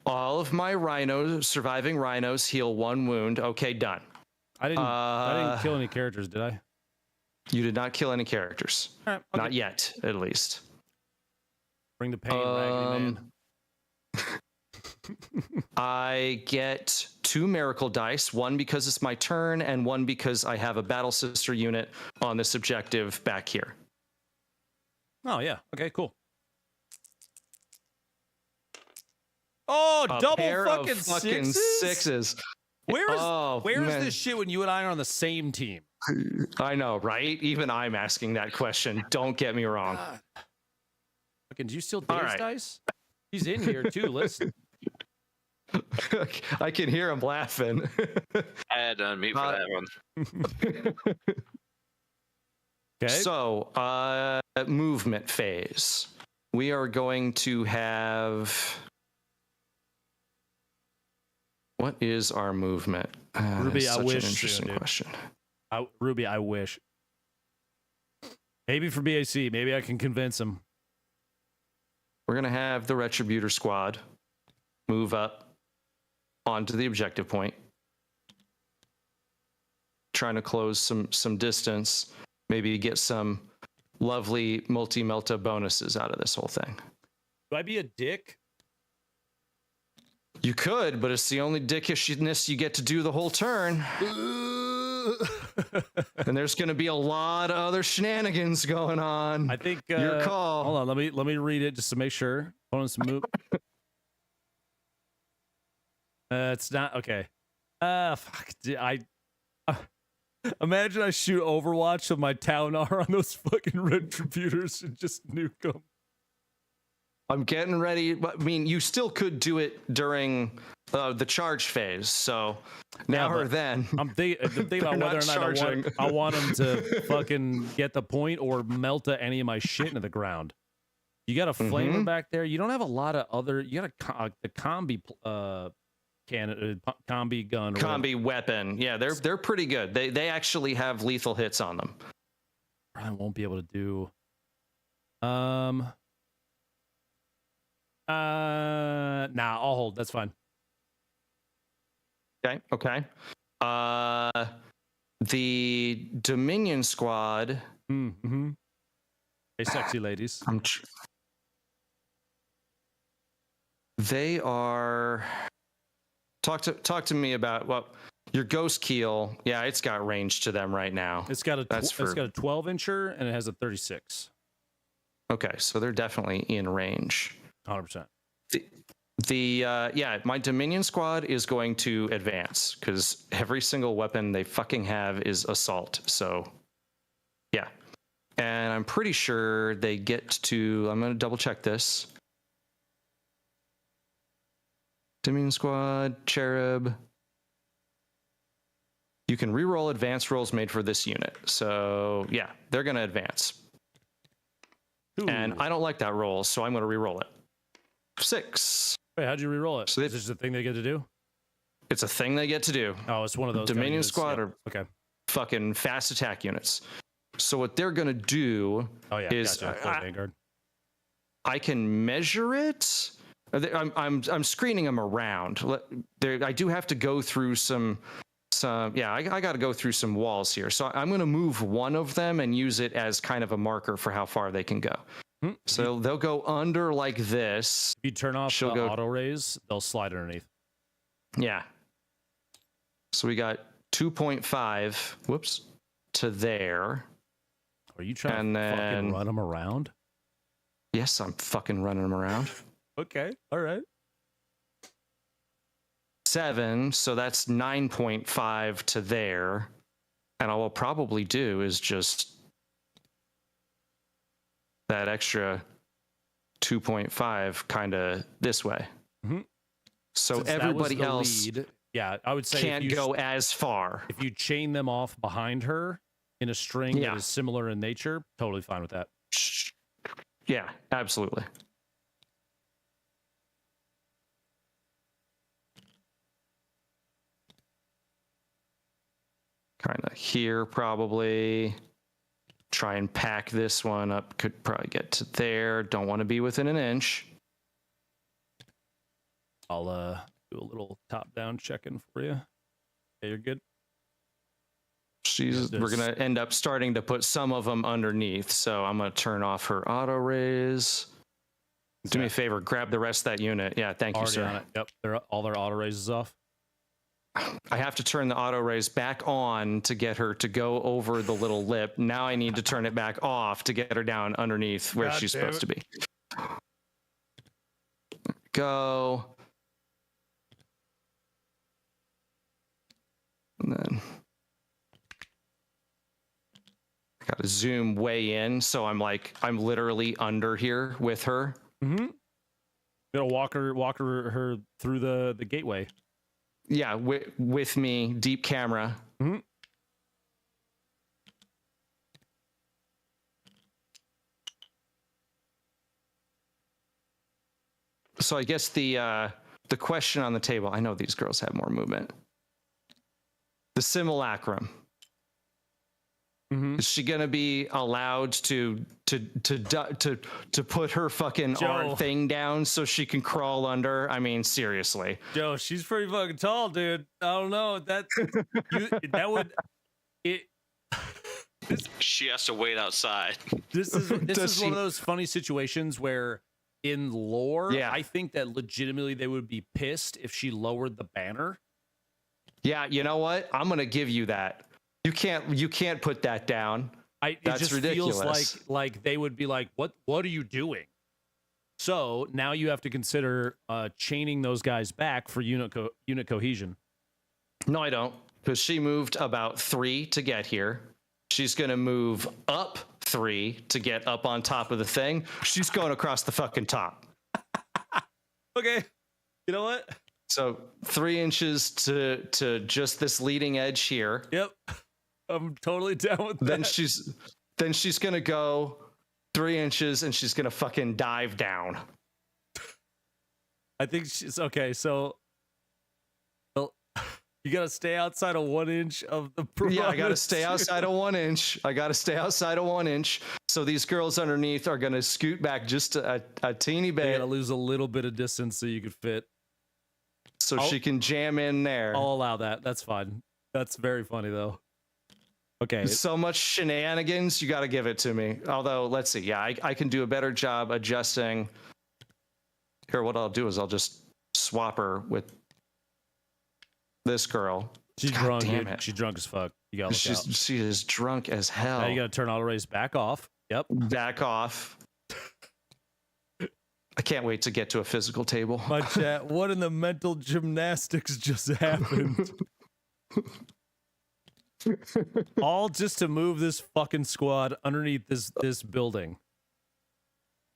All of my surviving rhinos heal 1 wound. Okay, done. I didn't kill any characters, did I? You did not kill any characters. All right, okay. Not yet, at least. Bring the pain, Raggedy Man. I get 2 miracle dice, 1 because it's my turn, and 1 because I have a battle sister unit on this objective back here. Oh yeah. Okay, cool. Oh, double fucking sixes. Where is this shit when you and I are on the same team? I know, right? Even I'm asking that question. Don't get me wrong. Fucking, do you steal Dave's dice? He's in here too. Listen. I can hear him laughing. I had to unmute for that one. Okay. So, movement phase. We are going to have. What is our movement? Ruby, I wish. An interesting question. Ruby, I wish. Maybe for BAC, maybe I can convince him. We're gonna have the Retributor squad move up onto the objective point, trying to close some distance, maybe get some lovely multi-melta bonuses out of this whole thing. Do I be a dick? You could, but it's the only dickishness you get to do the whole turn. And there's going to be a lot of other shenanigans going on. I think your call. Hold on, let me read it just to make sure. Opponents move. It's not okay. Fuck. Imagine I shoot Overwatch with my Taunar on those fucking Retributors and just nuke them. I'm getting ready. I mean, you still could do it during the charge phase. So now or then. I'm thinking about whether or not I want him to fucking get the point or melt any of my shit into the ground. You got a flamer back there. You don't have a lot of other. You got the combi combi gun. Combi weapon. Yeah, they're pretty good. They actually have lethal hits on them. I won't be able to do. Nah, I'll hold. That's fine. Okay. The Dominion squad. Mm-hmm. Hey, sexy ladies. They are. Talk to me about your ghost keel. Yeah, it's got range to them right now. It's got a 12-incher and it has a 36. Okay, so they're definitely in range. 100%. My Dominion squad is going to advance because every single weapon they fucking have is assault. So, yeah. And I'm pretty sure they get to. I'm going to double check this. Dominion squad, Cherub. You can reroll advanced rolls made for this unit. So, yeah, they're going to advance. Ooh. And I don't like that roll, so I'm going to reroll it. 6. Wait, how'd you reroll it? So is this a thing they get to do? It's a thing they get to do. Oh, it's one of those. Dominion squad are fucking fast attack units. So what they're going to do is I can measure it. I'm screening them around. I do have to go through some some, yeah, I got to go through some walls here. So I'm going to move one of them and use it as kind of a marker for how far they can go. So they'll go under like this. If you turn off the auto raise, they'll slide underneath. Yeah. So we got 2.5, whoops, to there. Are you trying to fucking run them around? Yes, I'm fucking running them around. Okay, all right. 7, so that's 9.5 to there. And all we'll probably do is just that extra 2.5 kind of this way. So since everybody else lead, yeah, I would say can't go as far. If you chain them off behind her in a string that is similar in nature, totally fine with that. Yeah, absolutely. Kind of here, probably. Try and pack this one up. Could probably get to there. Don't want to be within an inch. I'll do a little top-down check-in for you. Okay, you're good. We're gonna end up starting to put some of them underneath. So I'm gonna turn off her auto raise. Do me a favor, grab the rest of that unit. Yeah, thank you, sir. On it. Yep, all their auto raises off. I have to turn the auto raise back on to get her to go over the little lip. Now I need to turn it back off to get her down underneath where she's supposed to be. Go. And then I gotta zoom way in, so I'm literally under here with her. You gotta walk her through the gateway. Yeah, with me, deep camera. So I guess the question on the table, I know these girls have more movement. The simulacrum. Is she gonna be allowed to put her fucking thing down so she can crawl under? I mean, seriously. Joe, she's pretty fucking tall, dude. I don't know that would it. She has to wait outside. This is one of those funny situations where in lore, I think that legitimately they would be pissed if she lowered the banner. Yeah, you know what? I'm gonna give you that. You can't put that down. That's just ridiculous. Feels like they would be like, what are you doing? So now you have to consider chaining those guys back for unit cohesion. No, I don't, because she moved about 3 to get here. She's gonna move up 3 to get up on top of the thing. She's going across the fucking top. Okay, you know what? So 3 inches to just this leading edge here. Yep. I'm totally down with that. Then she's gonna go 3 inches and she's gonna fucking dive down. I think she's okay. So you gotta stay outside of 1 inch of the piranhas. Yeah, I gotta stay outside of 1 inch. So these girls underneath are gonna scoot back just a teeny bit. You gotta lose a little bit of distance so you could fit. So she can jam in there. I'll allow that. That's fine. That's very funny though. Okay. So much shenanigans, you got to give it to me. Although, let's see. Yeah, I can do a better job adjusting. Here, what I'll do is I'll just swap her with this girl. She's drunk. Damn it. She's drunk as fuck. You gotta look out. She is drunk as hell. Now you gotta turn auto raise back off. Yep. Back off. I can't wait to get to a physical table. My chat, what in the mental gymnastics just happened? All just to move this fucking squad underneath this building.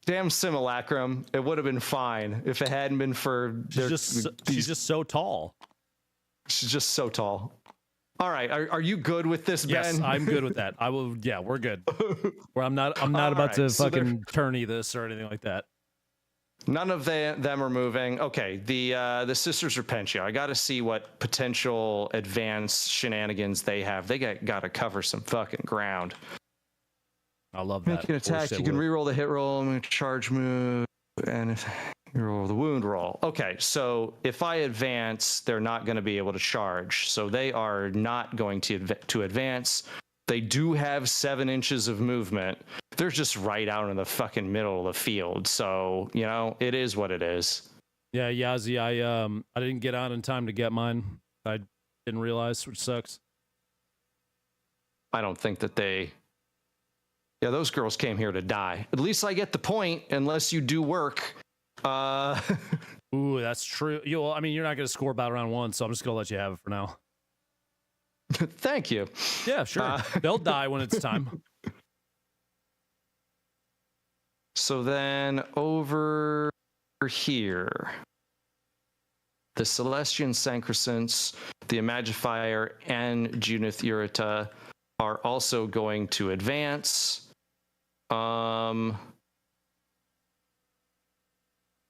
Damn simulacrum. It would have been fine if it hadn't been for she's just so tall. She's just so tall. All right, are you good with this, Ben? Yes, I'm good with that. I will. Yeah, we're good. Where I'm not about to fucking tourney this or anything like that. None of them are moving. Okay, the Sisters of Pentia. I got to see what potential advanced shenanigans they have. They got to cover some fucking ground. I love that. Make an attack. You can reroll the hit roll, charge move, and if Roll the wound roll. Okay, so if I advance, they're not going to be able to charge. So they are not going to advance. They do have 7 inches of movement. They're just right out in the fucking middle of the field. So, you know, it is what it is. Yeah, Yazzie, I didn't get on in time to get mine. I didn't realize, which sucks. I don't think that they... Yeah, those girls came here to die. At least I get the point, unless you do work. Ooh, that's true. I mean, you're not going to score about round 1, so I'm just going to let you have it for now. Thank you. Yeah, sure. They'll die when it's time. So then over here, the Celestian Sancrescents, the Imagifier, and Junith Urita are also going to advance. I'm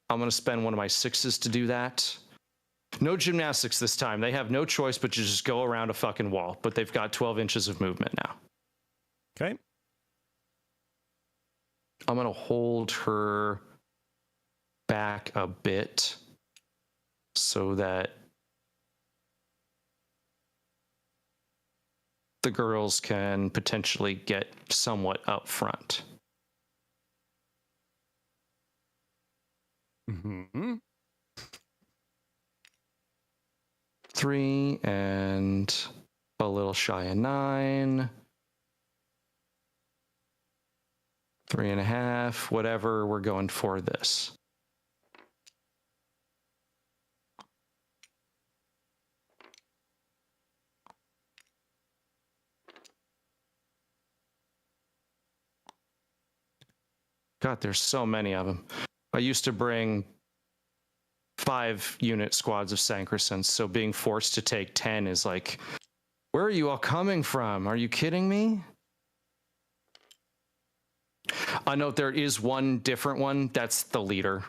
going to spend one of my 6s to do that. No gymnastics this time. They have no choice but to just go around a fucking wall, but they've got 12 inches of movement now. Okay. I'm going to hold her back a bit so that the girls can potentially get somewhat up front. Mm-hmm. 3 and a little shy of 9. 3.5, whatever, we're going for this. God, there's so many of them. I used to bring 5-unit squads of Sancrescents, so being forced to take 10 is like, where are you all coming from? Are you kidding me? I note there is one different one. That's the leader.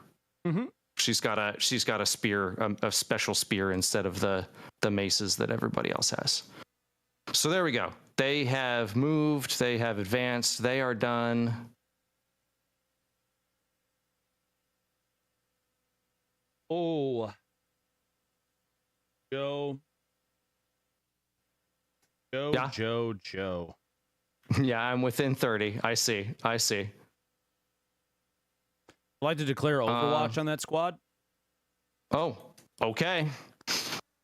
Mm-hmm. She's got a spear, a special spear instead of the maces that everybody else has. So there we go. They have moved. They have advanced. They are done. Oh. Joe. Yeah. Joe. Yeah, I'm within 30. I see. I'd like to declare Overwatch on that squad. Oh, okay.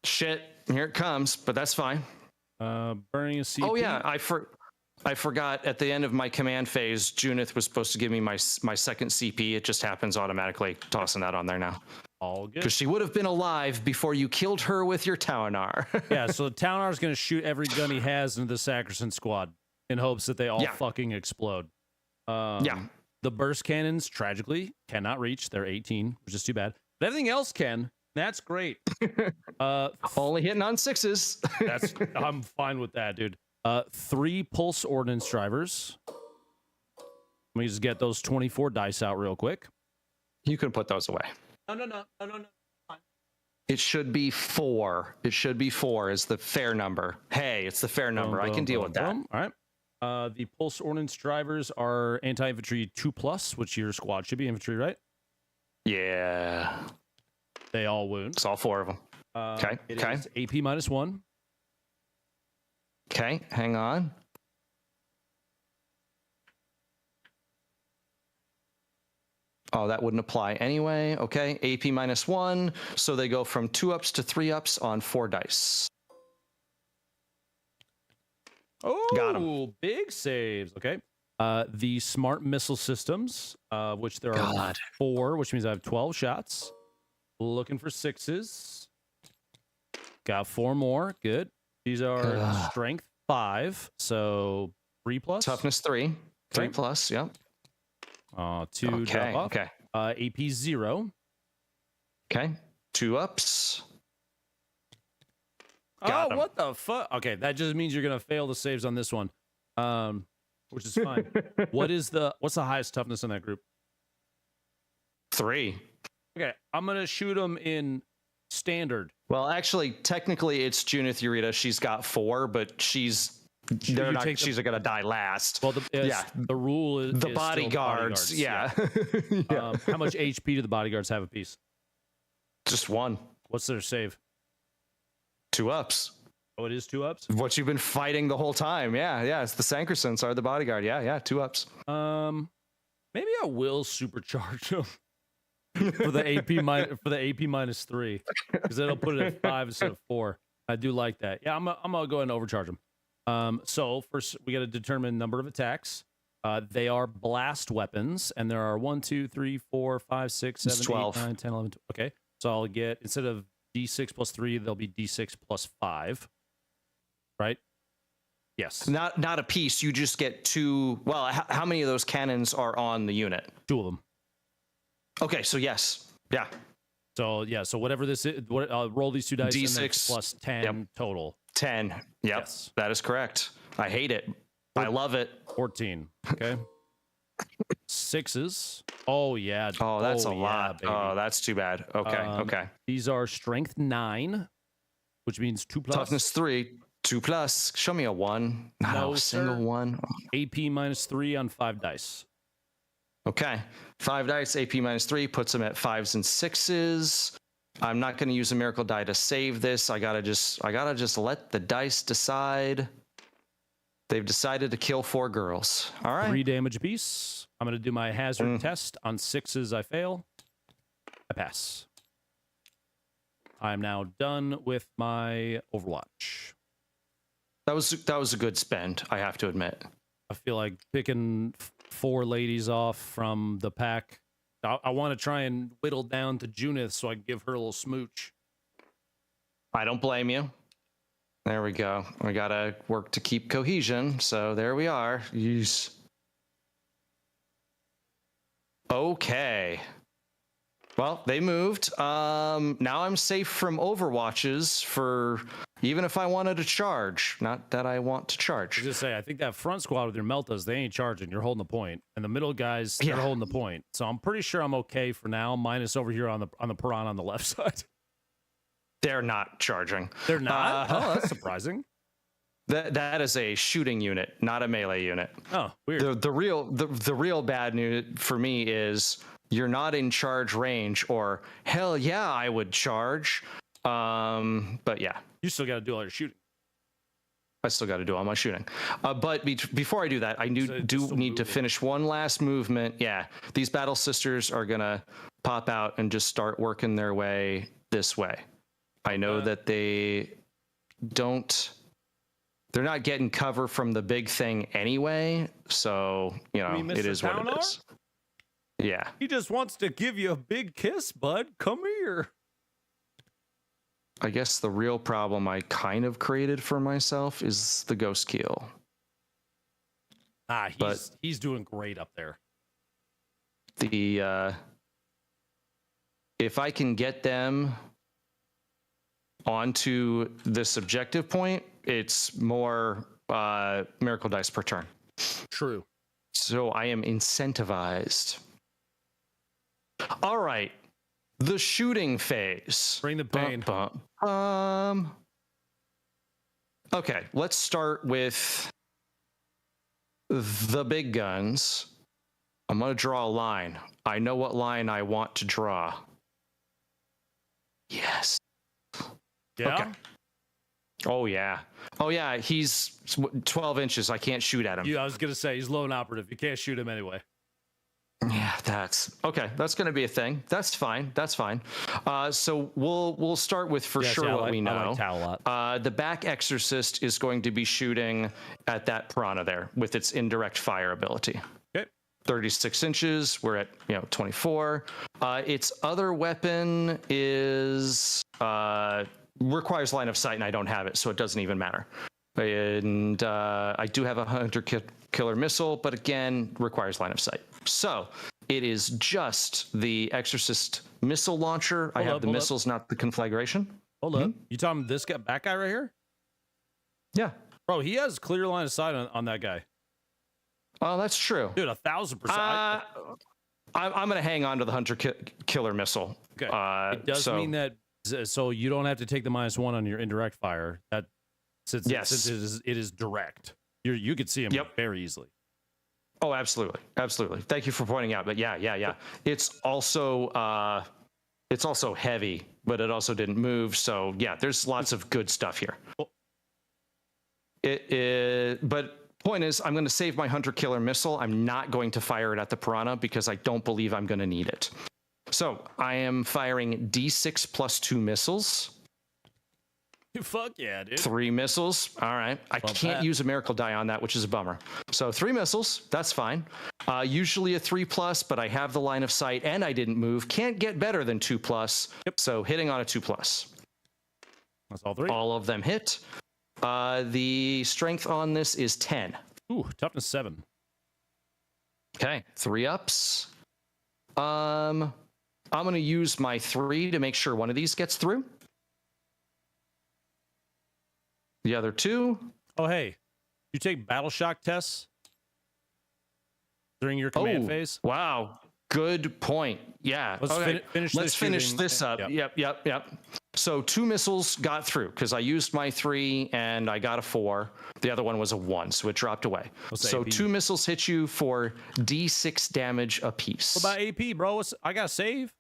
Shit, here it comes, but that's fine. Burning a CP. Oh yeah, I forgot at the end of my command phase, Junith was supposed to give me my second CP. It just happens automatically, tossing that on there now. All good. Because she would have been alive before you killed her with your Taunar. Yeah, so the Taunar is going to shoot every gun he has into the Sackerson squad in hopes that they all fucking explode. Yeah. The burst cannons, tragically, cannot reach. They're 18, which is too bad. But everything else can. That's great. Only hitting on 6s. I'm fine with that, dude. 3 pulse ordnance drivers. Let me just get those 24 dice out real quick. You can put those away. No. It should be 4. It should be 4 is the fair number. Hey, it's the fair number. I can deal with that. All right. The pulse ordnance drivers are anti-infantry 2+, which your squad should be infantry, right? Yeah. They all wound. It's all 4 of them. Okay. It is AP -1. Okay, hang on. Oh, that wouldn't apply anyway. Okay, AP -1. So they go from 2-ups to 3-ups on 4 dice. Oh, got him. Big saves. Okay. The smart missile systems, which there are 4, which means I have 12 shots. Looking for 6s. Got 4 more. Good. These are strength 5, so 3+. Toughness 3. 3+, yeah. 2 drop off. Okay. AP 0. Okay. 2-ups. Oh, what the fuck? Okay, that just means you're gonna fail the saves on this one, which is fine. What's the highest toughness in that group? 3. Okay, I'm gonna shoot them in standard. Well, actually, technically, it's Junith Urita. She's got 4, but she's they're not. take She's going to die last. Well, yeah. the rule is The still bodyguards. Yeah. Yeah. How much HP do the bodyguards have apiece? Just one. What's their save? 2 ups. Oh, it is 2 ups. What you've been fighting the whole time. Yeah. It's the Sankersons are the bodyguard. Yeah. 2 ups. Maybe I will supercharge them for the AP minus 3 because it'll put it at 5 instead of 4. I do like that. Yeah, I'm gonna go ahead and overcharge them. So first we got to determine number of attacks. They are blast weapons, and there are 1, 2, 3, 4, 5, 6, 7, 12. 8, 9, 10, 11. Okay, so I'll get, instead of D6 plus 3, they'll be D6 plus 5. Right? Yes. Not a piece. You just get 2. Well, how many of those cannons are on the unit? 2 of them. Okay, so yes. Yeah. So yeah, so whatever this is, roll these 2 dice. D6 and then plus 10 total. 10. Yep. Yes. That is correct. I hate it. I love it. 14. Okay. 6s. Oh yeah. Oh, that's a yeah, lot. baby. Oh, that's too bad. Okay. Okay. These are strength 9, which means 2 plus. Toughness 3, 2 plus. Show me a 1. No, single sir. 1. AP minus 3 on 5 dice. Okay. 5 dice, AP minus 3 puts them at 5s and 6s. I'm not going to use a miracle die to save this. I gotta just let the dice decide. They've decided to kill 4 girls. All right. 3 damage apiece. I'm going to do my hazard test. On 6s, I fail. I pass. I am now done with my Overwatch. That was a good spend, I have to admit. I feel like picking 4 ladies off from the pack. I want to try and whittle down to Junith so I can give her a little smooch. I don't blame you. There we go. We gotta work to keep cohesion. So there we are. Use. Okay. Well, they moved. Now I'm safe from overwatches for even if I wanted to charge. Not that I want to charge. I was just say, I think that front squad with your Meltas, they ain't charging. You're holding the point, and the middle guys, they're holding the point. So I'm pretty sure I'm okay for now. Minus over here on the Piranha on the left side. They're not charging. They're not. Oh, that's surprising. That is a shooting unit, not a melee unit. Oh, weird. The real bad news for me is you're not in charge range, or hell yeah, I would charge. But yeah, you still got to do all your shooting. I still got to do all my shooting. But before I do that, I do need to finish one last movement. Yeah, these battle sisters are gonna pop out and just start working their way this way. I know that they're not getting cover from the big thing anyway, so it is what it is. Yeah. He just wants to give you a big kiss, bud. Come here. I guess the real problem I kind of created for myself is the ghost keel. He's doing great up there. If I can get them onto this objective point, it's more miracle dice per turn. True. So I am incentivized. All right. The shooting phase. Bring the pain. Okay, let's start with the big guns. I'm going to draw a line. I know what line I want to draw. Yes. Yeah. Okay. Oh yeah, he's 12 inches. I can't shoot at him. Yeah, I was gonna say he's lone operative. You can't shoot him anyway. Yeah, that's okay. That's going to be a thing. That's fine. So we'll start with what we know. I like Tau a lot. The back exorcist is going to be shooting at that piranha there with its indirect fire ability. Okay. 36 inches. We're at 24. Its other weapon is requires line of sight, and I don't have it, so it doesn't even matter. And I do have a hunter killer missile, but again, requires line of sight. So it is just the exorcist missile launcher. I have the missiles, not the conflagration. Hold up. You talking this guy, back guy right here? Yeah. Bro, he has clear line of sight on that guy. Oh, that's true. Dude, 1,000%. I'm going to hang on to the hunter killer missile. Okay. It does mean that, so you don't have to take the -1 on your indirect fire. That since it is direct. You could see them Yep. very easily. Oh, absolutely, absolutely. Thank you for pointing out. But yeah. It's also heavy, but it also didn't move. So yeah, there's lots of good stuff here. Cool. But point is, I'm going to save my hunter killer missile. I'm not going to fire it at the piranha because I don't believe I'm going to need it. So I am firing D6 plus 2 missiles. Fuck yeah, dude. 3 missiles. All right. I can't use a miracle die on that, which is a bummer. So 3 missiles. That's fine. Usually a 3+, but I have the line of sight and I didn't move. Can't get better than 2+. Yep. So hitting on a 2+. That's all 3. All of them hit. The strength on this is 10. Ooh, toughness 7. Okay. 3 ups. I'm going to use my 3 to make sure one of these gets through. The other 2. Oh, hey, you take battle shock tests during your command phase? Wow. Good point. Yeah. Let's okay. finish this up. Yep. So 2 missiles got through because I used my 3 and I got a 4. The other one was a 1, so it dropped away. So AP? 2 missiles hit you for D6 damage apiece. What about AP, bro? I got to save.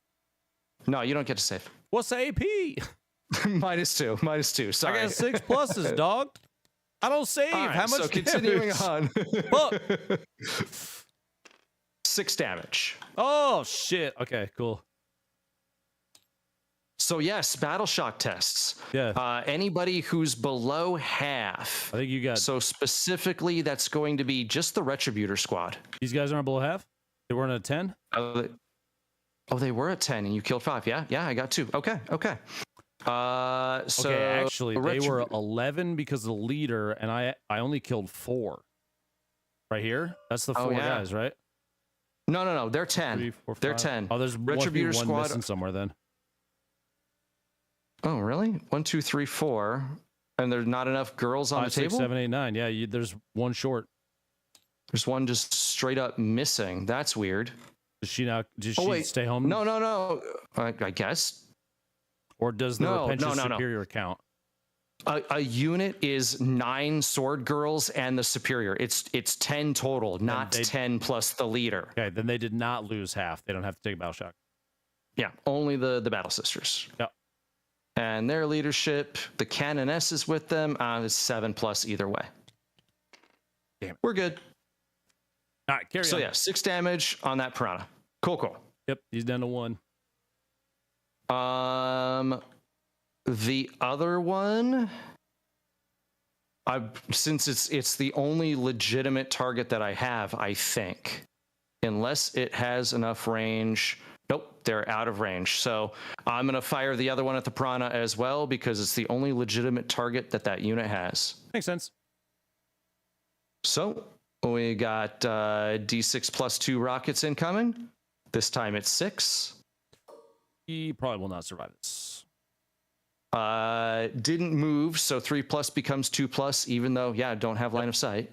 No, you don't get to save. What's the AP? -2. Sorry. I got 6 pluses, dog. I don't save. All right, How much so continuing on. Fuck. 6 damage. Oh, shit. Okay, cool. So yes, battle shock tests. Yeah. Anybody who's below half. I think you got... So specifically, that's going to be just the Retributor squad. These guys aren't below half? They weren't at 10? Oh, they were at 10 and you killed 5. Yeah, I got 2. Okay. So okay, actually, they were 11 because of the leader, and I only killed 4. Right here? That's the 4 guys, right? No. They're 10. 3, 4, 5. They're 10. Oh, there's Retributor one squad missing somewhere then. Oh, really? 1, 2, 3, 4. And there's not enough girls on 5, the table? 6, 7, 8, 9. Yeah, there's one short. There's one just straight up missing. That's weird. Did she stay home? No. I guess. Or does the Repentance no. Superior count? A unit is 9 sword girls and the superior. It's 10 total, not 10 plus the leader. Okay, then they did not lose half. They don't have to take a battle shock. Yeah, only the battle sisters. Yep. And their leadership, the canoness is with them. It's 7+ either way. Damn it. We're good. All right, carry on. So yeah, 6 damage on that piranha. Cool. Yep, he's down to 1. The other one, since it's the only legitimate target that I have, I think, unless it has enough range. Nope, they're out of range. So I'm going to fire the other one at the piranha as well because it's the only legitimate target that unit has. Makes sense. So we got D6 plus 2 rockets incoming. This time it's 6. He probably will not survive this. Didn't move, so 3+ becomes 2+, even though, don't have line of sight.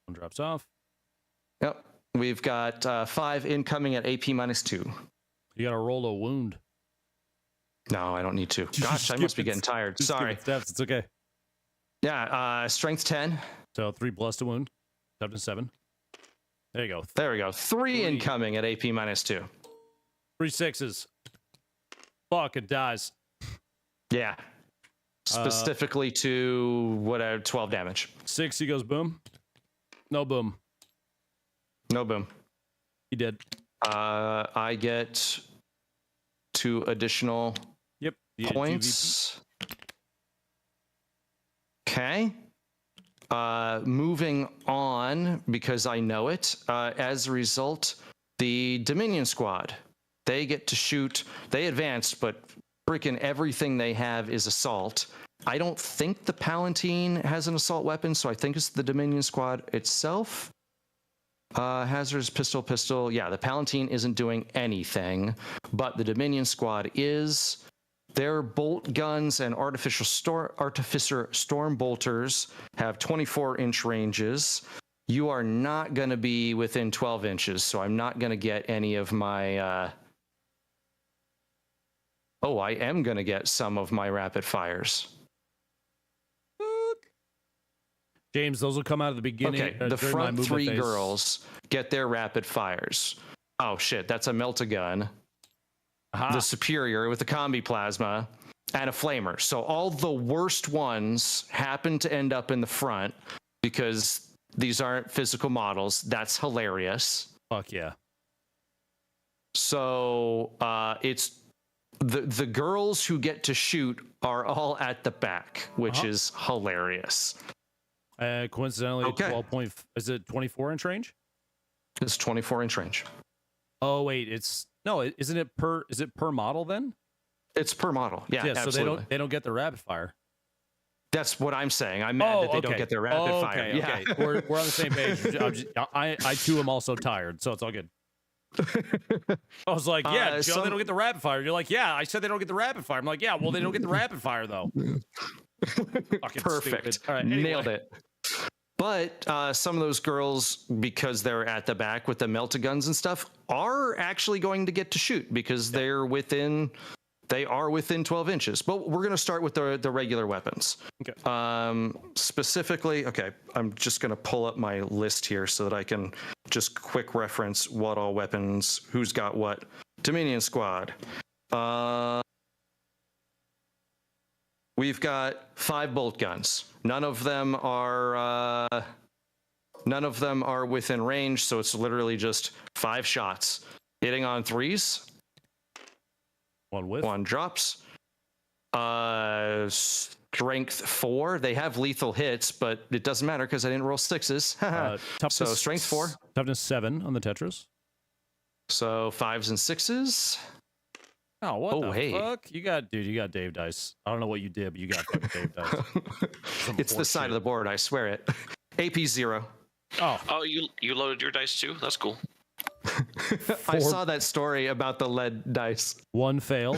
One drops off. Yep. We've got 5 incoming at AP -2. You got to roll a wound. No, I don't need to. Gosh, I must be getting tired. Sorry. Steps. It's okay. Yeah, strength 10. So 3+ to wound. Toughness 7. There you go. There we go. 3 incoming at AP -2. 3 6s. Fuck, it dies. Yeah. Specifically to whatever, 12 damage. 6, he goes boom. No boom. No boom. He did. I get 2 additional points. Okay. Moving on, because I know it. As a result, the Dominion squad, they get to shoot. They advanced, but freaking everything they have is assault. I don't think the Palatine has an assault weapon, so I think it's the Dominion squad itself. Hazardous pistol. Yeah, the Palatine isn't doing anything, but the Dominion squad is. Their bolt guns and artificer storm bolters have 24-inch ranges. You are not going to be within 12 inches, so I'm not going to get any of my... I am going to get some of my rapid fires. James, those will come out at the beginning. Okay, the during my front movement 3 phase. girls get their rapid fires. Oh shit, that's a melt-a-gun. The superior with the combi plasma and a flamer. So all the worst ones happen to end up in the front because these aren't physical models. That's hilarious. Fuck yeah. So it's the girls who get to shoot are all at the back, which is hilarious. Coincidentally, 12 point. Is it 24-inch range? It's 24-inch range. Oh wait, isn't it per? Is it per model then? It's per model. Yeah, absolutely. So they don't get the rapid fire. That's what I'm saying. I'm mad that they don't get their rapid fire. Okay. We're on the same page. I too am also tired, so it's all good. I was like, yeah, Joe, they don't get the rapid fire. You're like, yeah, I said they don't get the rapid fire. I'm like, yeah, well, they don't get the rapid fire though. Perfect. All right, anyway. Nailed it. But some of those girls, because they're at the back with the melt-a-guns and stuff, are actually going to get to shoot because they are within 12 inches. But we're going to start with the regular weapons. Okay. Specifically, okay, I'm just going to pull up my list here so that I can just quick reference what all weapons, who's got what. Dominion Squad. We've got 5 bolt guns. None of them are within range, so it's literally just 5 shots. Hitting on 3s. 1 whiff. 1 drops. Strength 4. They have lethal hits, but it doesn't matter because I didn't roll 6s. So strength 4. Toughness 7 on the Tetris. So 5s and 6s. Oh, what the fuck? You got Dave dice. I don't know what you did, but you got fucking Dave dice. It's the side of the board, I swear it. AP 0. Oh, you loaded your dice too? That's cool. I saw that story about the lead dice. 1 fail.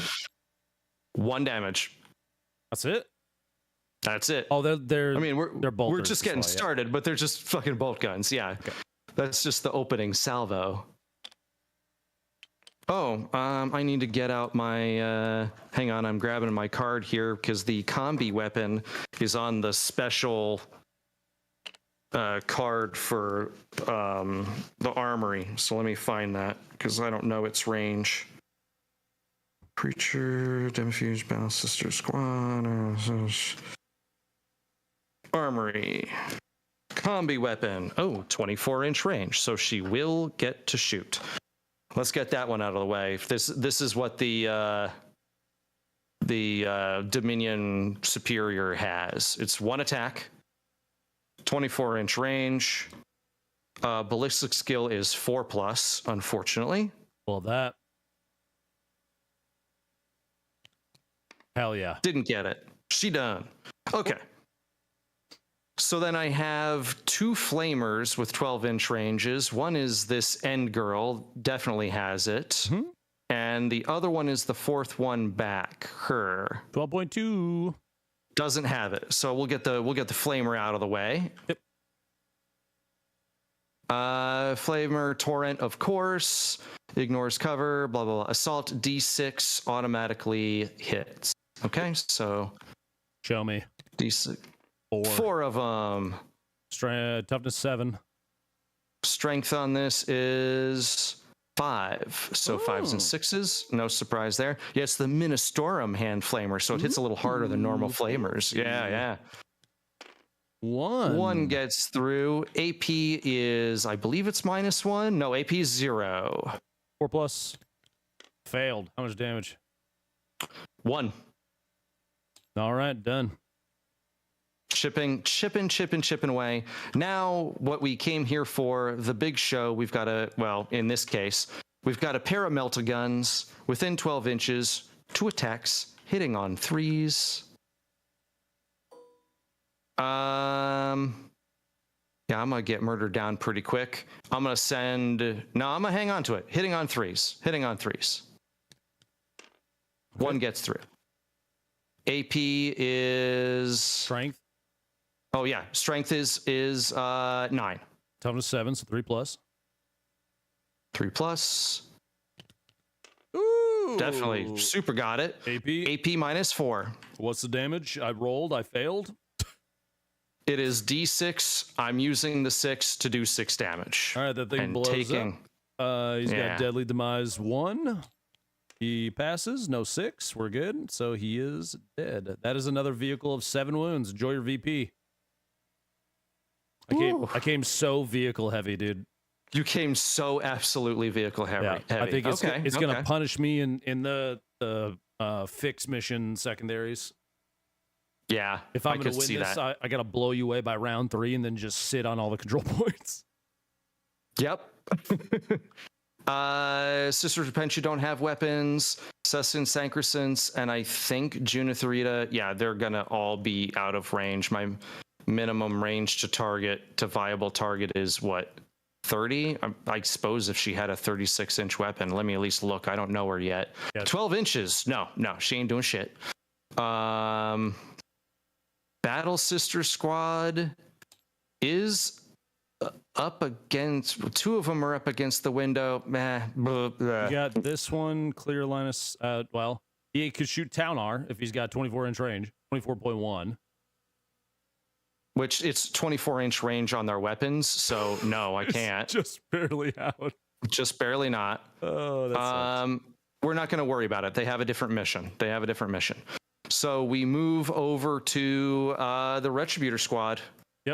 1 damage. That's it? That's it. Oh, they're. I mean, they're we're just getting started, but they're just fucking bolt guns. Yeah, okay. That's just the opening salvo. Oh, I need to get out my. Hang on, I'm grabbing my card here because the combi weapon is on the special card for the armory. So let me find that because I don't know its range. Preacher, Demifuse, Battle Sister Squad, armory, combi weapon. Oh, 24-inch range, so she will get to shoot. Let's get that one out of the way. This is what the Dominion Superior has. It's 1 attack, 24-inch range. Ballistic skill is 4+, unfortunately. Well, that. Hell yeah. Didn't get it. She done. Okay. So then I have 2 flamers with 12-inch ranges. One is this end girl, definitely has it. Mm-hmm. And the other one is the 4th one back, her. 12.2. Doesn't have it. So we'll get the flamer out of the way. Yep. Flamer torrent, of course. Ignores cover, blah, blah, blah. Assault D6 automatically hits. Okay, so show me. D6. 4. 4 of them. Toughness 7. Strength on this is 5. So 5s and 6s. No surprise there. Yeah, it's the Ministorum hand flamer, so it hits a little harder than normal flamers. Yeah. 1 gets through. AP is, I believe it's -1. No, AP is 0. 4+. Failed. How much damage? 1. All right, done. Chipping away. Now, what we came here for, the big show, we've got in this case, we've got a pair of melt-a-guns within 12 inches, 2 attacks, hitting on 3s. Yeah, I'm gonna get murdered down pretty quick. I'm gonna hang on to it. Hitting on 3s. Okay. 1 gets through. AP is strength. Oh yeah, strength is 9. Toughness 7, so 3+. 3+. Ooh, definitely super got it. AP -4. What's the damage? I rolled. I failed. It is D6. I'm using the 6 to do 6 damage. All right, that thing and blows taking, up. He's got Deadly Demise 1. He passes, no 6. We're good. So he is dead. That is another vehicle of 7 wounds. Enjoy your VP. I came so vehicle heavy, dude. You came so absolutely vehicle heavy. Yeah, I think it's okay. going to punish me in the fix mission secondaries. Yeah, If I'm going to win this, I got to blow you away by round 3 and then just sit on all the control points. Yep. Sisters of Pencha don't have weapons. Sessin, Sancrescence, and I think Junitharita, yeah, they're going to all be out of range. My minimum range to viable target is what? 30? I suppose if she had a 36-inch weapon. Let me at least look. I don't know her yet. Yeah. 12 inches. No, she ain't doing shit. Battle Sister Squad is up against... 2 of them are up against the window. You got this one, clear line of... well, he could shoot Town R if he's got 24-inch range. 24.1. Which it's 24-inch range on their weapons, so no, I can't. Just barely out. Just barely not. Oh, that sucks. We're not going to worry about it. They have a different mission. So we move over to the Retributor Squad,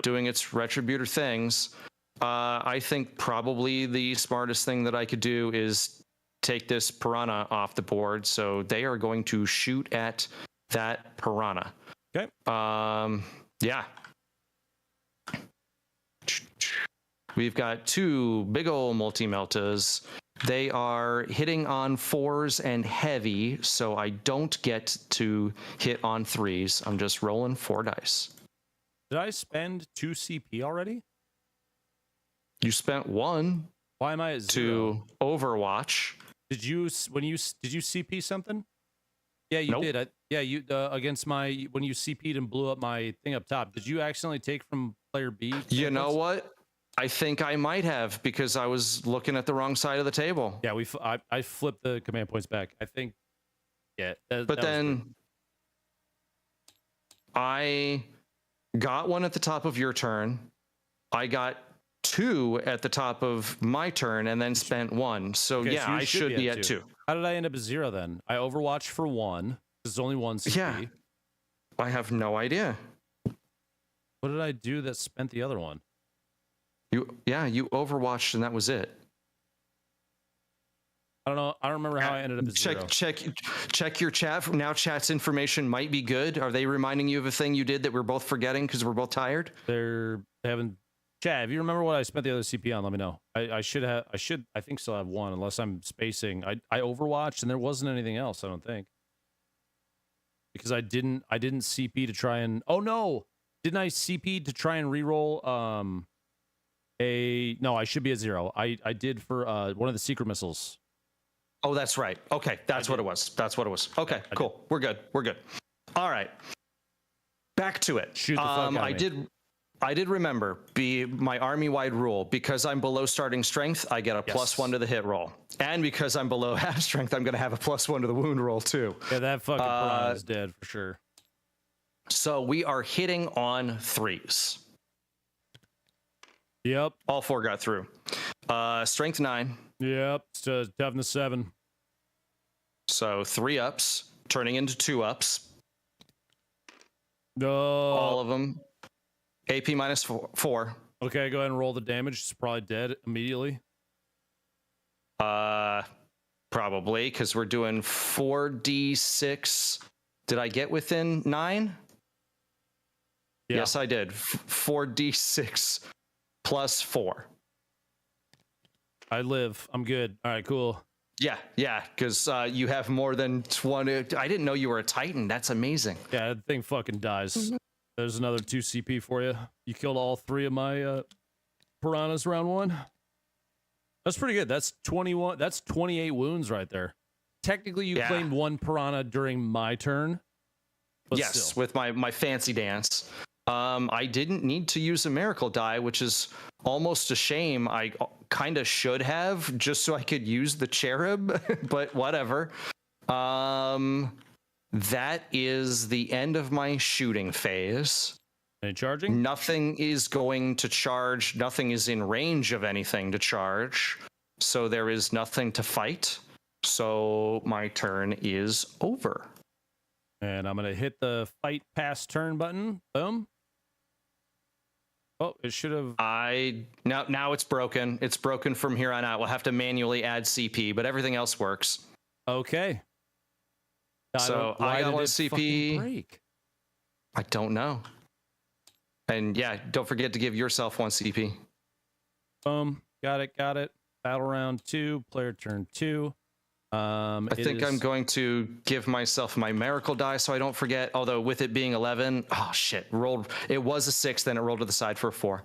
doing its Retributor things. I think probably the smartest thing that I could do is take this Piranha off the board. So they are going to shoot at that Piranha. Okay. Yeah. We've got 2 big old multi-meltas. They are hitting on 4s and heavy, so I don't get to hit on 3s. I'm just rolling 4 dice. Did I spend 2 CP already? You spent 1. Why am I at 0? To Overwatch. Did you CP something? Yeah, you did. You against my when you CP'd and blew up my thing up top. Did you accidentally take from player B? You know what? I think I might have because I was looking at the wrong side of the table. Yeah, I flipped the command points back. I think. Yeah, but then I got 1 at the top of your turn. I got 2 at the top of my turn, and then spent 1. So okay, yeah, so I should be at 2. How did I end up at 0 then? I overwatched for 1. There's only 1 CP. Yeah, I have no idea. What did I do that spent the other one? You overwatched and that was it. I don't know. I don't remember how I ended up at 0. Check your chat. Now chat's information might be good. Are they reminding you of a thing you did that we're both forgetting because we're both tired? They haven't. Chad, if you remember what I spent the other CP on, let me know. I think still have 1 unless I'm spacing. I overwatched and there wasn't anything else, I don't think. Because I didn't CP to try and didn't I CP to try and reroll no, I should be at 0. I did for one of the secret missiles. Oh, that's right. Okay, that's what it was. Okay, cool. We're good. All right. Back to it. Shoot the fuck out of me. I did remember my army-wide rule. Because I'm below starting strength, I get a +1 to the hit roll. And because I'm below half strength, I'm going to have a +1 to the wound roll too. Yeah, that fucking Piranha is dead for sure. So we are hitting on 3s. Yep. All 4 got through. Strength 9. Yep. Toughness 7. So 3 ups, turning into 2 ups. No. All of them. AP -4. Okay, go ahead and roll the damage. It's probably dead immediately. Probably, because we're doing 4d6. Did I get within 9? Yeah. Yes, I did. 4d6 plus 4. I live. I'm good. All right, cool. Yeah, because you have more than 20. I didn't know you were a Titan. That's amazing. Yeah, that thing fucking dies. There's another 2 CP for you. You killed all 3 of my piranhas round 1. That's pretty good. That's 21. That's 28 wounds right there. Technically, you claimed 1 piranha during my turn. But yes, still. with my fancy dance. I didn't need to use a miracle die, which is almost a shame. I kind of should have, just so I could use the cherub, but whatever. That is the end of my shooting phase. Any charging? Nothing is going to charge. Nothing is in range of anything to charge. So there is nothing to fight. So my turn is over. And I'm going to hit the fight pass turn button. Boom. Oh, it should have. Now it's broken. It's broken from here on out. We'll have to manually add CP, but everything else works. Okay. So I got one CP. Break? I don't know. And yeah, don't forget to give yourself one CP. Boom. Got it. Battle round 2, player turn 2. I think I'm going to give myself my miracle die so I don't forget. Although with it being 11, oh shit, rolled. It was a 6, then it rolled to the side for a 4.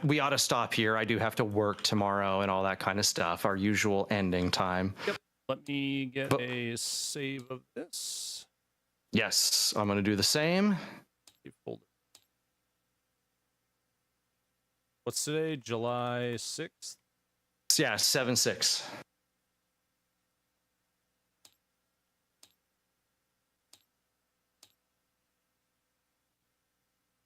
We ought to stop here. I do have to work tomorrow and all that kind of stuff. Our usual ending time. Yep. Let me get a save of this. Yes, I'm going to do the same. What's today? July 6th? Yeah, 7-6.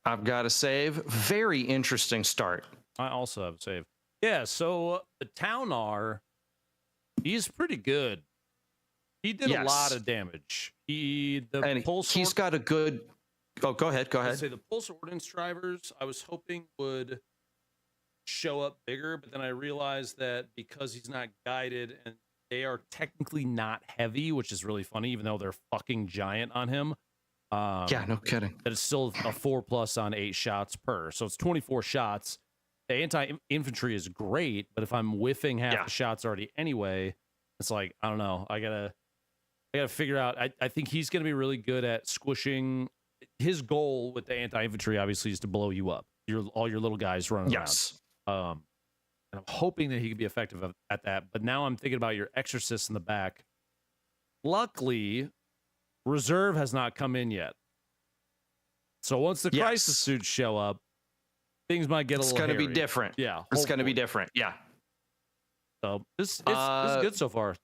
I've got a save. Very interesting start. I also have a save. Yeah, so the Townar, he's pretty good. He did a lot of damage. He's got a good. Oh, go ahead. Go ahead. I'd say the Pulse Ordnance drivers, I was hoping would show up bigger, but then I realized that because he's not guided and they are technically not heavy, which is really funny, even though they're fucking giant on him. Yeah, no kidding. That it's still a 4+ on 8 shots per. So it's 24 shots. The anti-infantry is great, but if I'm whiffing half the shots already anyway, it's like, I don't know. I gotta figure out. I think he's gonna be really good at squishing. His goal with the anti-infantry obviously is to blow you up. All your little guys running around. And I'm hoping that he can be effective at that. But now I'm thinking about your exorcists in the back. Luckily, reserve has not come in yet. So once the crisis suits show up, things might get a little hairy. It's going to be different. Yeah. It's going to be different. Yeah. So this is good so far.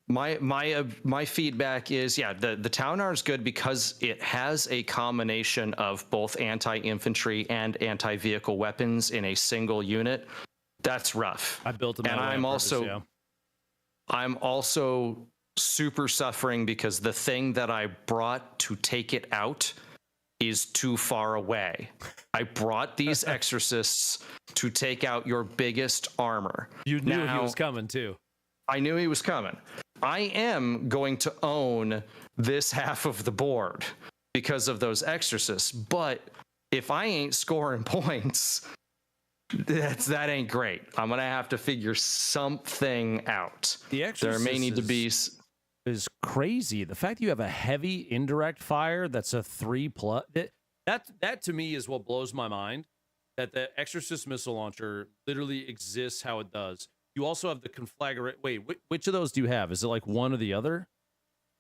My feedback is, the Townar is good because it has a combination of both anti-infantry and anti-vehicle weapons in a single unit. That's rough. I built them, and I'm also super suffering because the thing that I brought to take it out is too far away. I brought these exorcists to take out your biggest armor. You knew he was coming too. I knew he was coming. I am going to own this half of the board because of those exorcists. But if I ain't scoring points, that ain't great. I'm going to have to figure something out. The exorcist there may need to be is crazy. The fact that you have a heavy indirect fire that's a 3+, that to me is what blows my mind. That the exorcist missile launcher literally exists how it does. You also have the conflagration. Wait, which of those do you have? Is it like one or the other?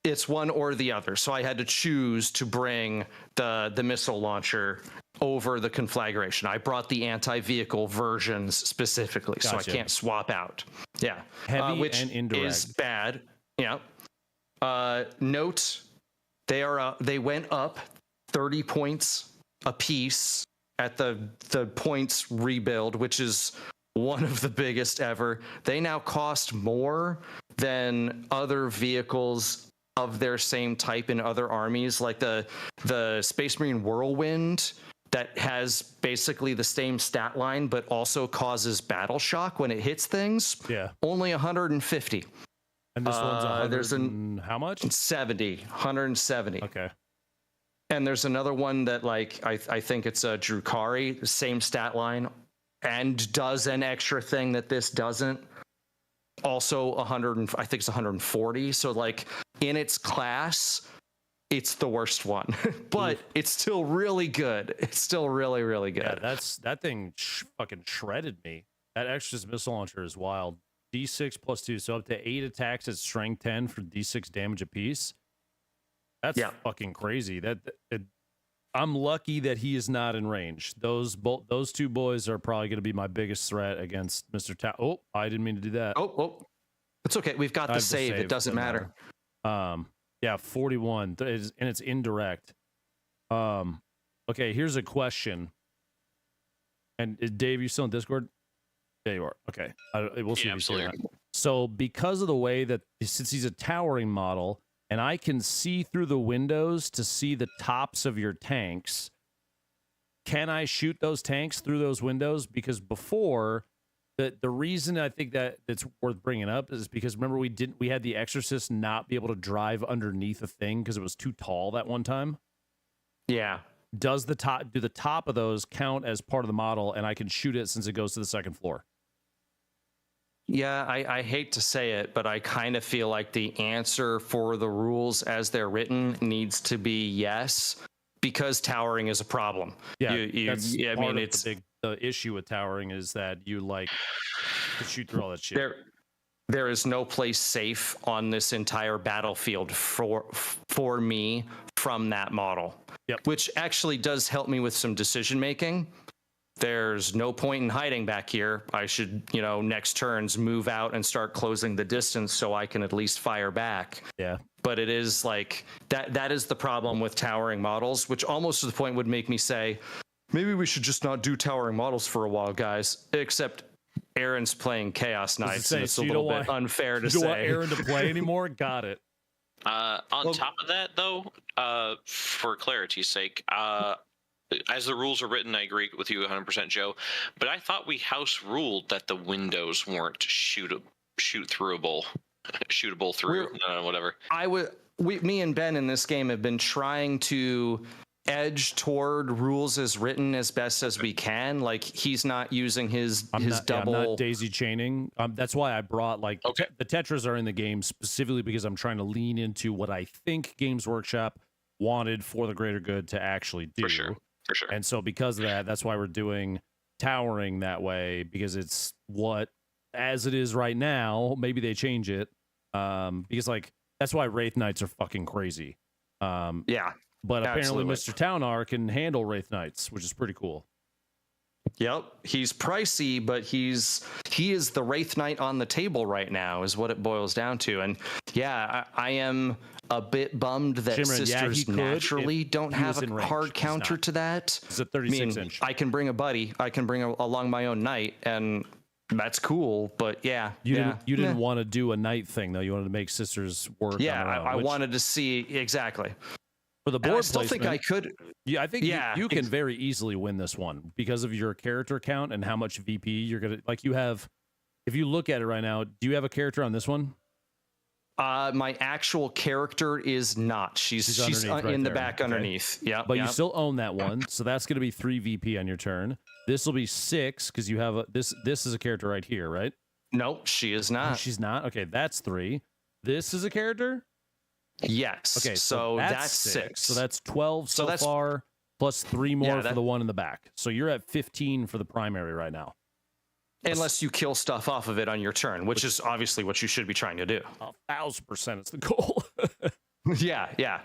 It's one or the other. So I had to choose to bring the missile launcher over the conflagration. I brought the anti-vehicle versions specifically, so I can't swap out. Yeah, heavy which and indirect is bad. Yeah. Note they went up 30 points a piece at the points rebuild, which is one of the biggest ever. They now cost more than other vehicles of their same type in other armies, like the Space Marine Whirlwind that has basically the same stat line but also causes battle shock when it hits things. Yeah. Only 150. And this one's 100 there's how much? 170. Okay. And there's another one that I think it's a Drukari, same stat line, and does an extra thing that this doesn't. Also I think it's 140. So in its class, it's the worst one, but it's still really good. It's still really, really good. Yeah, that thing fucking shredded me. That extra missile launcher is wild. D6 +2, so up to 8 attacks at strength 10 for D6 damage apiece. That's fucking crazy. I'm lucky that he is not in range. Those two boys are probably going to be my biggest threat against Mr. Oh, I didn't mean to do that. Oh, it's okay. We've got the save. It doesn't matter. Yeah, 41, and it's indirect. So Okay, here's a question. And Dave, you still in Discord? There you are. Okay. We'll see if you see it. So because of the way that, since he's a towering model, and I can see through the windows to see the tops of your tanks, can I shoot those tanks through those windows? Because before, the reason I think that it's worth bringing up is because remember we had the Exorcist not be able to drive underneath a thing because it was too tall that one time? Yeah. Do the top of those count as part of the model, and I can shoot it since it goes to the second floor? Yeah, I hate to say it, but I kind of feel like the answer for the rules as they're written needs to be yes, because towering is a problem. Yeah, it's the issue with towering is that you like to shoot through all that shit. There is no place safe on this entire battlefield for me from that model. Yep. Which actually does help me with some decision making. There's no point in hiding back here. I should, next turns move out and start closing the distance so I can at least fire back. Yeah. But it is like that is the problem with towering models, which almost to the point would make me say, maybe we should just not do towering models for a while, guys. Except Aaron's playing Chaos Knights, and it's a little bit unfair to say. You don't want Aaron to play anymore? Got it. On top of that, though, for clarity's sake, as the rules are written, I agree with you 100%, Joe. But I thought we house ruled that the windows weren't shootable through, whatever. Me and Ben in this game have been trying to edge toward rules as written as best as we can. Like he's not using his double. I'm not daisy chaining. That's why I brought the Tetras are in the game specifically because I'm trying to lean into what I think Games Workshop wanted for the greater good to actually do. For sure. And so because of that, that's why we're doing towering that way, because it's what, as it is right now, maybe they change it. Because that's why Wraith Knights are fucking crazy. Yeah. But apparently absolutely. Mr. Townar can handle Wraith Knights, which is pretty cool. Yep. He's pricey, but he is the Wraith Knight on the table right now is what it boils down to. And yeah, I am a bit bummed that Shimmerin, sisters naturally don't have a hard counter to that. It's a 36-inch. I can bring a buddy. I can bring along my own knight, and that's cool. But yeah, you didn't want to do a knight thing though. You wanted to make sisters work. Yeah, on their own, I wanted to see exactly. For the board I still think I could. Yeah, I think you can very easily win this one because of your character count and how much VP you're gonna you have. If you look at it right now, do you have a character on this one? My actual character is not. She's in the back underneath. Yeah, but you still own that one, so that's going to be 3 VP on your turn. This will be 6 because you have this is a character right here, right? Nope, she is not. Oh, she's not. Okay, that's 3. This is a character. Yes. Okay, so that's 6. So that's 12 so far, plus 3 more for the one in the back. So you're at 15 for the primary right now. Unless you kill stuff off of it on your turn, which is obviously what you should be trying to do. 1,000% is the goal. Yeah.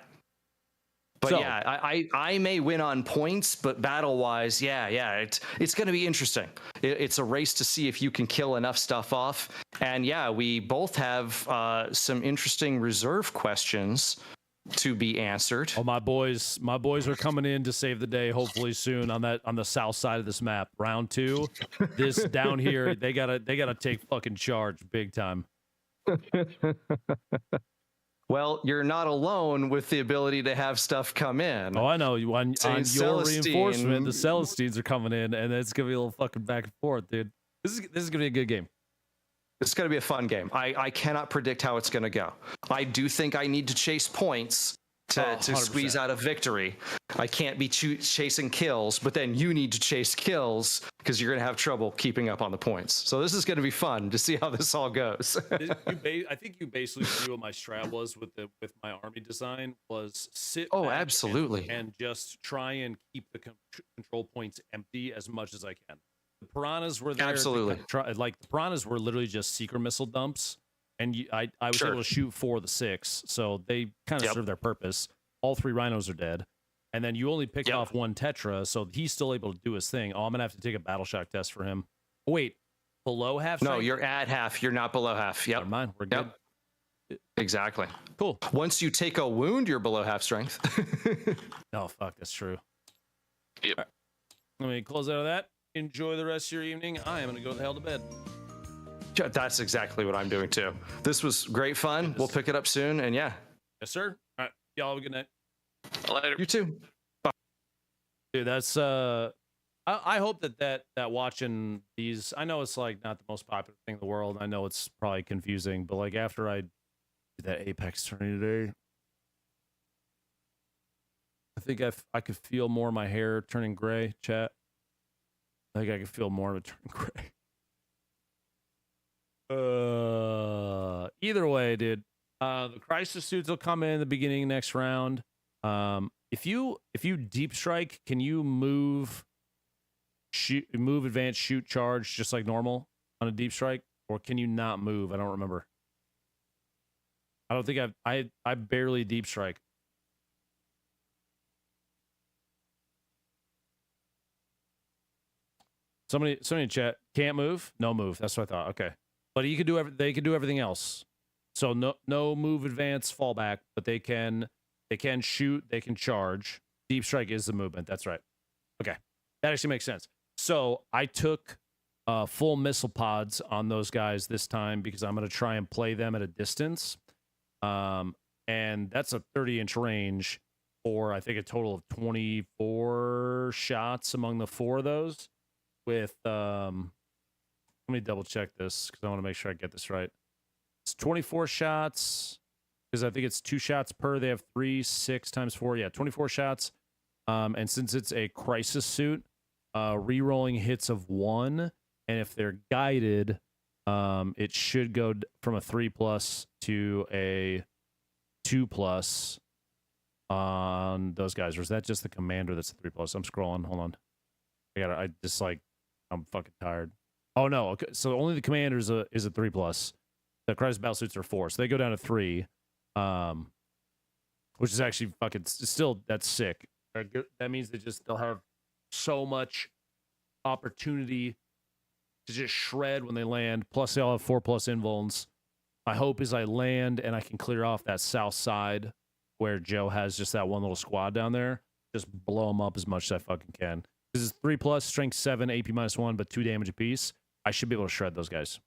But so, I may win on points, but battle-wise, it's going to be interesting. It's a race to see if you can kill enough stuff off. And yeah, we both have some interesting reserve questions to be answered. Oh, my boys are coming in to save the day. Hopefully soon on the south side of this map. Round 2, this down here, they gotta take fucking charge big time. Well, you're not alone with the ability to have stuff come in. Oh, I know. On your reinforcement, the Celestines are coming in, and it's gonna be a little fucking back and forth, dude. This is gonna be a good game. It's going to be a fun game. I cannot predict how it's going to go. I do think I need to chase points to squeeze out a victory. I can't be chasing kills, but then you need to chase kills because you're going to have trouble keeping up on the points. So this is going to be fun to see how this all goes. I think you basically knew what my strat was with my army design was sit back absolutely and just try and keep the control points empty as much as I can. The piranhas were there. Absolutely. The piranhas were literally just secret missile dumps, and I was able to shoot 4 of the 6, so they kind of serve their purpose. All 3 rhinos are dead, and then you only picked off 1 tetra, so he's still able to do his thing. Oh, I'm gonna have to take a battle shock test for him. Oh, wait, below half? No, you're at half. You're not below half. Yep. Never mind. We're good. Exactly. Cool. Once you take a wound, you're below half strength. Oh, fuck, that's true. Yep. Let me close out of that. Enjoy the rest of your evening. I am going to go the hell to bed. That's exactly what I'm doing too. This was great fun. We'll pick it up soon. And yeah, Yes, sir. All right. Y'all have a good night. Later. you too. Dude, that's I hope that watching these, I know it's like not the most popular thing in the world. I know it's probably confusing, but like after I did that Apex tourney today, I think I could feel more of my hair turning gray, chat. I think I could feel more of it turning gray. Either way, dude. The crisis suits will come in the beginning next round. If you deep strike, can you move advance, shoot, charge just like normal on a deep strike, or can you not move? I don't remember. I don't think I barely deep strike. Somebody in chat, can't move? No move. That's what I thought. Okay. But you could do they could do everything else. So no move, advance, fallback, but they can shoot, they can charge. Deep strike is the movement. That's right. Okay. That actually makes sense. So I took full missile pods on those guys this time because I'm going to try and play them at a distance. And that's a 30-inch range for, I think, a total of 24 shots among the 4 of those. With, let me double check this because I want to make sure I get this right. It's 24 shots because I think it's 2 shots per. They have 3, 6 times 4. Yeah, 24 shots. And since it's a crisis suit, re-rolling hits of 1, and if they're guided, it should go from a 3+ to a 2+ on those guys. Or is that just the commander that's a 3+? I'm scrolling. Hold on. I'm fucking tired. Oh no. Okay. So only the commander is a 3+. The crisis battle suits are 4, so they go down to 3. Which is actually fucking still, that's sick. That means they'll have so much opportunity to just shred when they land. Plus, they all have 4+ invulns. My hope is I land and I can clear off that south side where Joe has just that one little squad down there. Just blow them up as much as I fucking can. This is 3+, strength 7, AP -1, but 2 damage apiece. I should be able to shred those guys.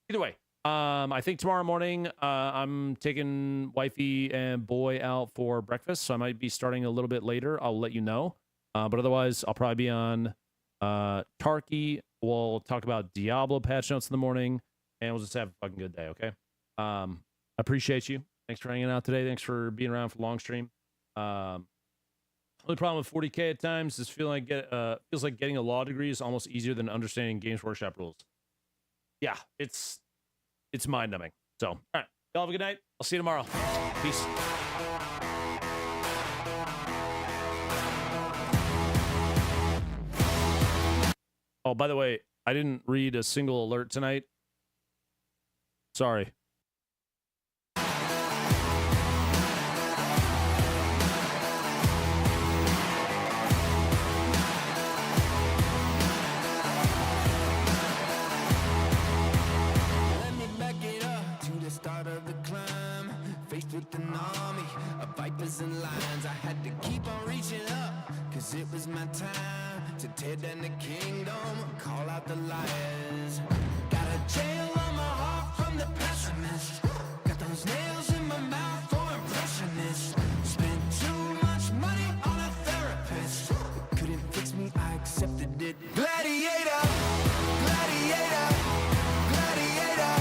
Either way, I think tomorrow morning I'm taking wifey and boy out for breakfast, so I might be starting a little bit later. I'll let you know. But otherwise, I'll probably be on Tarky. We'll talk about Diablo patch notes in the morning, and we'll just have a fucking good day, okay? Appreciate you. Thanks for hanging out today. Thanks for being around for the long stream. Only problem with 40K at times is feels like getting a law degree is almost easier than understanding Games Workshop rules. Yeah, it's mind-numbing. So, all right. Y'all have a good night. I'll see you tomorrow. Peace. Oh, by the way, I didn't read a single alert tonight. Sorry. Start of the climb, faced with an army of vipers and lions. I had to keep on reaching up, cause it was my time to tear down the kingdom, call out the liars. Got a jail on my heart from the pessimist. Got those nails in my mouth for impressionists. Spent too much money on a therapist. It couldn't fix me, I accepted it. Gladiator, gladiator, gladiator.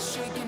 shaking.